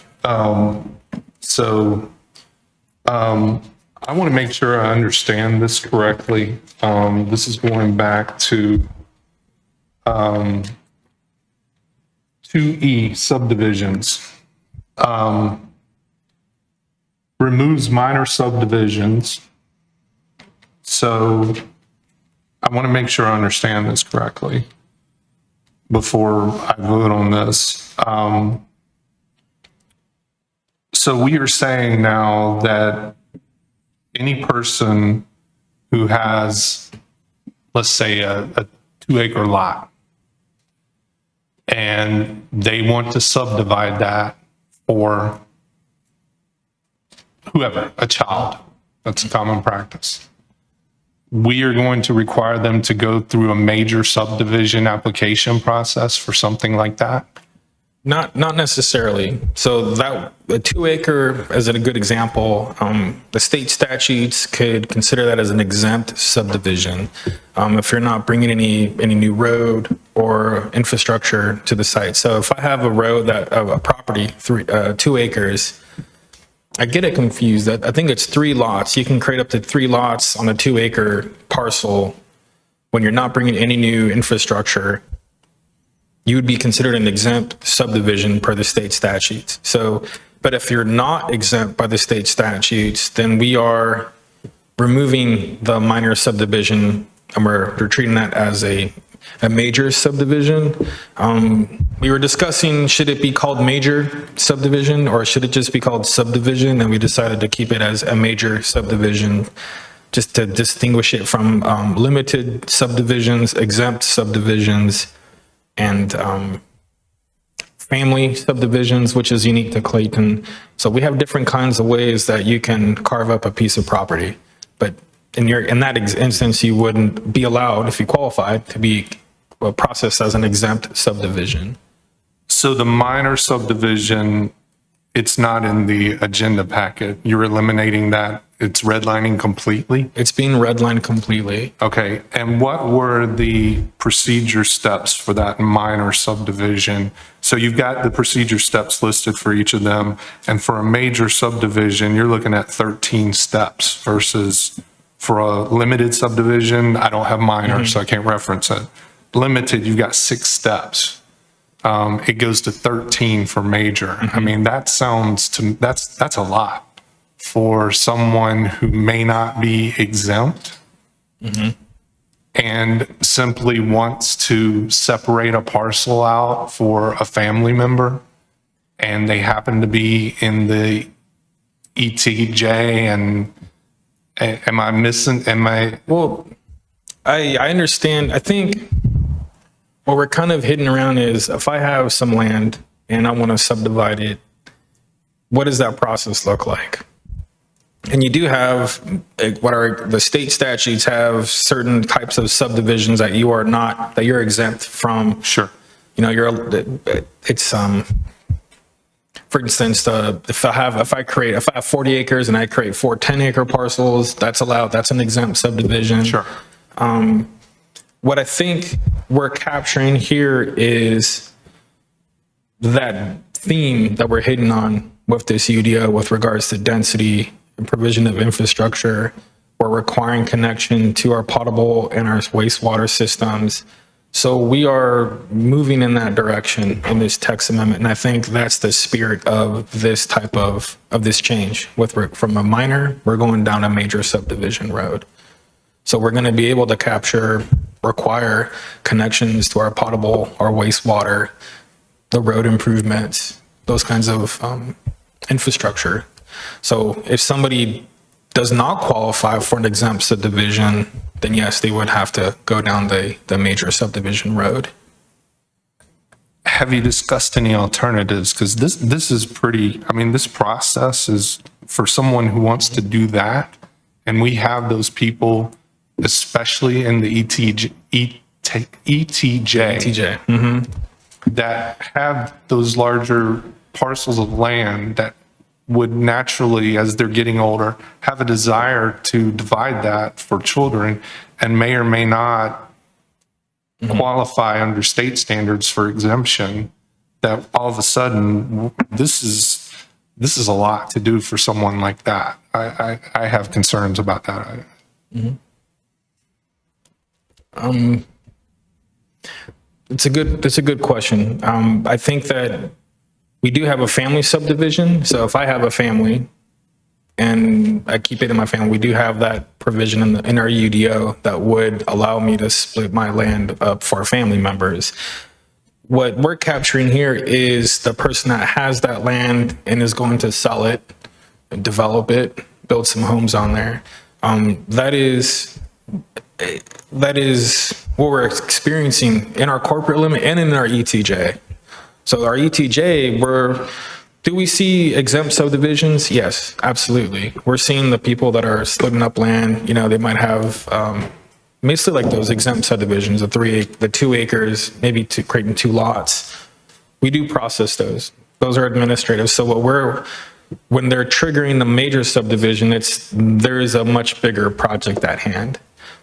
I want to make sure I understand this correctly. This is going back to 2E subdivisions. Removes minor subdivisions. So I want to make sure I understand this correctly before I vote on this. So we are saying now that any person who has, let's say, a 2-acre lot, and they want to subdivide that for whoever, a child, that's a common practice. We are going to require them to go through a major subdivision application process for something like that? Not necessarily. So that a 2-acre is a good example. The state statutes could consider that as an exempt subdivision if you're not bringing any new road or infrastructure to the site. So if I have a road a property 2 acres, I get it confused. I think it's 3 lots. You can create up to 3 lots on a 2-acre parcel when you're not bringing any new infrastructure. You would be considered an exempt subdivision per the state statutes. So, but if you're not exempt by the state statutes, then we are removing the minor subdivision and we're treating that as a major subdivision. We were discussing, should it be called major subdivision or should it just be called subdivision? And we decided to keep it as a major subdivision, just to distinguish it from limited subdivisions, exempt subdivisions, and family subdivisions, which is unique to Clayton. So we have different kinds of ways that you can carve up a piece of property. But in that instance, you wouldn't be allowed, if you qualified, to be processed as an exempt subdivision. So the minor subdivision, it's not in the agenda packet. You're eliminating that it's redlining completely? It's being redlined completely. Okay, and what were the procedure steps for that minor subdivision? So you've got the procedure steps listed for each of them, and for a major subdivision, you're looking at 13 steps versus for a limited subdivision, I don't have minor, so I can't reference it. Limited, you've got 6 steps. It goes to 13 for major. I mean, that sounds to, that's a lot for someone who may not be exempt and simply wants to separate a parcel out for a family member, and they happen to be in the ETJ, and am I missing, Well, I understand. I think what we're kind of hitting around is if I have some land and I want to subdivide it, what does that process look like? And you do have the state statutes have certain types of subdivisions that you're exempt from. Sure. You know, it's for instance, if I have 40 acres and I create 4 10-acre parcels, that's allowed. That's an exempt subdivision. Sure. What I think we're capturing here is that theme that we're hitting on with this UDO with regards to density and provision of infrastructure. We're requiring connection to our potable and our wastewater systems. So we are moving in that direction in this text amendment. And I think that's the spirit of this type of this change. From a minor, we're going down a major subdivision road. So we're going to be able to require connections to our potable, our wastewater, the road improvements, those kinds of infrastructure. So if somebody does not qualify for an exempt subdivision, then yes, they would have to go down the major subdivision road. Have you discussed any alternatives? Because this is pretty, I mean, this process is for someone who wants to do that. And we have those people, especially in the ETJ, that have those larger parcels of land that would naturally, as they're getting older, have a desire to divide that for children and may or may not qualify under state standards for exemption, that all of a sudden, this is a lot to do for someone like that. I have concerns about that. It's a good question. I think that we do have a family subdivision. So if I have a family and I keep it in my family, we do have that provision in our UDO that would allow me to split my land up for family members. What we're capturing here is the person that has that land and is going to sell it, develop it, build some homes on there. That is what we're experiencing in our corporate limit and in our ETJ. So our ETJ, do we see exempt subdivisions? Yes, absolutely. We're seeing the people that are splitting up land, you know, they might have basically like those exempt subdivisions, the 2 acres, maybe creating 2 lots. We do process those. Those are administrative. So when they're triggering the major subdivision, there is a much bigger project at hand.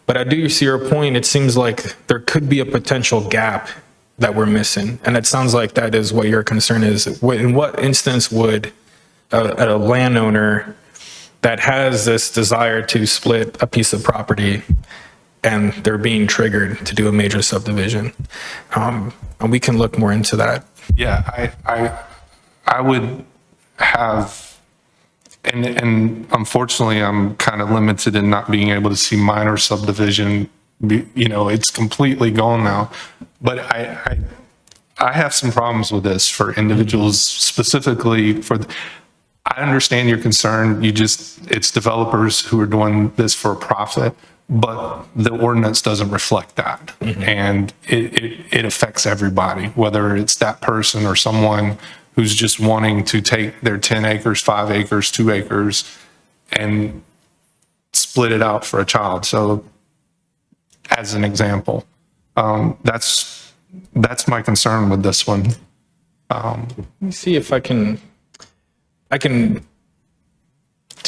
But I do see your point. It seems like there could be a potential gap that we're missing. And it sounds like that is what your concern is. In what instance would a landowner that has this desire to split a piece of property and they're being triggered to do a major subdivision? And we can look more into that. Yeah, I would have, and unfortunately, I'm kind of limited in not being able to see minor subdivision. You know, it's completely gone now. But I have some problems with this for individuals, specifically I understand your concern. It's developers who are doing this for a profit, but the ordinance doesn't reflect that. And it affects everybody, whether it's that person or someone who's just wanting to take their 10 acres, 5 acres, 2 acres and split it out for a child. So as an example, that's my concern with this one. Let me see if I can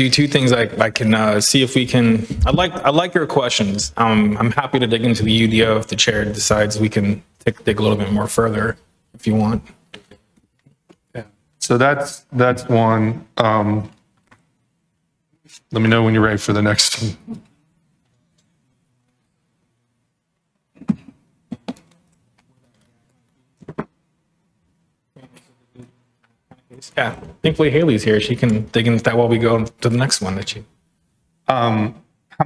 do two things. I can see if we can, I like your questions. I'm happy to dig into the UDO if the chair decides we can dig a little bit more further if you want. So that's one. Let me know when you're ready for the next one. Yeah, thankfully Haley's here. She can dig into that while we go to the next one that you. How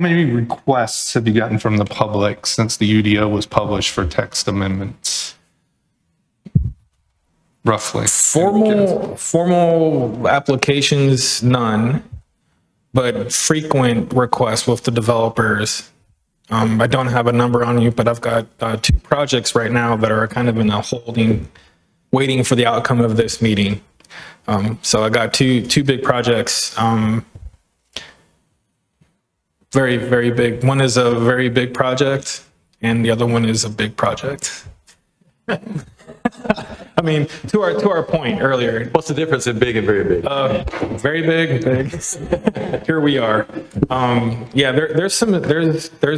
many requests have you gotten from the public since the UDO was published for text amendments? Roughly. Formal applications, none, but frequent requests with the developers. I don't have a number on you, but I've got 2 projects right now that are kind of in a holding, waiting for the outcome of this meeting. So I got two big projects. Very, very big. One is a very big project, and the other one is a big project. I mean, to our point earlier. What's the difference in big and very big? Very big. Here we are. Yeah, there's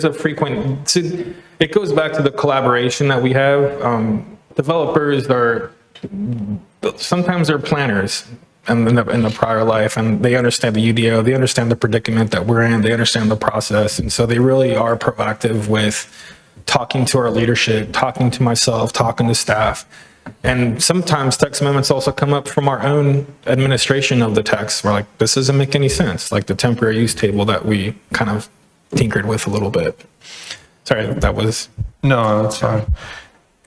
a frequent. It goes back to the collaboration that we have. Developers are sometimes they're planners in the prior life, and they understand the UDO, they understand the predicament that we're in, they understand the process, and so they really are proactive with talking to our leadership, talking to myself, talking to staff. And sometimes text amendments also come up from our own administration of the text. We're like, this doesn't make any sense, like the temporary use table that we kind of tinkered with a little bit. Sorry, that was. No, that's fine.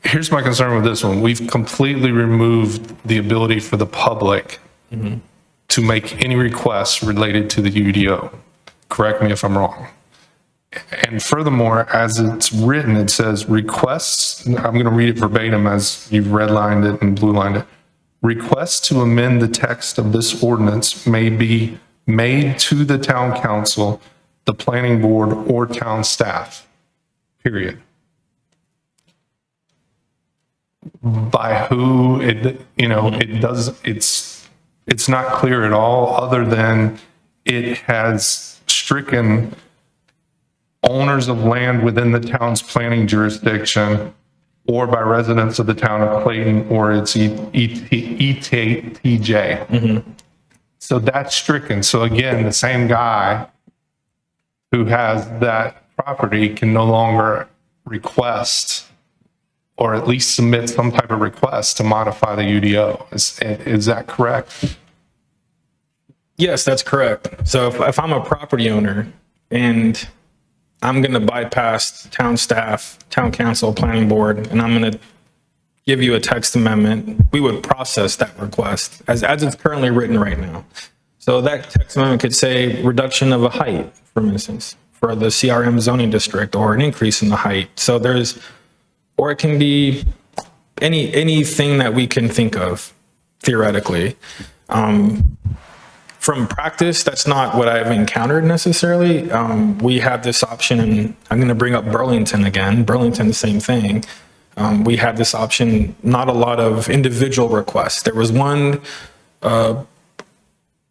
Here's my concern with this one. We've completely removed the ability for the public to make any requests related to the UDO. Correct me if I'm wrong. And furthermore, as it's written, it says requests, I'm going to read it verbatim as you've redlined it and blue-lined it. Requests to amend the text of this ordinance may be made to the town council, the planning board, or town staff, period. By who, it's not clear at all, other than it has stricken owners of land within the town's planning jurisdiction or by residents of the town of Clayton or its ETJ. So that's stricken. So again, the same guy who has that property can no longer request or at least submit some type of request to modify the UDO. Is that correct? Yes, that's correct. So if I'm a property owner and I'm going to bypass town staff, town council, planning board, and I'm going to give you a text amendment, we would process that request as it's currently written right now. So that text amendment could say reduction of a height, for instance, for the CRM zoning district, or an increase in the height. So or it can be anything that we can think of, theoretically. From practice, that's not what I've encountered necessarily. We have this option, and I'm going to bring up Burlington again. Burlington, the same thing. We had this option, not a lot of individual requests. There was one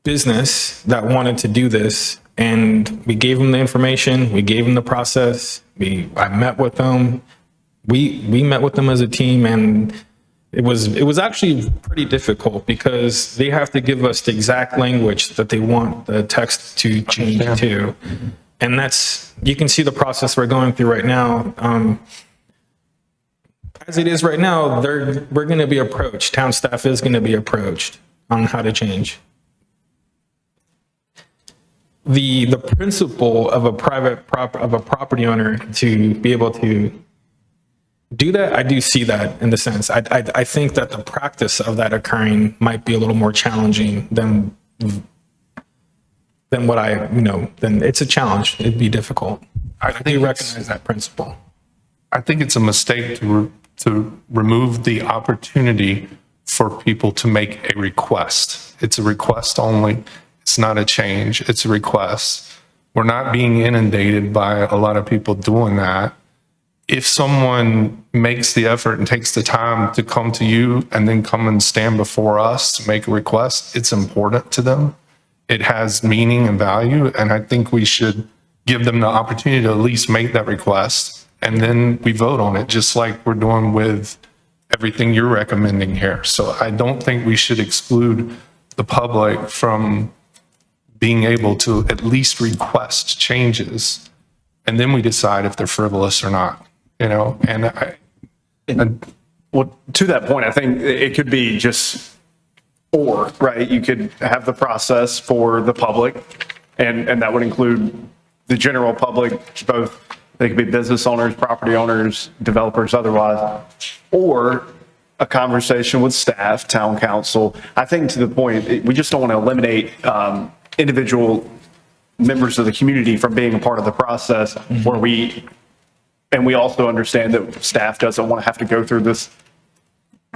business that wanted to do this, and we gave them the information, we gave them the process, I met with them, we met with them as a team, and it was actually pretty difficult because they have to give us the exact language that they want the text to change to. And you can see the process we're going through right now. As it is right now, we're going to be approached. Town staff is going to be approached on how to change. The principle of a property owner to be able to do that, I do see that in the sense. I think that the practice of that occurring might be a little more challenging than what then it's a challenge. It'd be difficult. I do recognize that principle. I think it's a mistake to remove the opportunity for people to make a request. It's a request only. It's not a change. It's a request. We're not being inundated by a lot of people doing that. If someone makes the effort and takes the time to come to you and then come and stand before us to make a request, it's important to them. it has meaning and value, and I think we should give them the opportunity to at least make that request, and then we vote on it, just like we're doing with everything you're recommending here. So I don't think we should exclude the public from being able to at least request changes, and then we decide if they're frivolous or not, you know? And Well, to that point, I think it could be just or, right? You could have the process for the public, and that would include the general public, both, they could be business owners, property owners, developers, otherwise, or a conversation with staff, town council. I think to the point, we just don't want to eliminate individual members of the community from being a part of the process where we also understand that staff doesn't want to have to go through this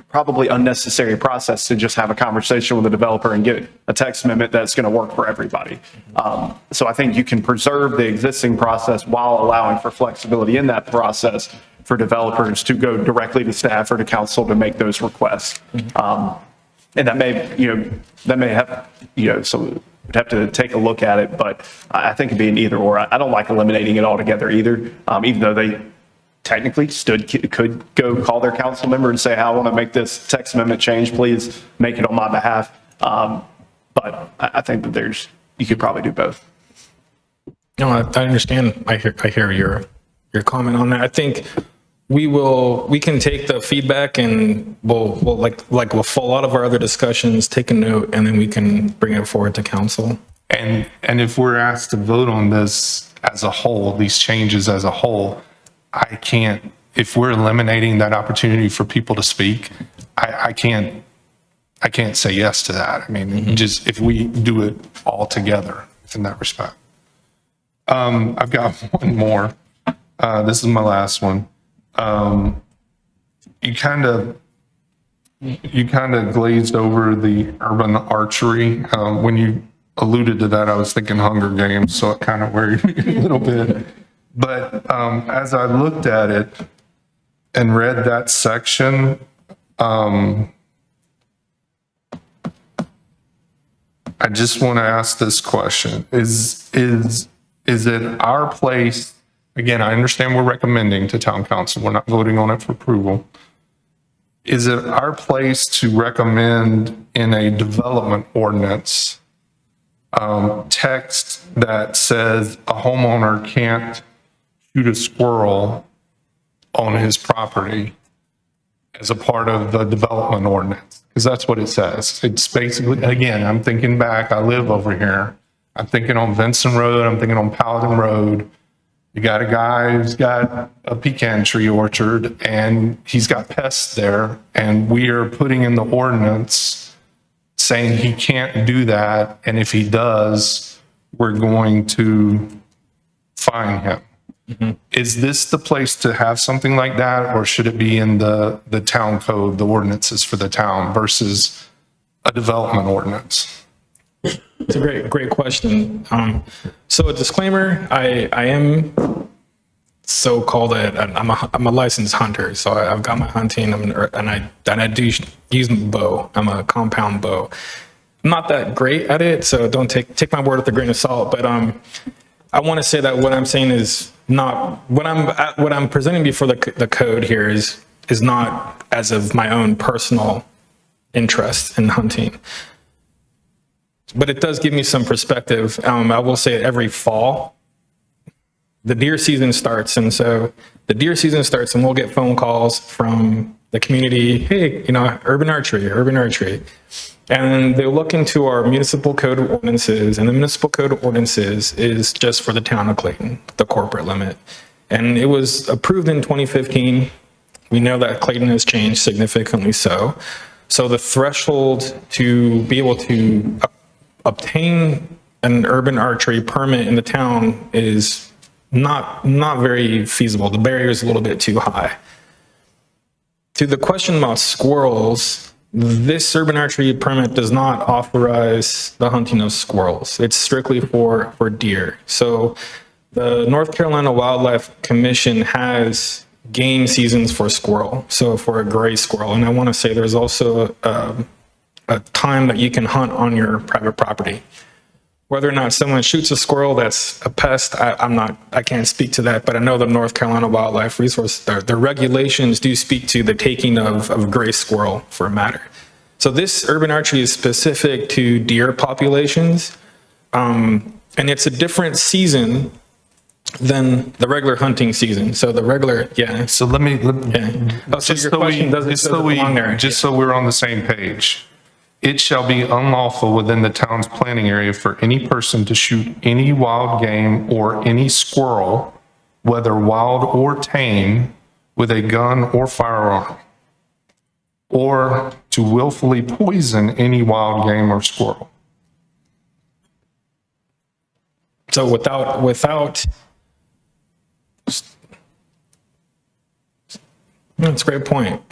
probably unnecessary process to just have a conversation with the developer and get a text amendment that's going to work for everybody. So I think you can preserve the existing process while allowing for flexibility in that process for developers to go directly to staff or to council to make those requests. And that may, have, so we'd have to take a look at it, but I think it'd be an either or. I don't like eliminating it altogether either, even though they technically could go call their council member and say, I want to make this text amendment change, please make it on my behalf. But I think that you could probably do both. No, I understand. I hear your comment on that. I think we can take the feedback and we'll like with a lot of our other discussions, take a note, and then we can bring it forward to council. And if we're asked to vote on this as a whole, these changes as a whole, I can't, if we're eliminating that opportunity for people to speak, I can't say yes to that. I mean, just if we do it all together in that respect. I've got one more. This is my last one. You kind of glazed over the urban archery. When you alluded to that, I was thinking Hunger Games, so it kind of worried me a little bit. But as I looked at it and read that section, I just want to ask this question. Is it our place, again, I understand we're recommending to town council, we're not voting on it for approval. Is it our place to recommend in a development ordinance text that says a homeowner can't shoot a squirrel on his property as a part of the development ordinance? Because that's what it says. It's basically, again, I'm thinking back, I live over here. I'm thinking on Vincent Road, I'm thinking on Paladin Road. You got a guy who's got a pecan tree orchard and he's got pests there. And we are putting in the ordinance saying he can't do that. And if he does, we're going to fine him. Is this the place to have something like that, or should it be in the town code, the ordinances for the town versus a development ordinance? It's a great question. So a disclaimer, I am so-called I'm a licensed hunter, so I've got my hunting, and I do use bow. I'm a compound bow. I'm not that great at it, so don't take my word with a grain of salt. But I want to say that what I'm saying is not what I'm presenting before the code here is not as of my own personal interest in hunting. But it does give me some perspective. I will say every fall, the deer season starts. And so the deer season starts and we'll get phone calls from the community. Hey, urban archery. And they look into our municipal code of ordinances, and the municipal code of ordinances is just for the town of Clayton, the corporate limit. And it was approved in 2015. We know that Clayton has changed significantly so. So the threshold to be able to obtain an urban archery permit in the town is not very feasible. The barrier is a little bit too high. To the question about squirrels, this urban archery permit does not authorize the hunting of squirrels. It's strictly for deer. So the North Carolina Wildlife Commission has game seasons for squirrel, so for a gray squirrel. And I want to say there's also a time that you can hunt on your private property. Whether or not someone shoots a squirrel that's a pest, I can't speak to that, but I know the North Carolina Wildlife Resource, their regulations do speak to the taking of gray squirrel for a matter. So this urban archery is specific to deer populations, and it's a different season than the regular hunting season. So the regular, yeah. So let me, Yeah. Oh, so just your so we, question doesn't belong there. just so we're on the same page. It shall be unlawful within the town's planning area for any person to shoot any wild game or any squirrel, whether wild or tame, with a gun or firearm, or to willfully poison any wild game or squirrel. So without, that's a great point.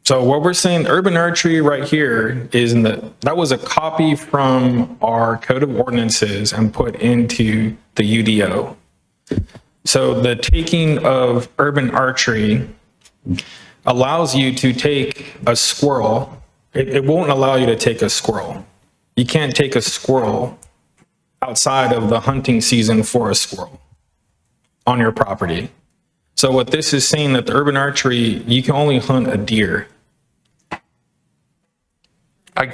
So what we're saying, urban archery right here is that was a copy from our code of ordinances and put into the UDO. So the taking of urban archery allows you to take a squirrel. It won't allow you to take a squirrel. You can't take a squirrel outside of the hunting season for a squirrel on your property. So what this is saying that the urban archery, you can only hunt a deer. I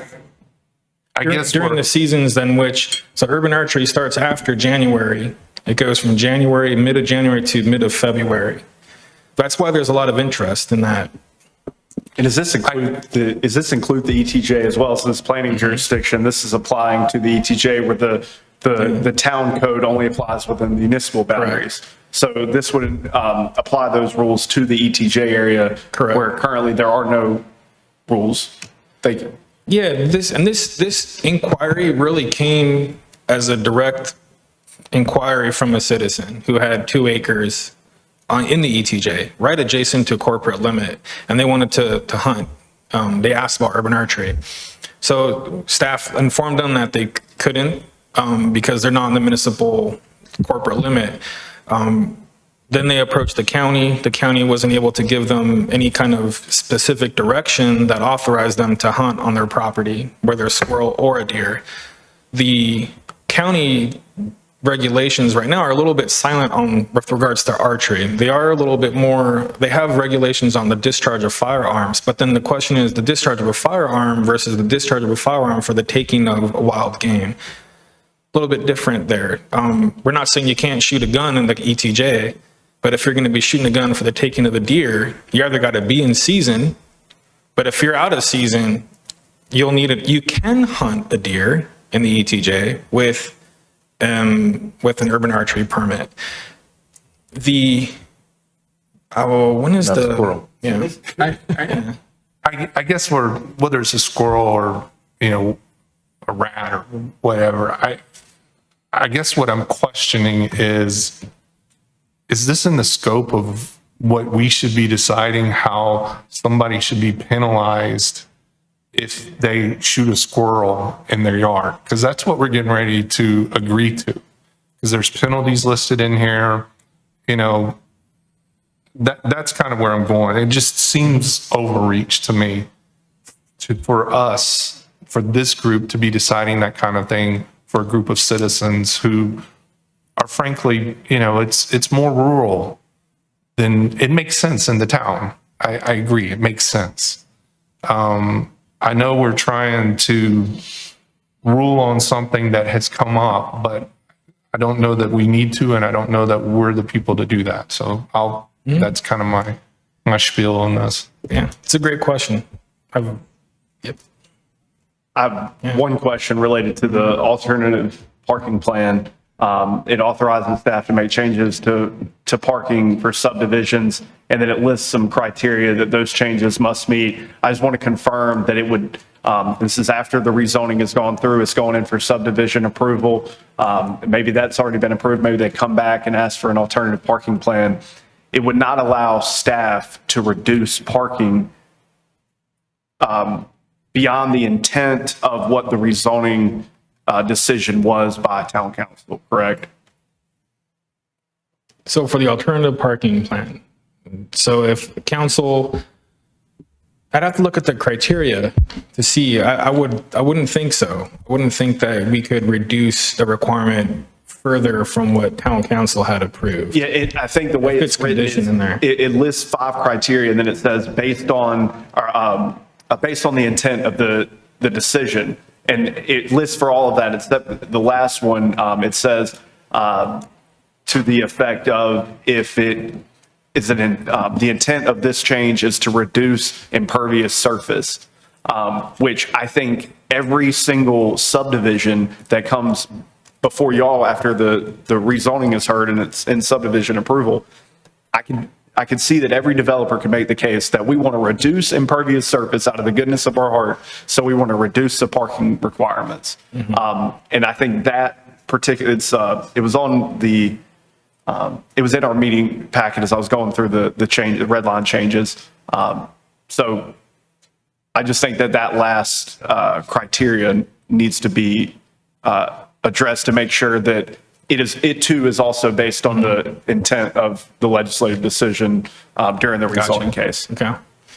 guess During the seasons in which, so urban archery starts after January. It goes from January, mid of January to mid of February. That's why there's a lot of interest in that. And does this include the ETJ as well? So this planning jurisdiction, this is applying to the ETJ where the town code only applies within the municipal boundaries. So this would apply those rules to the ETJ area. Correct. Where currently there are no rules. Thank you. Yeah, this inquiry really came as a direct inquiry from a citizen who had 2 acres in the ETJ, right adjacent to corporate limit, and they wanted to hunt. They asked about urban archery. So staff informed them that they couldn't because they're not in the municipal corporate limit. Then they approached the county. The county wasn't able to give them any kind of specific direction that authorized them to hunt on their property, whether a squirrel or a deer. The county regulations right now are a little bit silent on with regards to archery. They are a little bit more, they have regulations on the discharge of firearms, but then the question is the discharge of a firearm versus the discharge of a firearm for the taking of a wild game. A little bit different there. We're not saying you can't shoot a gun in the ETJ, but if you're going to be shooting a gun for the taking of a deer, you either got to be in season, but if you're out of season, you'll need it. You can hunt a deer in the ETJ with an urban archery permit. When is the squirrel. Yeah. I guess whether it's a squirrel or, a rat or whatever, I guess what I'm questioning is this in the scope of what we should be deciding how somebody should be penalized if they shoot a squirrel in their yard? Because that's what we're getting ready to agree to. Because there's penalties listed in here, that's kind of where I'm going. It just seems overreach to me for this group to be deciding that kind of thing for a group of citizens who are frankly, it's more rural than it makes sense in the town. I agree. It makes sense. I know we're trying to rule on something that has come up, but I don't know that we need to, and I don't know that we're the people to do that. So that's kind of my spiel on this. Yeah, it's a great question. Yep. I have one question related to the alternative parking plan. It authorizes staff to make changes to parking for subdivisions, and then it lists some criteria that those changes must meet. I just want to confirm that it would, this is after the rezoning has gone through, it's going in for subdivision approval. Maybe that's already been approved. Maybe they come back and ask for an alternative parking plan. It would not allow staff to reduce parking beyond the intent of what the rezoning decision was by town council, correct? So for the alternative parking plan, so if council I'd have to look at the criteria to see. I wouldn't think so. I wouldn't think that we could reduce the requirement further from what town council had approved. Yeah, I think the way It's it's written conditioned is, in there. it lists 5 criteria, and then it says based on the intent of the decision. And it lists for all of that, except the last one, it says to the effect of if it is the intent of this change is to reduce impervious surface, which I think every single subdivision that comes before y'all after the rezoning is heard and it's in subdivision approval, I can see that every developer can make the case that we want to reduce impervious surface out of the goodness of our heart, so we want to reduce the parking requirements. And I think that particular, it was on the, it was in our meeting packet as I was going through the red line changes. So I just think that last criteria needs to be addressed to make sure that it too is also based on the intent of the legislative decision during the rezoning case. Okay.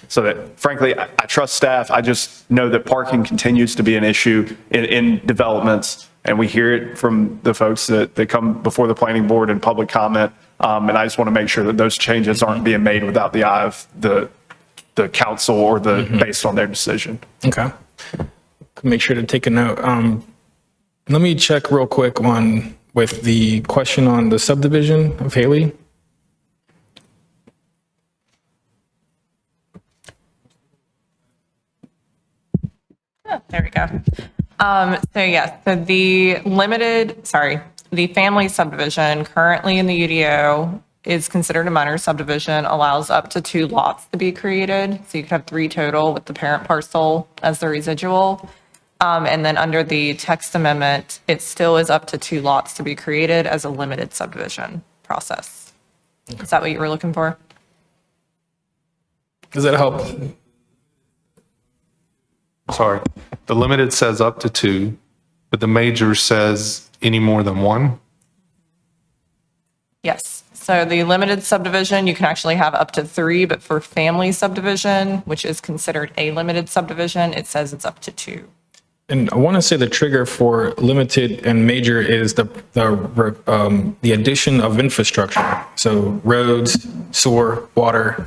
So that frankly, I trust staff. I just know that parking continues to be an issue in developments, and we hear it from the folks that come before the planning board and public comment. And I just want to make sure that those changes aren't being made without the eye of the council or based on their decision. Okay. Make sure to take a note. Let me check real quick with the question on the subdivision of Haley. There we go. So the family subdivision currently in the UDO is considered a minor subdivision, allows up to 2 lots to be created. So you could have 3 total with the parent parcel as the residual. And then under the text amendment, it still is up to 2 lots to be created as a limited subdivision process. Is that what you were looking for? Does that help? Sorry, the limited says up to 2, but the major says any more than 1? Yes. So the limited subdivision, you can actually have up to 3, but for family subdivision, which is considered a limited subdivision, it says it's up to 2. And I want to say the trigger for limited and major is the addition of infrastructure. So roads, sewer, water,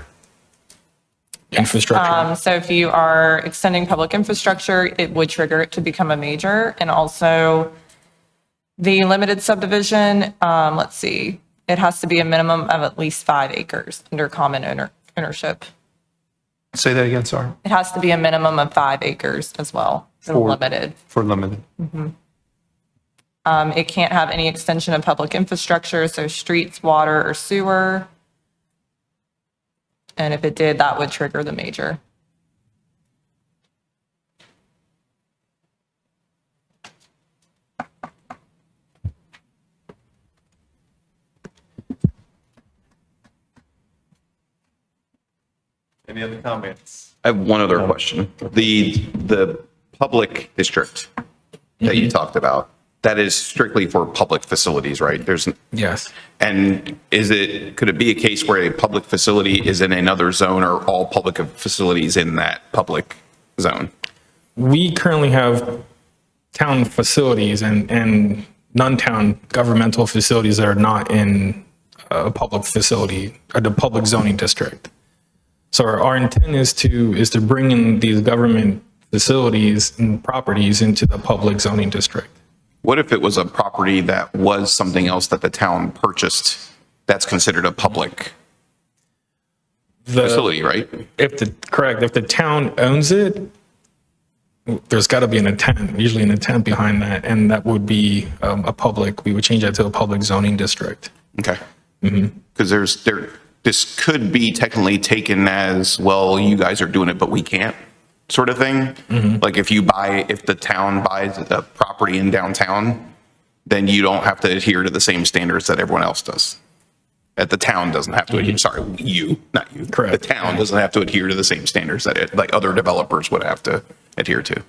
infrastructure. So if you are extending public infrastructure, it would trigger it to become a major. And also the limited subdivision, let's see, it has to be a minimum of at least 5 acres under common ownership. Say that again, sorry. It has to be a minimum of 5 acres as well, so limited. For limited. It can't have any extension of public infrastructure, so streets, water, or sewer. And if it did, that would trigger the major. Any other comments? I have one other question. The public district that you talked about, that is strictly for public facilities, right? Yes. And could it be a case where a public facility is in another zone, or all public facilities in that public zone? We currently have town facilities and non-town governmental facilities that are not in a public facility or the public zoning district. So our intent is to bring in these government facilities and properties into the public zoning district. What if it was a property that was something else that the town purchased that's considered a public facility, right? If the town owns it, there's got to be an intent, usually an intent behind that, and that would be we would change that to a public zoning district. Okay. Because this could be technically taken as, well, you guys are doing it, but we can't, sort of thing. Like if the town buys a property in downtown, then you don't have to adhere to the same standards that everyone else does. That the town doesn't have to adhere, sorry, not you. Correct. The town doesn't have to adhere to the same standards that like other developers would have to adhere to.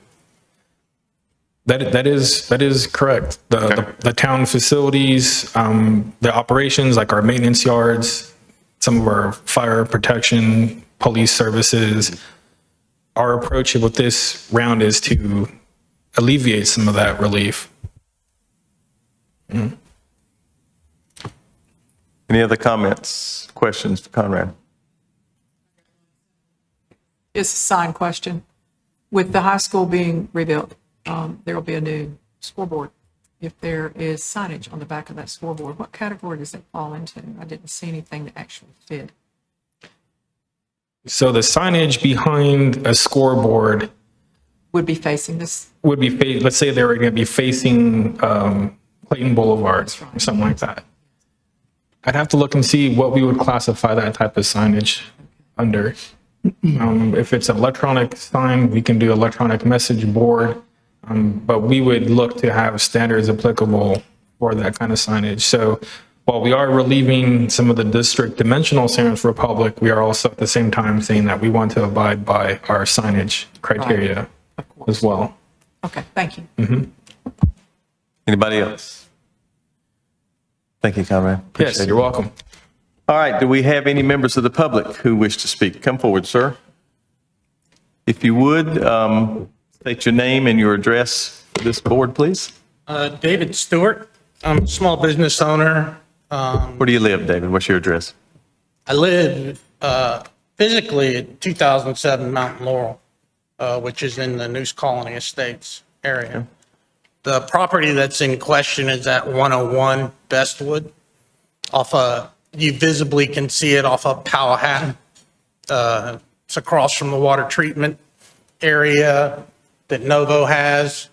That is correct. The town facilities, the operations, like our maintenance yards, some of our fire protection, police services, our approach with this round is to alleviate some of that relief. Any other comments, questions for Conrad? It's a sign question. With the high school being rebuilt, there will be a new scoreboard. If there is signage on the back of that scoreboard, what category does it fall into? I didn't see anything that actually fit. So the signage behind a scoreboard Would be facing this, would be, let's say they were going to be facing Clayton Boulevard, or something like that. I'd have to look and see what we would classify that type of signage under. If it's an electronic sign, we can do electronic message board, but we would look to have standards applicable for that kind of signage. So while we are relieving some of the district dimensional standards for public, we are also at the same time saying that we want to abide by our signage criteria as well. okay, thank you. Anybody else? Thank you, Conrad. Yes, Appreciate you're it. welcome. All right, do we have any members of the public who wish to speak? Come forward, sir. If you would, state your name and your address for this board, please. David Stewart. I'm a small business owner. Where do you live, David? What's your address? I live physically at 2007 Mountain Laurel, which is in the News Colony Estates area. The property that's in question is at 101 Bestwood. You visibly can see it off of Powhatan. It's across from the water treatment area that Novo has.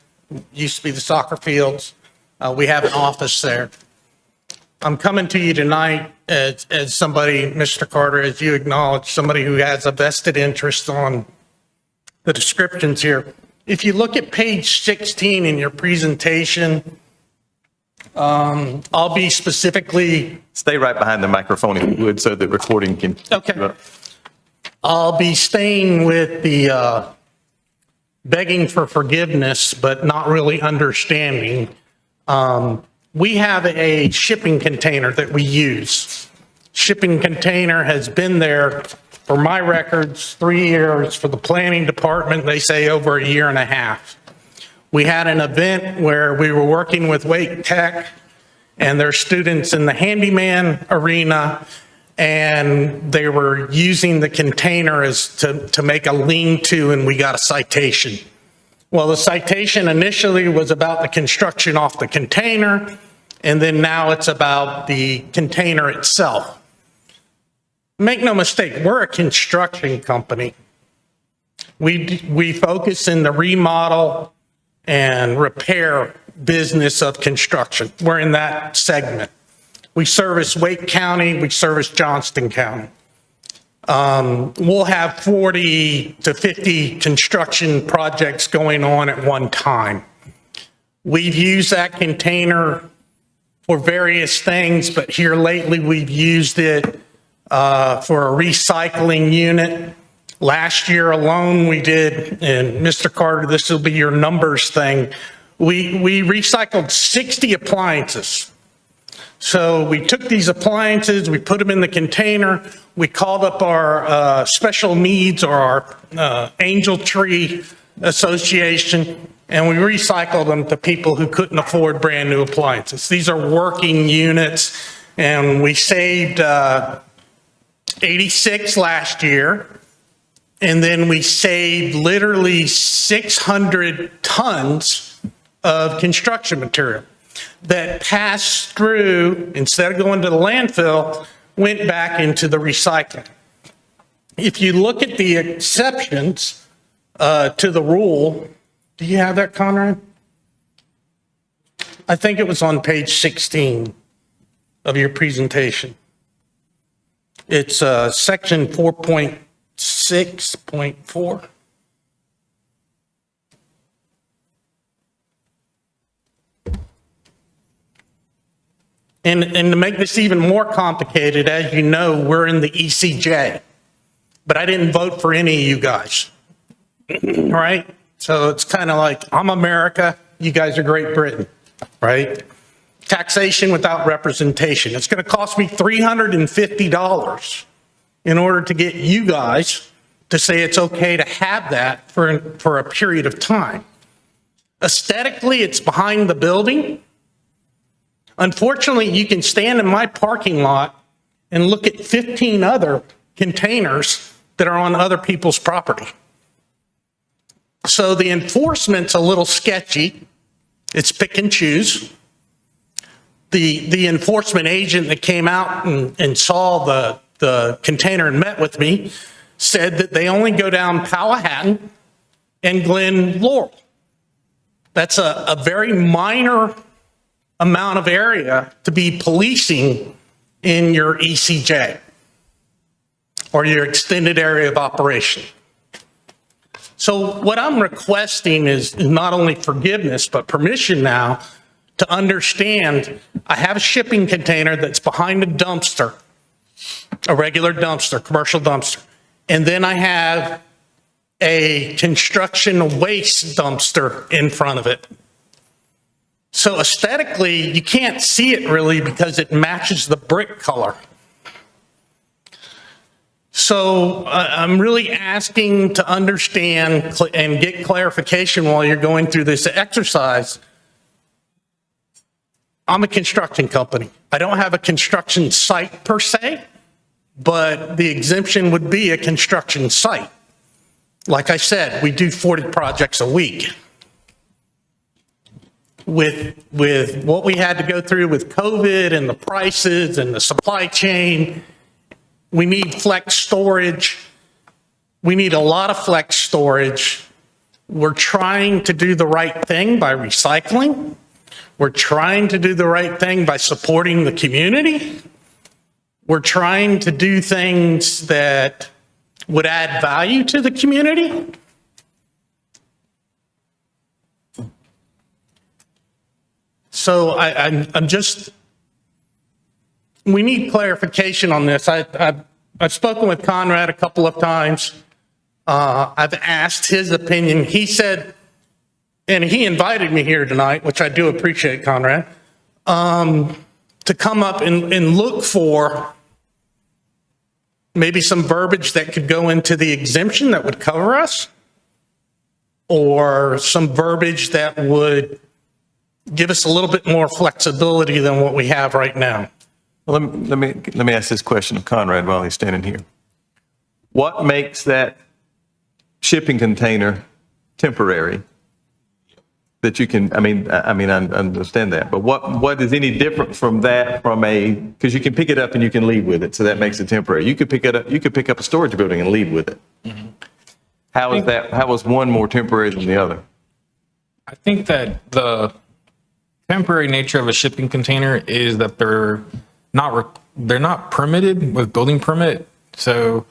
Used to be the soccer fields. We have an office there. I'm coming to you tonight as somebody, Mr. Carter, as you acknowledge, somebody who has a vested interest on the descriptions here. If you look at page 16 in your presentation, I'll be specifically. Stay right behind the microphone if you would, so the recording can. Okay. I'll be staying with the begging for forgiveness, but not really understanding. We have a shipping container that we use. Shipping container has been there for my records 3 years. For the planning department, they say over a year and a half. We had an event where we were working with Wake Tech and their students in the handyman arena, and they were using the container as to make a lean-to, and we got a citation. Well, the citation initially was about the construction off the container, and then now it's about the container itself. Make no mistake, we're a construction company. We focus in the remodel and repair business of construction. We're in that segment. We service Wake County, we service Johnston County. We'll have 40 to 50 construction projects going on at one time. We've used that container for various things, but here lately we've used it for a recycling unit. Last year alone we did, and Mr. Carter, this will be your numbers thing, we recycled 60 appliances. So we took these appliances, we put them in the container, we called up our special needs or our Angel Tree Association, and we recycled them to people who couldn't afford brand new appliances. These are working units, and we saved 86 last year, and then we saved literally 600 tons of construction material that passed through, instead of going to the landfill, went back into the recycling. If you look at the exceptions to the rule, do you have that, Conrad? I think it was on page 16 of your presentation. It's section 4.6.4. And to make this even more complicated, as you know, we're in the ECJ, but I didn't vote for any of you guys, right? So it's kind of like, I'm America, you guys are Great Britain, right? Taxation without representation. It's going to cost me $350 in order to get you guys to say it's okay to have that for a period of time. Aesthetically, it's behind the building. Unfortunately, you can stand in my parking lot and look at 15 other containers that are on other people's property. So the enforcement's a little sketchy. It's pick and choose. The enforcement agent that came out and saw the container and met with me said that they only go down Powhatan and Glen Laurel. That's a very minor amount of area to be policing in your ECJ or your extended area of operation. So what I'm requesting is not only forgiveness, but permission now to understand I have a shipping container that's behind a dumpster, a regular dumpster, commercial dumpster. And then I have a construction waste dumpster in front of it. So aesthetically, you can't see it really because it matches the brick color. So I'm really asking to understand and get clarification while you're going through this exercise. I'm a construction company. I don't have a construction site per se, but the exemption would be a construction site. Like I said, we do 40 projects a week. With what we had to go through with COVID and the prices and the supply chain, we need flex storage. We need a lot of flex storage. We're trying to do the right thing by recycling. We're trying to do the right thing by supporting the community. We're trying to do things that would add value to the community. So I'm just, we need clarification on this. I've spoken with Conrad a couple of times. I've asked his opinion. He said, and he invited me here tonight, which I do appreciate, Conrad, to come up and look for maybe some verbiage that could go into the exemption that would cover us, or some verbiage that would give us a little bit more flexibility than what we have right now. Well, let me ask this question of Conrad while he's standing here. What makes that shipping container temporary? That you can, I understand that, but what is any different from that because you can pick it up and you can leave with it, so that makes it temporary. You could pick up a storage building and leave with it. Mm-hmm. How is one more temporary than the other? I think that the temporary nature of a shipping container is that they're not permitted with building permit. So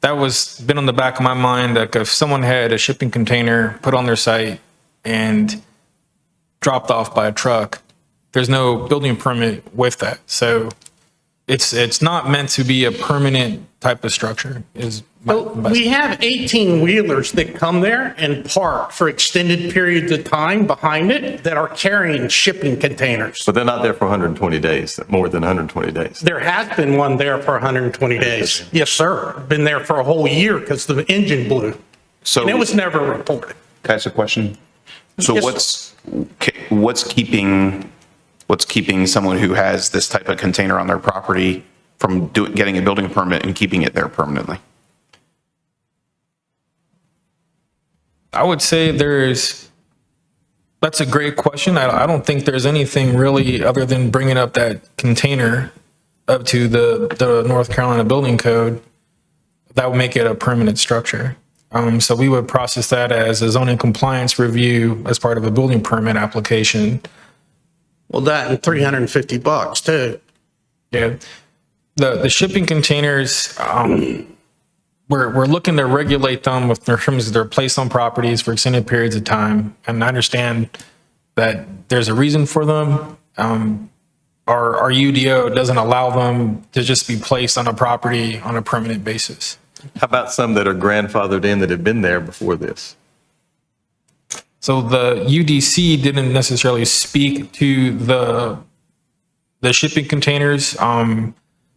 that was been on the back of my mind, that if someone had a shipping container put on their site and dropped off by a truck, there's no building permit with that. So it's not meant to be a permanent type of structure. We have 18 wheelers that come there and park for extended periods of time behind it that are carrying shipping containers. But they're not there for 120 days, more than 120 days. There has been one there for 120 days. Yes, sir. Been there for a whole year because the engine blew. So, and it was never reported. can I ask a question? So Yes. what's keeping someone who has this type of container on their property from getting a building permit and keeping it there permanently? I would say that's a great question. I don't think there's anything really other than bringing up that container up to the North Carolina Building Code that would make it a permanent structure. So we would process that as a zoning compliance review as part of a building permit application. Well, that and $350 too. Yeah. The shipping containers, we're looking to regulate them in terms of they're placed on properties for extended periods of time. And I understand that there's a reason for them. Our UDO doesn't allow them to just be placed on a property on a permanent basis. How about some that are grandfathered in that have been there before this? So the UDC didn't necessarily speak to the shipping containers.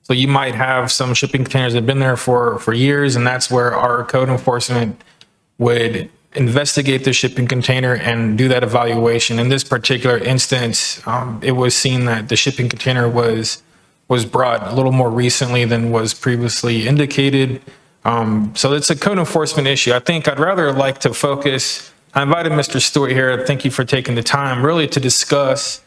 So you might have some shipping containers that have been there for years, and that's where our code enforcement would investigate the shipping container and do that evaluation. In this particular instance, it was seen that the shipping container was brought a little more recently than was previously indicated. So it's a code enforcement issue. I think I'd rather like to focus, I invited Mr. Stewart here, thank you for taking the time, really to discuss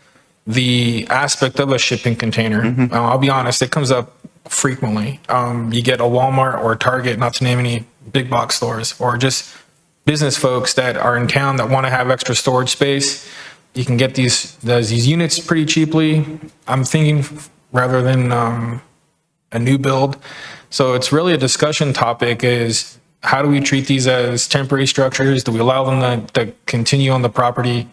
the aspect of a shipping container. I'll be honest, it comes up frequently. You get a Walmart or a Target, not to name any big box stores, or just business folks that are in town that want to have extra storage space. You can get these units pretty cheaply. I'm thinking rather than a new build. So it's really a discussion topic is how do we treat these as temporary structures? Do we allow them to continue on the property?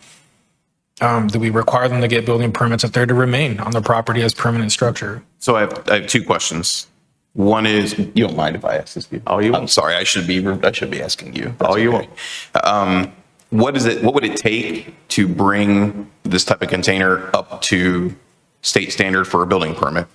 Do we require them to get building permits if they're to remain on the property as permanent structure? So I have two questions. One is, you don't mind if I ask this? All you want. I'm sorry, I should be asking you. That's All you okay. What would it take to bring this type of container up to state standard for a building permit?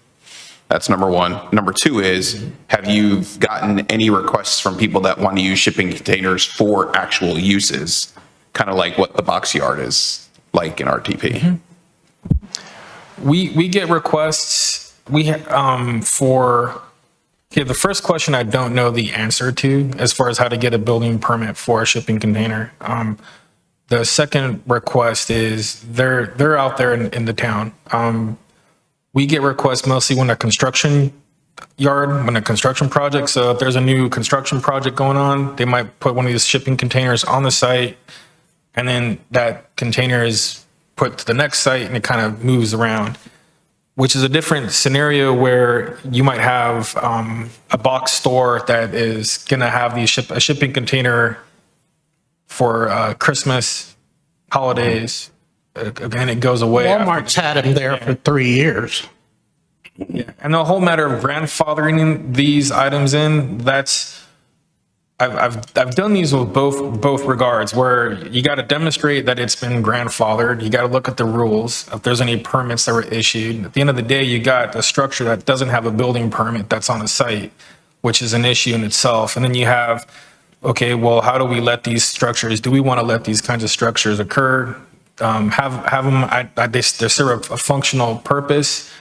That's number one. Number two is, have you gotten any requests from people that want to use shipping containers for actual uses? Kind of like what the box yard is like in RTP. We get requests, the first question I don't know the answer to as far as how to get a building permit for a shipping container. The second request is they're out there in the town. We get requests mostly when a construction project, so if there's a new construction project going on, they might put one of these shipping containers on the site, and then that container is put to the next site and it kind of moves around, which is a different scenario where you might have a box store that is going to have a shipping container for Christmas, holidays, and it goes away. Walmart's had them there for 3 years. Yeah, and the whole matter of grandfathering these items in, I've done these with both regards, where you got to demonstrate that it's been grandfathered. You got to look at the rules, if there's any permits that were issued. At the end of the day, you got a structure that doesn't have a building permit that's on the site, which is an issue in itself. And then you have, okay, well, how do we let these structures, do we want to let these kinds of structures occur? Have them, they serve a functional purpose.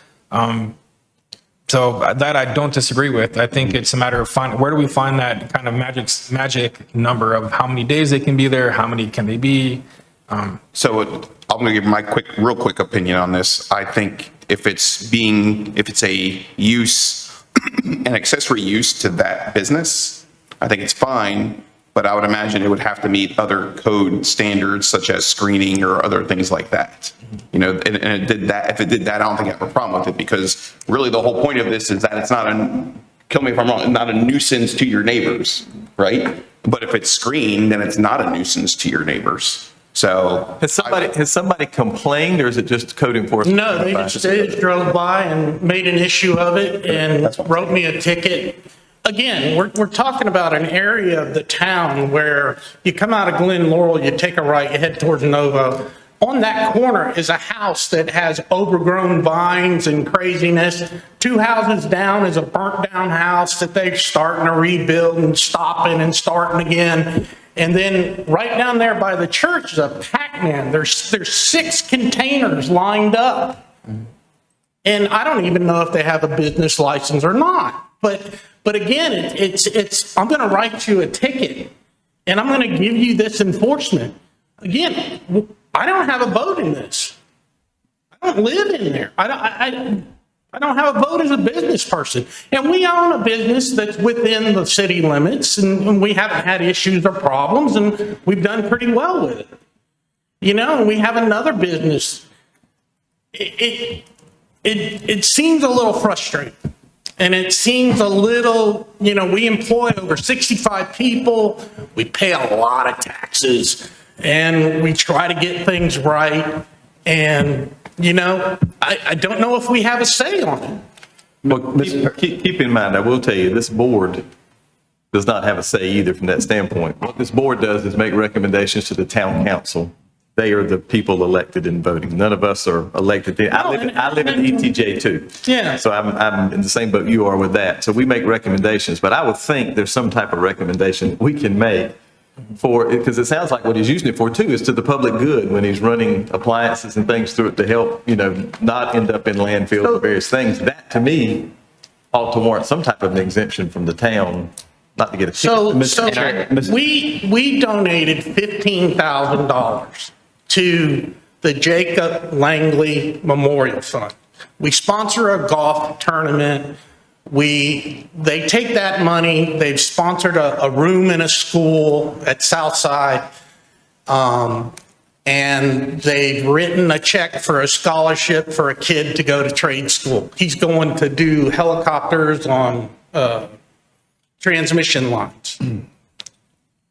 So that I don't disagree with. I think it's a matter of where do we find that kind of magic number of how many days they can be there, how many can they be? So I'm going to give my real quick opinion on this. I think if it's a use, an accessory use to that business, I think it's fine. But I would imagine it would have to meet other code standards such as screening or other things like that. You know, and it did that. If it did that, I don't think I have a problem with it, because really the whole point of this is that it's not kill me if I'm wrong, not a nuisance to your neighbors, right? But if it's screened, then it's not a nuisance to your neighbors. So Has somebody complained, or is it just code enforcement? No, they just drove by and made an issue of it and wrote me a ticket. Again, we're talking about an area of the town where you come out of Glen Laurel, you take a right, you head towards Novo. On that corner is a house that has overgrown vines and craziness. 2 houses down is a burnt down house that they're starting to rebuild and stopping and starting again. And then right down there by the church is a Pac-Man. There's 6 containers lined up. And I don't even know if they have a business license or not. But again, it's I'm going to write you a ticket and I'm going to give you this enforcement. Again, I don't have a vote in this. I don't live in there. I don't have a vote as a business person. And we own a business that's within the city limits, and we haven't had issues or problems, and we've done pretty well with it. You know, and we have another business. It seems a little frustrating. And it seems a little, you know, we employ over 65 people. We pay a lot of taxes and we try to get things right. And, you know, I don't know if we have a say on it. Well, keep in mind, I will tell you, this board does not have a say either from that standpoint. What this board does is make recommendations to the town council they are the people elected and voting. None of us are elected. I live in ETJ too. Yeah. So I'm in the same boat you are with that. So we make recommendations, but I would think there's some type of recommendation we can make for, because it sounds like what he's using it for too is to the public good when he's running appliances and things through it to help, not end up in landfills or various things. That to me ought to warrant some type of an exemption from the town, not to get a ticket. We donated $15,000 to the Jacob Langley Memorial Fund. We sponsor a golf tournament. They take that money, they've sponsored a room in a school at Southside, and they've written a check for a scholarship for a kid to go to trade school. He's going to do helicopters on transmission lines.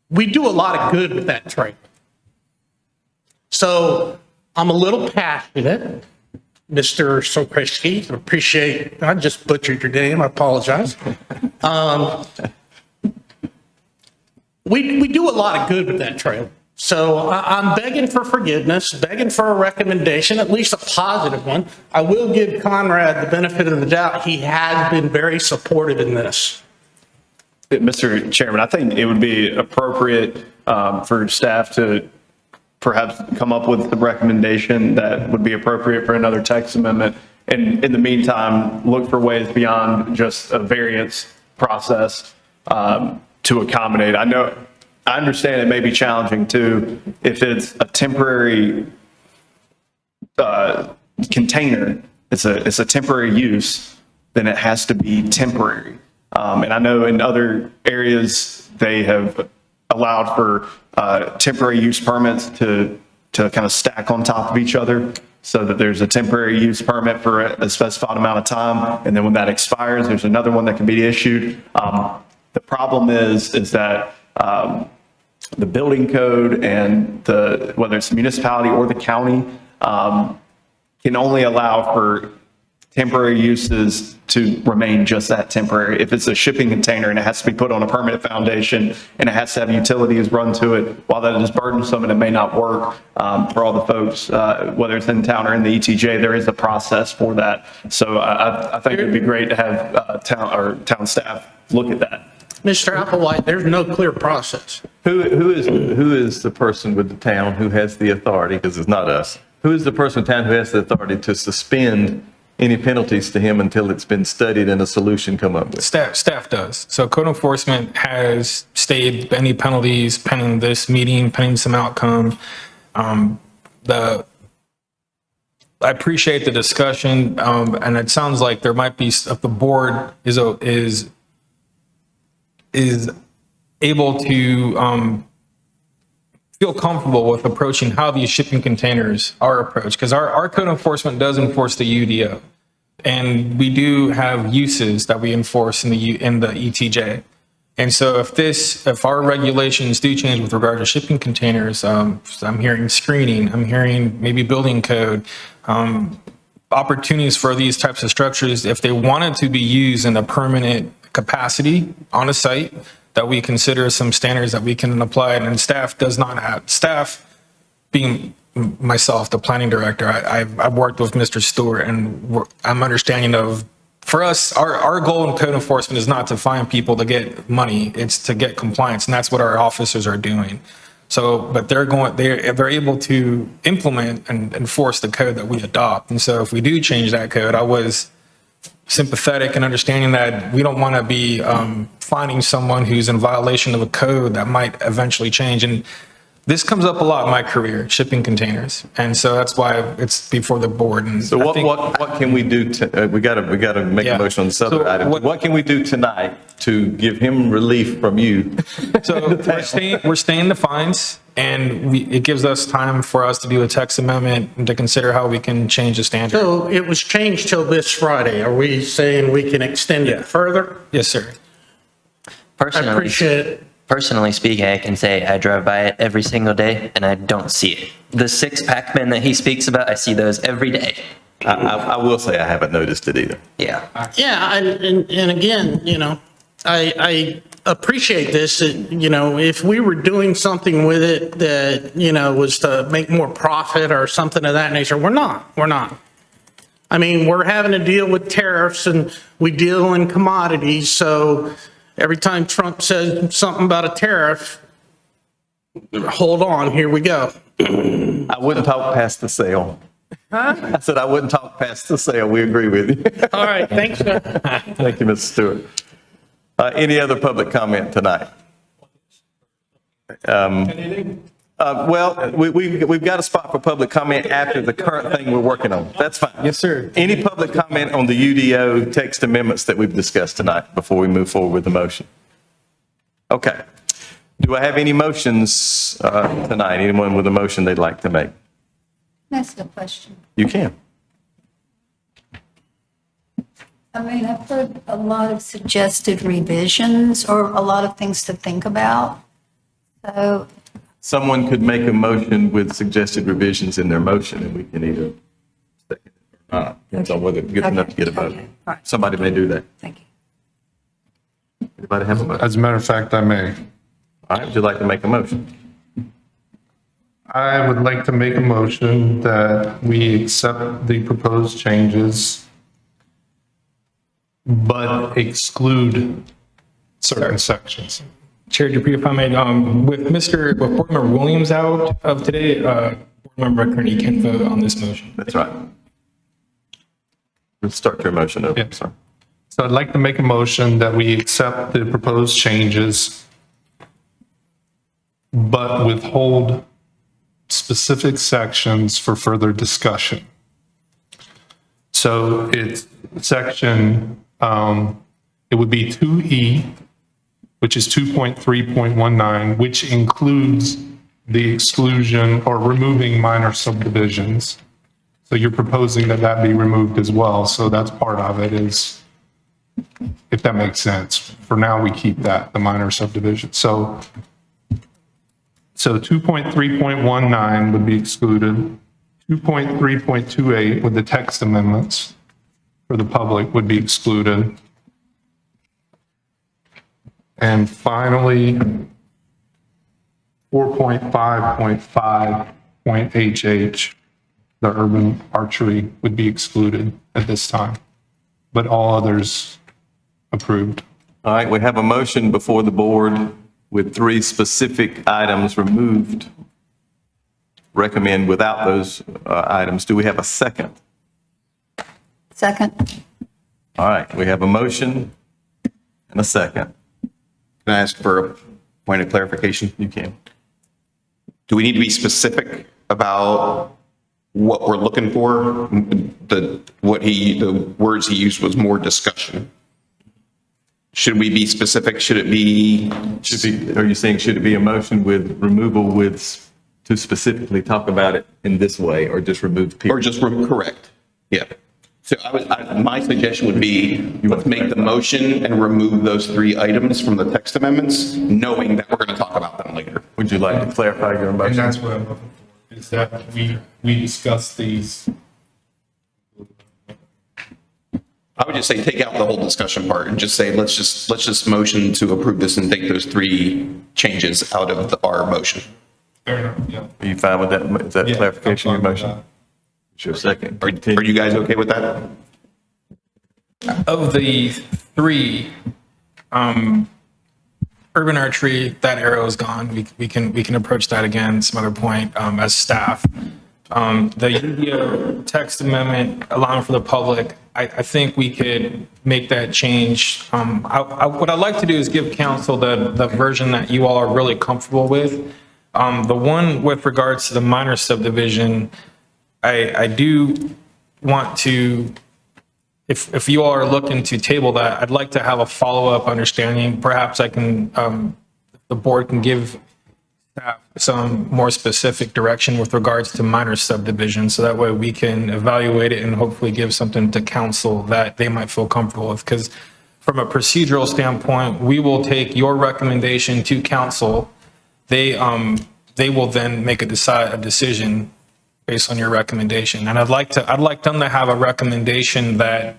We do a lot of good with that trade. So I'm a little passionate, Mr. Sokreski. I just butchered your name, I apologize. We do a lot of good with that trailer. So I'm begging for forgiveness, begging for a recommendation, at least a positive one. I will give Conrad the benefit of the doubt. He has been very supportive in this. Mr. Chairman, I think it would be appropriate for staff to perhaps come up with the recommendation that would be appropriate for another text amendment. And in the meantime, look for ways beyond just a variance process to accommodate. I understand it may be challenging too if it's a temporary container, it's a temporary use, then it has to be temporary. And I know in other areas, they have allowed for temporary use permits to kind of stack on top of each other so that there's a temporary use permit for a specified amount of time. And then when that expires, there's another one that can be issued. The problem is that the building code and whether it's the municipality or the county can only allow for temporary uses to remain just that temporary. If it's a shipping container and it has to be put on a permanent foundation and it has to have utilities run to it, while that is burdensome and it may not work for all the folks, whether it's in town or in the ETJ, there is a process for that. So I think it'd be great to have town staff look at that. Mr. Applewhite, there's no clear process. Who is the person with the town who has the authority, because it's not us, who is the person in town who has the authority to suspend any penalties to him until it's been studied and a solution come up with? Staff does. So code enforcement has stayed any penalties pending this meeting, pending some outcome. I appreciate the discussion, and it sounds like there might be, if the board is able to feel comfortable with approaching how these shipping containers are approached, because our code enforcement does enforce the UDO, and we do have uses that we enforce in the ETJ. And so if our regulations do change with regard to shipping containers, I'm hearing screening, I'm hearing maybe building code, opportunities for these types of structures, if they wanted to be used in a permanent capacity on a site, that we consider some standards that we can apply, and staff does not have. Staff, being myself, the planning director, I've worked with Mr. Stewart, and I'm understanding of, for us, our goal in code enforcement is not to find people to get money, it's to get compliance, and that's what our officers are doing. So, but they're able to implement and enforce the code that we adopt. And so if we do change that code, I was sympathetic and understanding that we don't want to be finding someone who's in violation of a code that might eventually change. And this comes up a lot in my career, shipping containers. And so that's why it's before the board. And so what can we do to, we got to make a motion on this other item. What can we do tonight to give him relief from you? So we're staying the fines, and it gives us time for us to do a text amendment and to consider how we can change the standard. So it was changed till this Friday. Are we saying we can extend it further? Yes, sir. I appreciate it. Personally speaking, I can say I drive by it every single day and I don't see it. The 6-pack men that he speaks about, I see those every day. I will say I haven't noticed it either. Yeah. Yeah, and again, I appreciate this, if we were doing something with it that, was to make more profit or something of that nature, we're not. I mean, we're having to deal with tariffs and we deal in commodities. So every time Trump says something about a tariff, hold on, here we go. I wouldn't talk past the sale. I said I wouldn't talk past the sale. We agree with you. All right, thanks, sir. Thank you, Mr. Stewart. Any other public comment tonight? Well, we've got a spot for public comment after the current thing we're working on. That's fine. Yes, sir. Any public comment on the UDO text amendments that we've discussed tonight before we move forward with the motion? Okay. Do I have any motions tonight? Anyone with a motion they'd like to make? That's the question. You can. I mean, I've heard a lot of suggested revisions or a lot of things to think about. So, Someone could make a motion with suggested revisions in their motion, and we can either second it or not. Depends on whether it's good enough to get a vote. Okay, all right. Somebody may do that. thank you. Anybody have a motion? As a matter of fact, I may. All right, would you like to make a motion? I would like to make a motion that we accept the proposed changes, but exclude certain sections. Chair Dupree, if I may, with Board Member Williams out of today, Board Member McCurney can vote on this motion. That's right. Let's start your motion over, Yeah. sir. So I'd like to make a motion that we accept the proposed changes, but withhold specific sections for further discussion. So it's section, it would be 2E, which is 2.3.19, which includes the exclusion or removing minor subdivisions. So you're proposing that that be removed as well. So that's part of it is, if that makes sense. For now, we keep that, the minor subdivision. So 2.3.19 would be excluded. 2.3.28 with the text amendments for the public would be excluded. And finally, 4.5.5.HH, the urban archery would be excluded at this time, but all others approved. All right, we have a motion before the board with 3 specific items removed. Recommend without those items. Do we have a second? Second. All right, we have a motion and a second. Can I ask for a point of clarification? You can. Do we need to be specific about what we're looking for? The words he used was more discussion. Should we be specific? Should it be? Are you saying should it be a motion with removal with, to specifically talk about it in this way, or just remove period? Or just correct? Yeah. So my suggestion would be, let's make the motion and remove those 3 items from the text amendments, knowing that we're going to talk about them later. Would you like to clarify your And motion? that's what I'm looking for, is that we discuss these. I would just say, take out the whole discussion part and just say, let's just motion to approve this and take those 3 changes out of our motion. Fair enough, yeah. Are you fine with that? Is that Yeah, clarification of I'm your fine with motion? It's your second. Are you guys okay with that? Of the 3, urban archery, that arrow is gone. We can approach that again some other point as staff. The UDO text amendment allowing for the public, I think we could make that change. What I'd like to do is give council the version that you all are really comfortable with. The one with regards to the minor subdivision, I do want to, if you all are looking to table that, I'd like to have a follow-up understanding. Perhaps I can, the board can give staff some more specific direction with regards to minor subdivision, so that way we can evaluate it and hopefully give something to council that they might feel comfortable with. Because from a procedural standpoint, we will take your recommendation to council. They will then make a decision based on your recommendation. And I'd like them to have a recommendation that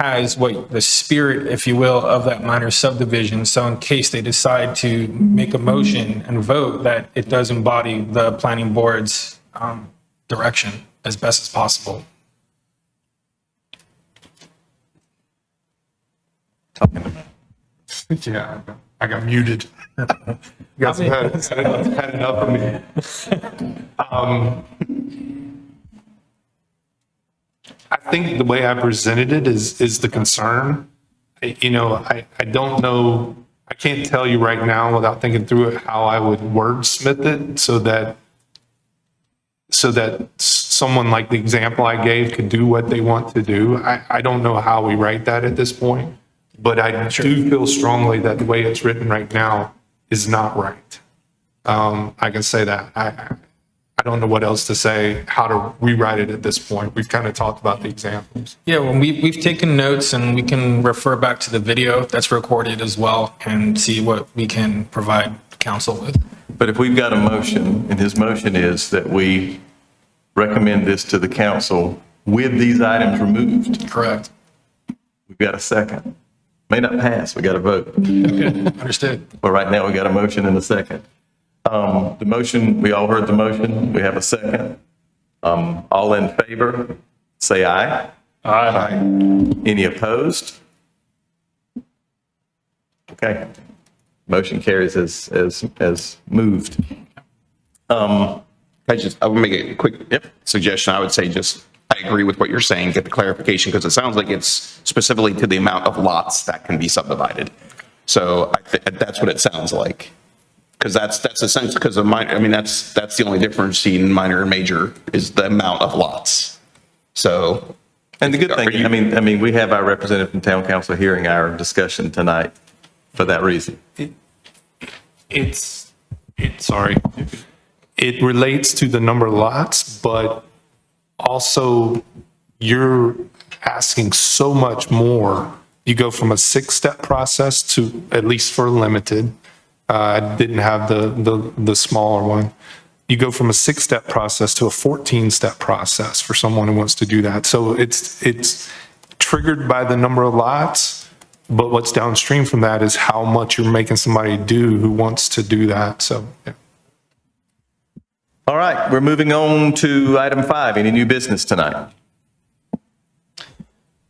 has what the spirit, if you will, of that minor subdivision. So in case they decide to make a motion and vote, that it does embody the planning board's direction as best as possible. Yeah, I got muted. You guys have had enough of me. I think the way I presented it is the concern. I don't know, I can't tell you right now without thinking through it how I would wordsmith it so that someone like the example I gave could do what they want to do. I don't know how we write that at this point, but I do feel strongly that the way it's written right now is not right. I can say that. I don't know what else to say, how to rewrite it at this point. We've kind of talked about the examples. Yeah, well, we've taken notes, and we can refer back to the video that's recorded as well and see what we can provide council with. But if we've got a motion, and his motion is that we recommend this to the council with these items removed, Correct. we've got a second. May not pass, we got to vote. Understood. But right now, we got a motion and a second. The motion, we all heard the motion. We have a second. All in favor, say aye. Aye. Any opposed? Okay. Motion carries as moved. I would make a quick suggestion. I would say I agree with what you're saying, get the clarification, because it sounds like it's specifically to the amount of lots that can be subdivided. So that's what it sounds like. Because that's essentially, because of minor, that's the only difference between minor and major is the amount of lots. So. And the good thing, we have our representative from town council hearing our discussion tonight for that reason. It relates to the number of lots, but also you're asking so much more. You go from a 6-step process to, at least for limited, I didn't have the smaller one. You go from a 6-step process to a 14-step process for someone who wants to do that. So it's triggered by the number of lots, but what's downstream from that is how much you're making somebody do who wants to do that. So, yeah. All right, we're moving on to item 5. Any new business tonight?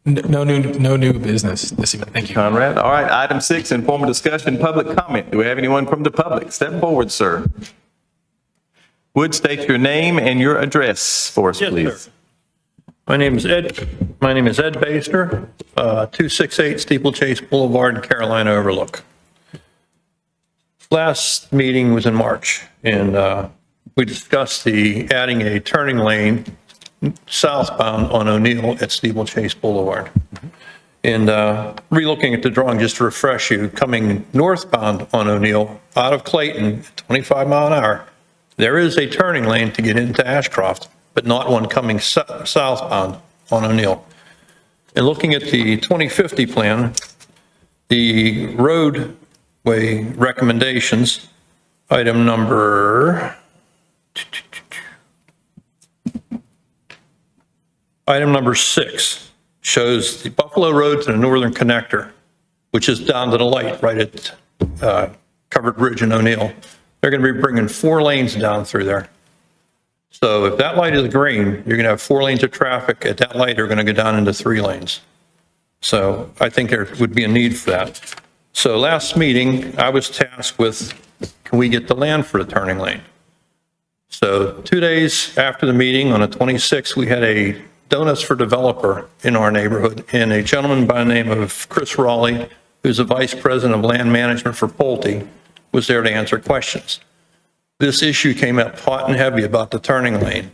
No new business this evening. Thank you. Conrad. All right, item 6, informal discussion, public comment. Do we have anyone from the public? Step forward, sir. Would state your name and your address for us, please. Sir. My name is Ed Baster, 268 Steeplechase Boulevard, Carolina Overlook. Last meeting was in March, and we discussed adding a turning lane southbound on O'Neill at Steeplechase Boulevard. And re-looking at the drawing, just to refresh you, coming northbound on O'Neill out of Clayton, 25 mile an hour, there is a turning lane to get into Ashcroft, but not one coming southbound on O'Neill. And looking at the 2050 plan, the roadway recommendations, item number 6 shows the Buffalo Road to the northern connector, which is down to the light right at Covered Bridge in O'Neill. They're going to be bringing 4 lanes down through there. So if that light is green, you're going to have 4 lanes of traffic. At that light, they're going to go down into 3 lanes. So I think there would be a need for that. So last meeting, I was tasked with, can we get the land for the turning lane? So 2 days after the meeting, on the 26th, we had a Donuts for Developer in our neighborhood, and a gentleman by the name of Chris Raleigh, who's the Vice President of Land Management for Pulte, was there to answer questions. This issue came up hot and heavy about the turning lane,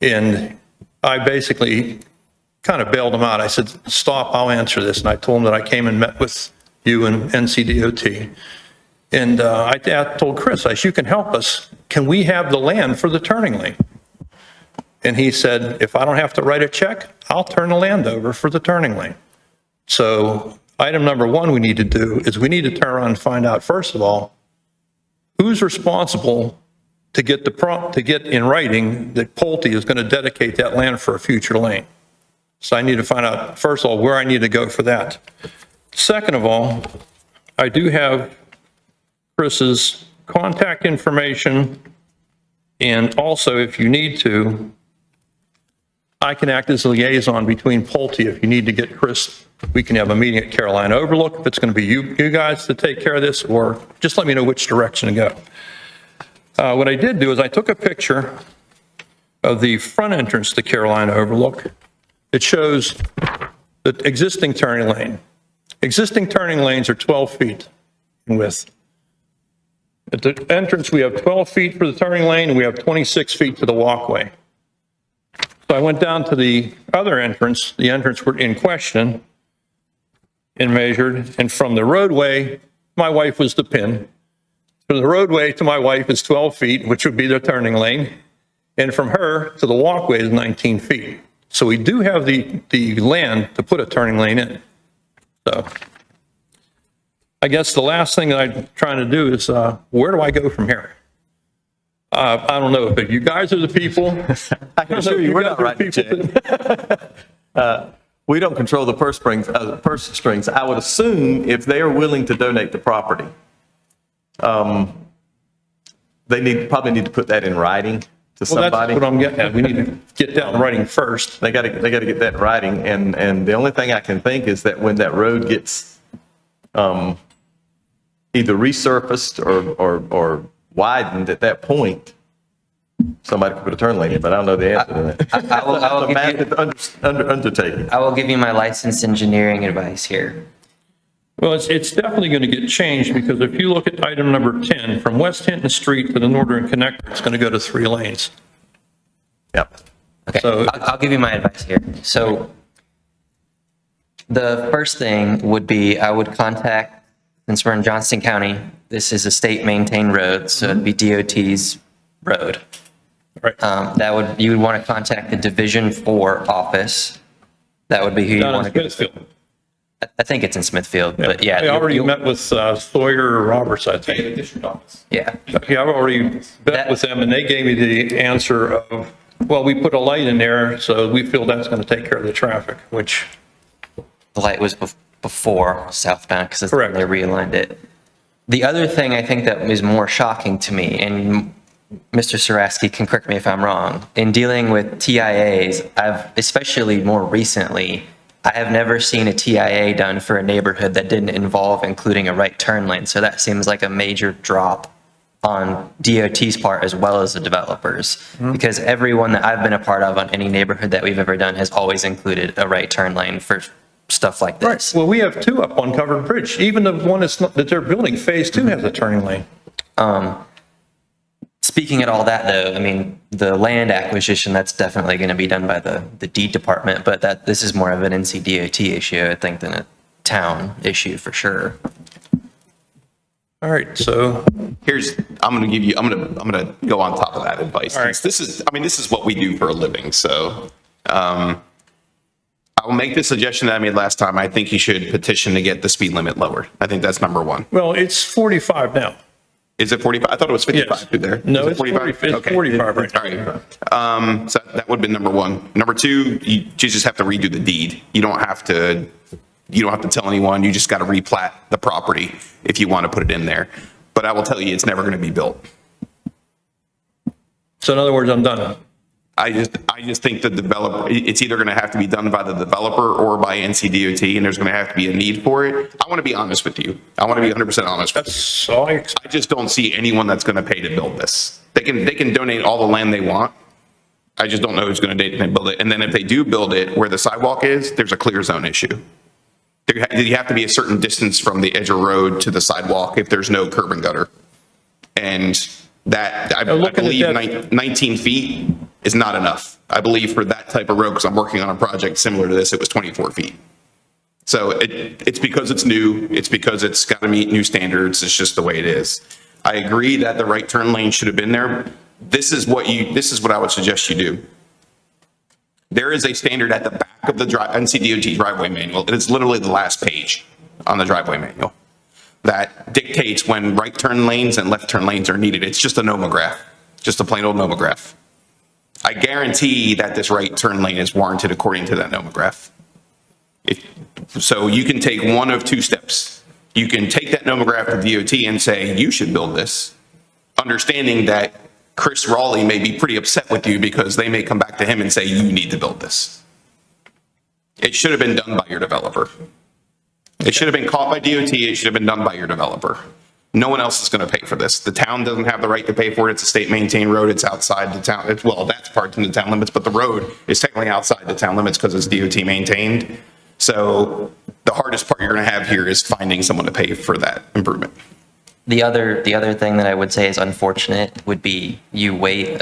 and I basically kind of bailed him out. I said, stop, I'll answer this. And I told him that I came and met with you and NCDOT. And I told Chris, I said, you can help us. Can we have the land for the turning lane? And he said, if I don't have to write a check, I'll turn the land over for the turning lane. So item number 1 we need to do is we need to turn around and find out, first of all, who's responsible to get in writing that Pulte is going to dedicate that land for a future lane. So I need to find out, first of all, where I need to go for that. Second of all, I do have Chris's contact information, and also, if you need to, I can act as a liaison between Pulte. If you need to get Chris, we can have a meeting at Carolina Overlook, if it's going to be you guys to take care of this, or just let me know which direction to go. What I did do is I took a picture of the front entrance to Carolina Overlook. It shows the existing turning lane. Existing turning lanes are 12 feet in width. At the entrance, we have 12 feet for the turning lane, and we have 26 feet to the walkway. So I went down to the other entrance, the entrance in question, and measured, and from the roadway, my wife was the pin. From the roadway to my wife is 12 feet, which would be the turning lane, and from her to the walkway is 19 feet. So we do have the land to put a turning lane in. So I guess the last thing that I'm trying to do is, where do I go from here? I don't know if you guys are the people. I can assure you, we're not writing the check. We don't control the purse strings. I would assume if they are willing to donate the property, they probably need to put that in writing to Well, somebody. that's what I'm getting at. We need to get that in writing first. They got to get that in writing, and the only thing I can think is that when that road gets either resurfaced or widened at that point, somebody could put a turn lane in, but I don't know the answer to that. I will It's a massive undertaking. I will give you my licensed engineering advice here. Well, it's definitely going to get changed, because if you look at item number 10, from West Hinton Street to the Northern Connector, it's going to go to 3 lanes. Yep. Okay, So- I'll give you my advice here. So the first thing would be, I would contact, since we're in Johnston County, this is a state maintained road, so it'd be DOT's road. Right. You would want to contact the Division 4 office. That would be who you Down in want to go. Smithfield. I think it's in Smithfield, but yeah. I already met with Sawyer or Roberts, I think. Yeah. Yeah, I've already met with them, and they gave me the answer of, well, we put a light in there, so we feel that's going to take care of the traffic, which, The light was before southbound because Correct. they realigned it. The other thing I think that is more shocking to me, and Mr. Sarasky can correct me if I'm wrong, in dealing with TIAs, especially more recently, I have never seen a TIA done for a neighborhood that didn't involve including a right turn lane. So that seems like a major drop on DOT's part as well as the developers. Because everyone that I've been a part of on any neighborhood that we've ever done has always included a right turn lane for stuff like this. well, we have 2 up on Covered Bridge. Even the one that they're building, Phase 2, has a turning lane. Speaking of all that, though, I mean, the land acquisition, that's definitely going to be done by the deed department, but this is more of an NCDOT issue, I think, than a town issue for sure. All right, so I'm going to go on top of that advice. All right. This is what we do for a living. So, I will make the suggestion that I made last time. I think you should petition to get the speed limit lowered. I think that's number one. well, it's 45 now. Is it 45? I thought it was 55 Yes. through there. No, Is it it's 45 right All right. So that would have been number one. Number two, you just have to redo the deed. You don't have to tell anyone. You just got to replat the property if you want to put it in there. But I will tell you, it's never going to be built. So in other words, I'm done. I just think the developer, it's either going to have to be done by the developer or by NCDOT, and there's going to have to be a need for it. I want to be honest with you. I want to be 100% honest with you. That's all I I just don't see anyone that's going to pay to build this. They can donate all the land they want. I just don't know who's going to build it. And then if they do build it where the sidewalk is, there's a clear zone issue. You have to be a certain distance from the edge of road to the sidewalk if there's no curb and gutter. And that, I looking at believe 19 feet is not enough. I believe for that type of road, because I'm working on a project similar to this, it was 24 feet. So it's because it's new. It's because it's got to meet new standards. It's just the way it is. I agree that the right turn lane should have been there. This is what I would suggest you do. There is a standard at the back of the NCDOT driveway manual. It's literally the last page on the driveway manual that dictates when right turn lanes and left turn lanes are needed. It's just a nomograph, just a plain old nomograph. I guarantee that this right turn lane is warranted according to that nomograph. So you can take one of two steps. You can take that nomograph to DOT and say, you should build this, understanding that Chris Raleigh may be pretty upset with you because they may come back to him and say, you need to build this. It should have been done by your developer. It should have been caught by DOT. It should have been done by your developer. No one else is going to pay for this. The town doesn't have the right to pay for it. It's a state maintained road. It's outside the town. Well, that's part in the town limits, but the road is technically outside the town limits because it's DOT maintained. So the hardest part you're going to have here is finding someone to pay for that improvement. The other thing that I would say is unfortunate would be you wait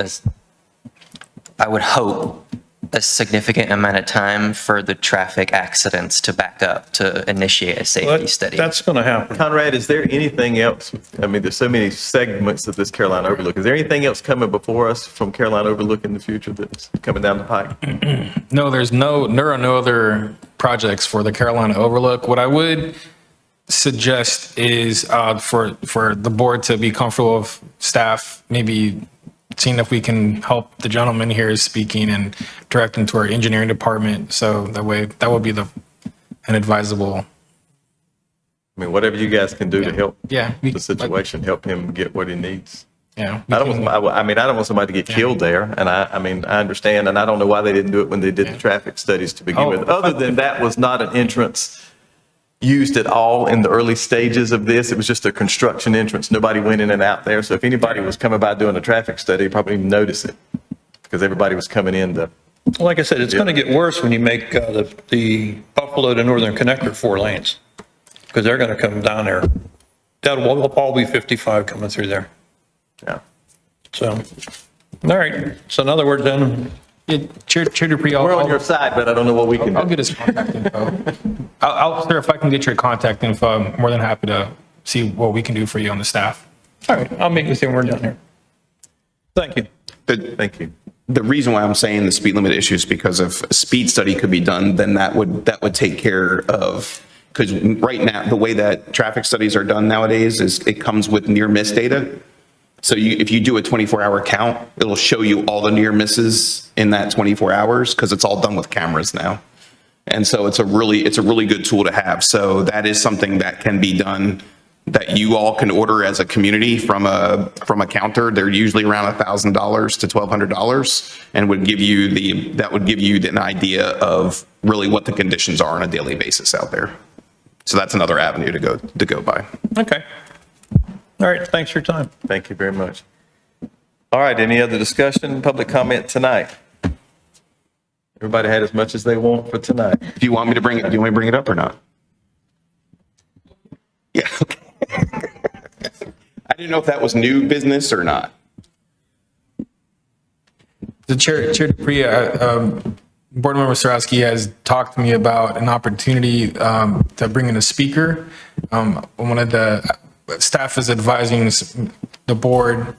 I would hope a significant amount of time for the traffic accidents to back up to initiate a safety study. That's going to happen. Conrad, is there anything else? I mean, there's so many segments of this Carolina Overlook. Is there anything else coming before us from Carolina Overlook in the future that's coming down the pike? No, there are no other projects for the Carolina Overlook. What I would suggest is for the board to be comfortable with staff, maybe seeing if we can help the gentleman here is speaking and direct him to our engineering department. So that way, that would be an advisable. I mean, whatever you guys can do to help Yeah. the situation, help him get what he needs. Yeah. I don't want somebody to get killed there, and I understand, and I don't know why they didn't do it when they did the traffic studies to begin with. Other than that was not an entrance used at all in the early stages of this. It was just a construction entrance. Nobody went in and out there. So if anybody was coming by doing a traffic study, you probably didn't notice it because everybody was coming in to. Like I said, it's going to get worse when you make the Buffalo to Northern Connector 4 lanes, because they're going to come down there. That'll all be 55 coming through there. Yeah. So, all right. So in other words, then, Chair Dupree, We're on your side, but I don't know what we can I'll do. get his contact info. Sir, if I can get your contact info, I'm more than happy to see what we can do for you on the staff. all right, I'll meet with you when we're down here. Thank you. Thank you. The reason why I'm saying the speed limit issue is because if a speed study could be done, then that would take care of, because right now, the way that traffic studies are done nowadays is it comes with near miss data. So if you do a 24-hour count, it'll show you all the near misses in that 24 hours because it's all done with cameras now. And so it's a really good tool to have. So that is something that can be done, that you all can order as a community from a counter. They're usually around $1,000 to $1,200 and would give you an idea of really what the conditions are on a daily basis out there. So that's another avenue to go by. Okay. All right, thanks for your time. Thank you very much. All right, any other discussion, public comment tonight? Everybody had as much as they want for tonight. Do you want me to bring it up or not? Yeah. Okay. I didn't know if that was new business or not. The Chair Dupree, Board Member Sarowski has talked to me about an opportunity to bring in a speaker. One of the staff is advising the board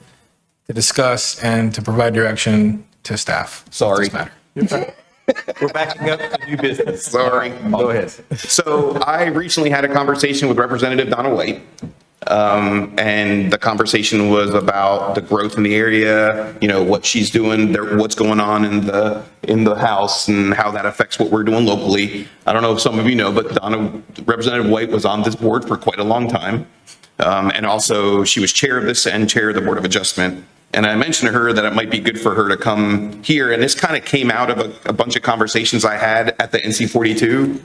to discuss and to provide direction to staff. Sorry. We're backing up to new business. Sorry. Go ahead. So I recently had a conversation with Representative Donna White. And the conversation was about the growth in the area, what she's doing, what's going on in the House and how that affects what we're doing locally. I don't know if some of you know, but Representative White was on this board for quite a long time. And also she was chair of this and chair of the Board of Adjustment. And I mentioned to her that it might be good for her to come here. And this kind of came out of a bunch of conversations I had at the NC 42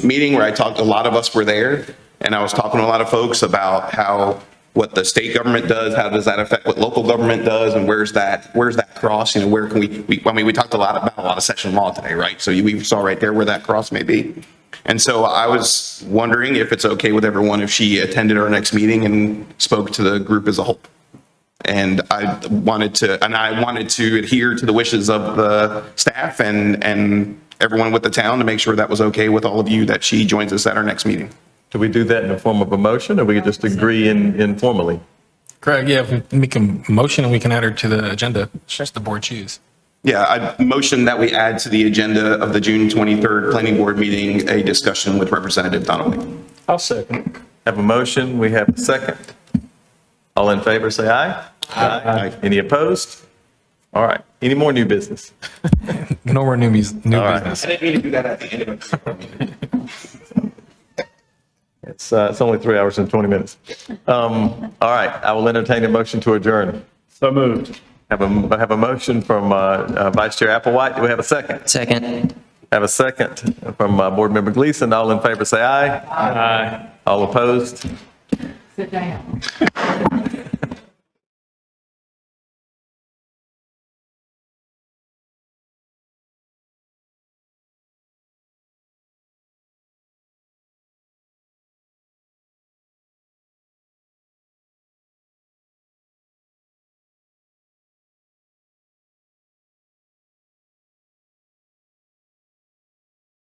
meeting where a lot of us were there. And I was talking to a lot of folks about what the state government does, how does that affect what local government does, and where's that cross? Where can we talked a lot about a lot of session law today, right? So we saw right there where that cross may be. And so I was wondering if it's okay with everyone if she attended our next meeting and spoke to the group as a whole. And I wanted to adhere to the wishes of the staff and everyone with the town to make sure that was okay with all of you, that she joins us at our next meeting. Do we do that in the form of a motion, or we just agree informally? Correct, yeah, if we make a motion and we can add her to the agenda, it's just the board choose. Yeah, I motion that we add to the agenda of the June 23rd Planning Board meeting a discussion with Representative Donnelly. I'll second. Have a motion, we have a second. All in favor, say aye. Aye. Any opposed? All right. Any more new business? No more new right. business. I didn't mean to do that at the end of it. It's only 3 hours and 20 minutes. All right. I will entertain a motion to adjourn. So moved. Have a motion from Vice Chair Applewhite. Do we have a second? Second. Have a second from Board Member Gleason. All in favor, say aye. Aye. All opposed? Sit down.